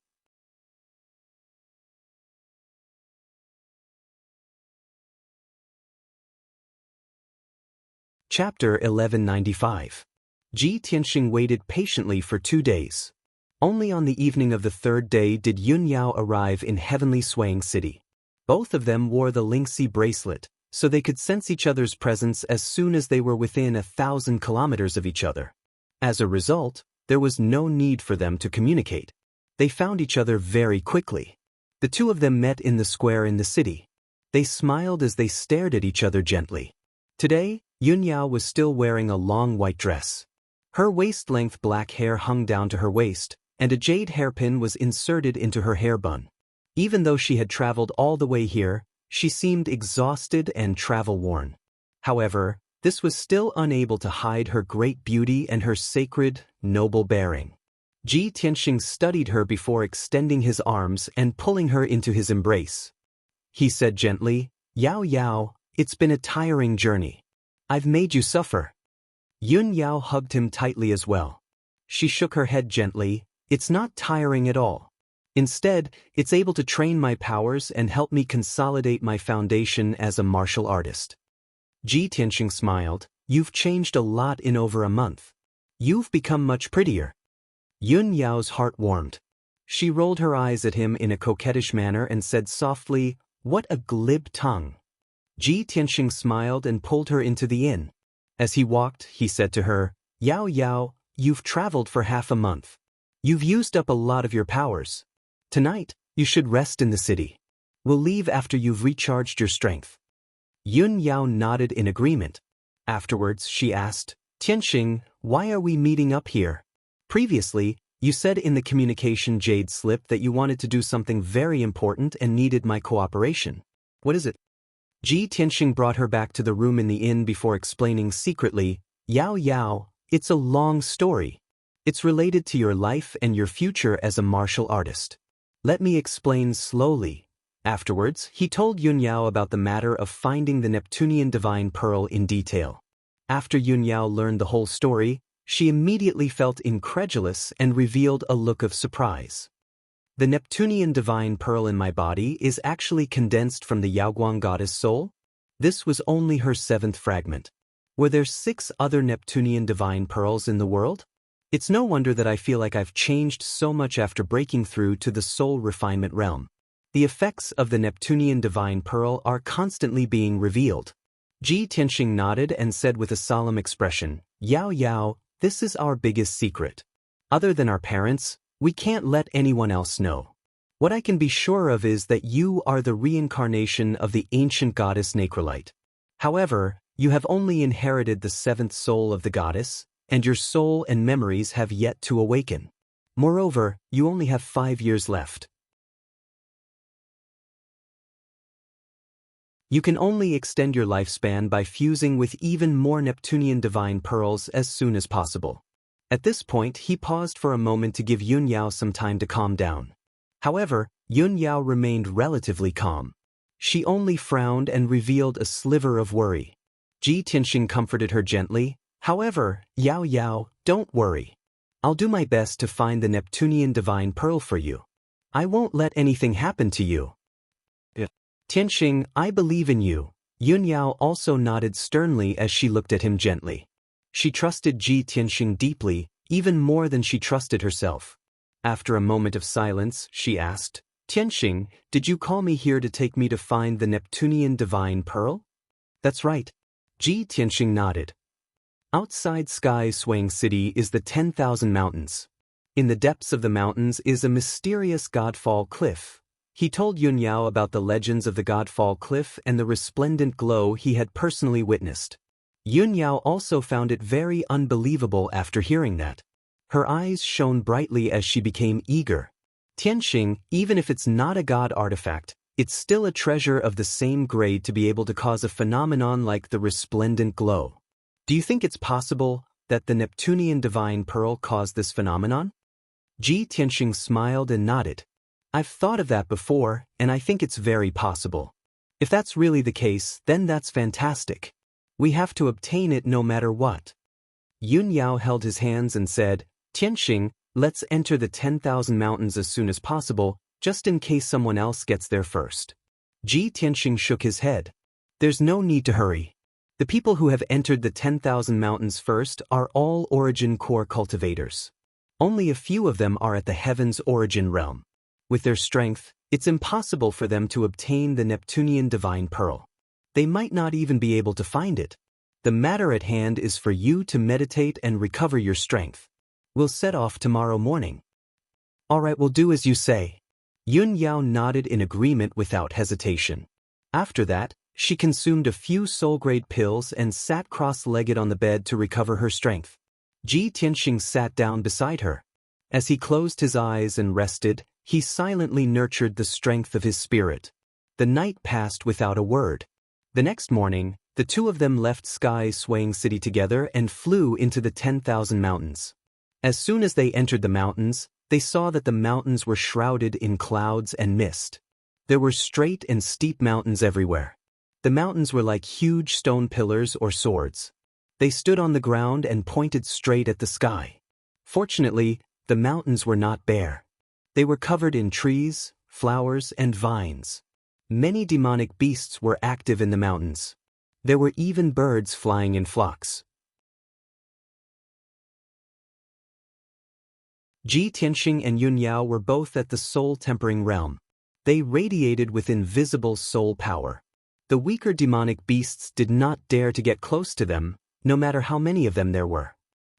A: Chapter 1195. Ji Tianxing waited patiently for 2 days. Only on the evening of the third day did Yunyao arrive in heavenly Swang City. Both of them wore the Lingxi bracelet, so they could sense each other's presence as soon as they were within 1,000 kilometers of each other. As a result, there was no need for them to communicate. They found each other very quickly. The two of them met in the square in the city. They smiled as they stared at each other gently. Today, Yunyao was still wearing a long white dress. Her waist-length black hair hung down to her waist, and a jade hairpin was inserted into her hair bun. Even though she had traveled all the way here, she seemed exhausted and travel-worn. However, this was still unable to hide her great beauty and her sacred, noble bearing. Ji Tianxing studied her before extending his arms and pulling her into his embrace. He said gently, "Yao Yao, it's been a tiring journey. I've made you suffer." Yunyao hugged him tightly as well. She shook her head gently. It's not tiring at all. Instead, it's able to train my powers and help me consolidate my foundation as a martial artist. Ji Tianxing smiled. You've changed a lot in over a month. You've become much prettier. Yun Yao's heart warmed. She rolled her eyes at him in a coquettish manner and said softly, "What a glib tongue." Ji Tianxing smiled and pulled her into the inn. As he walked, he said to her, "Yao Yao, you've traveled for half a month. You've used up a lot of your powers. Tonight, you should rest in the city. We'll leave after you've recharged your strength." Yun Yao nodded in agreement. Afterwards, she asked, "Tianxing, why are we meeting up here? Previously, you said in the communication jade slip that you wanted to do something very important and needed my cooperation. What is it?" Ji Tianxing brought her back to the room in the inn before explaining secretly, "Yao Yao, it's a long story. It's related to your life and your future as a martial artist. Let me explain slowly." Afterwards, he told Yun Yao about the matter of finding the Neptunian divine pearl in detail. After Yun Yao learned the whole story, she immediately felt incredulous and revealed a look of surprise. "The Neptunian divine pearl in my body is actually condensed from the Yaoguang goddess soul? This was only her 7th fragment. Were there 6 other Neptunian divine pearls in the world? It's no wonder that I feel like I've changed so much after breaking through to the soul refinement realm. The effects of the Neptunian divine pearl are constantly being revealed." Ji Tianxing nodded and said with a solemn expression, "Yao Yao, this is our biggest secret. Other than our parents, we can't let anyone else know. What I can be sure of is that you are the reincarnation of the ancient goddess Nacrolite. However, you have only inherited the 7th soul of the goddess, and your soul and memories have yet to awaken. Moreover, you only have 5 years left. You can only extend your lifespan by fusing with even more Neptunian divine pearls as soon as possible." At this point, he paused for a moment to give Yun Yao some time to calm down. However, Yun Yao remained relatively calm. She only frowned and revealed a sliver of worry. Ji Tianxing comforted her gently. "However, Yao Yao, don't worry. I'll do my best to find the Neptunian divine pearl for you. I won't let anything happen to you. Tianxing, I believe in you." Yun Yao also nodded sternly as she looked at him gently. She trusted Ji Tianxing deeply, even more than she trusted herself. After a moment of silence, she asked, "Tianxing, did you call me here to take me to find the Neptunian divine pearl?" "That's right." Ji Tianxing nodded. Outside Sky Swang City is the 10,000 mountains. In the depths of the mountains is a mysterious Godfall cliff. He told Yun Yao about the legends of the Godfall cliff and the resplendent glow he had personally witnessed. Yun Yao also found it very unbelievable after hearing that. Her eyes shone brightly as she became eager. "Tianxing, even if it's not a god artifact, it's still a treasure of the same grade to be able to cause a phenomenon like the resplendent glow. Do you think it's possible that the Neptunian divine pearl caused this phenomenon?" Ji Tianxing smiled and nodded. "I've thought of that before, and I think it's very possible. If that's really the case, then that's fantastic. We have to obtain it no matter what." Yun Yao held his hands and said, "Tianxing, let's enter the 10,000 mountains as soon as possible, just in case someone else gets there first." Ji Tianxing shook his head. "There's no need to hurry. The people who have entered the 10,000 mountains first are all origin core cultivators. Only a few of them are at the heaven's origin realm. With their strength, it's impossible for them to obtain the Neptunian divine pearl. They might not even be able to find it. The matter at hand is for you to meditate and recover your strength. We'll set off tomorrow morning." "All right, we'll do as you say." Yun Yao nodded in agreement without hesitation. After that, she consumed a few soul-grade pills and sat cross-legged on the bed to recover her strength. Ji Tianxing sat down beside her. As he closed his eyes and rested, he silently nurtured the strength of his spirit. The night passed without a word. The next morning, the two of them left Sky Swaying City together and flew into the 10,000 mountains. As soon as they entered the mountains, they saw that the mountains were shrouded in clouds and mist. There were straight and steep mountains everywhere. The mountains were like huge stone pillars or swords. They stood on the ground and pointed straight at the sky. Fortunately, the mountains were not bare. They were covered in trees, flowers, and vines. Many demonic beasts were active in the mountains. There were even birds flying in flocks. Ji Tianxing and Yunyao were both at the soul-tempering realm. They radiated with invisible soul power. The weaker demonic beasts did not dare to get close to them, no matter how many of them there were.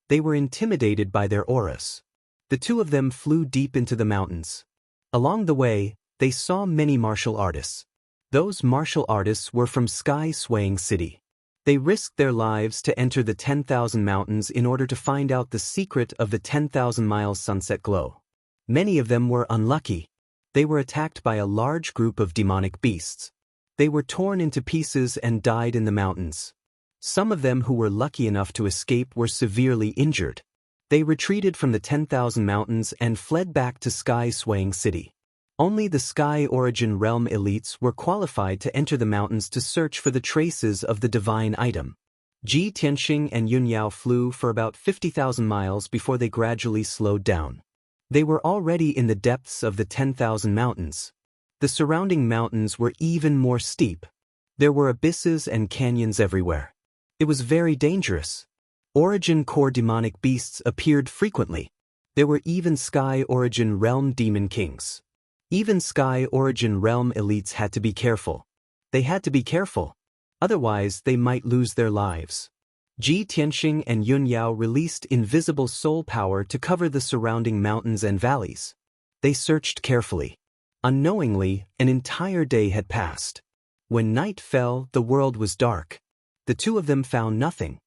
A: They were intimidated by their auras. The two of them flew deep into the mountains. Along the way, they saw many martial artists. Those martial artists were from sky-swaying city. They risked their lives to enter the 10,000 mountains in order to find out the secret of the 10,000 miles sunset glow. Many of them were unlucky. They were attacked by a large group of demonic beasts. They were torn into pieces and died in the mountains. Some of them who were lucky enough to escape were severely injured. They retreated from the 10,000 mountains and fled back to sky-swaying city. Only the Sky Origin Realm elites were qualified to enter the mountains to search for the traces of the divine item. Ji Tianxing and Yunyao flew for about 50,000 miles before they gradually slowed down. They were already in the depths of the 10,000 mountains. The surrounding mountains were even more steep. There were abysses and canyons everywhere. It was very dangerous. Origin core demonic beasts appeared frequently. There were even Sky Origin Realm demon kings. Even Sky Origin Realm elites had to be careful. They had to be careful. Otherwise, they might lose their lives. Ji Tianxing and Yunyao released invisible soul power to cover the surrounding mountains and valleys. They searched carefully. Unknowingly, an entire day had passed. When night fell, the world was dark. The two of them found nothing.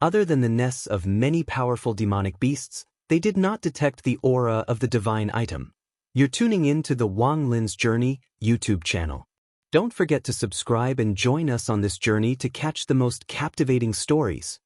A: Other than the nests of many powerful demonic beasts, they did not detect the aura of the divine item. You're tuning in to the Wang Lin's Journey YouTube channel. Don't forget to subscribe and join us on this journey to catch the most captivating stories.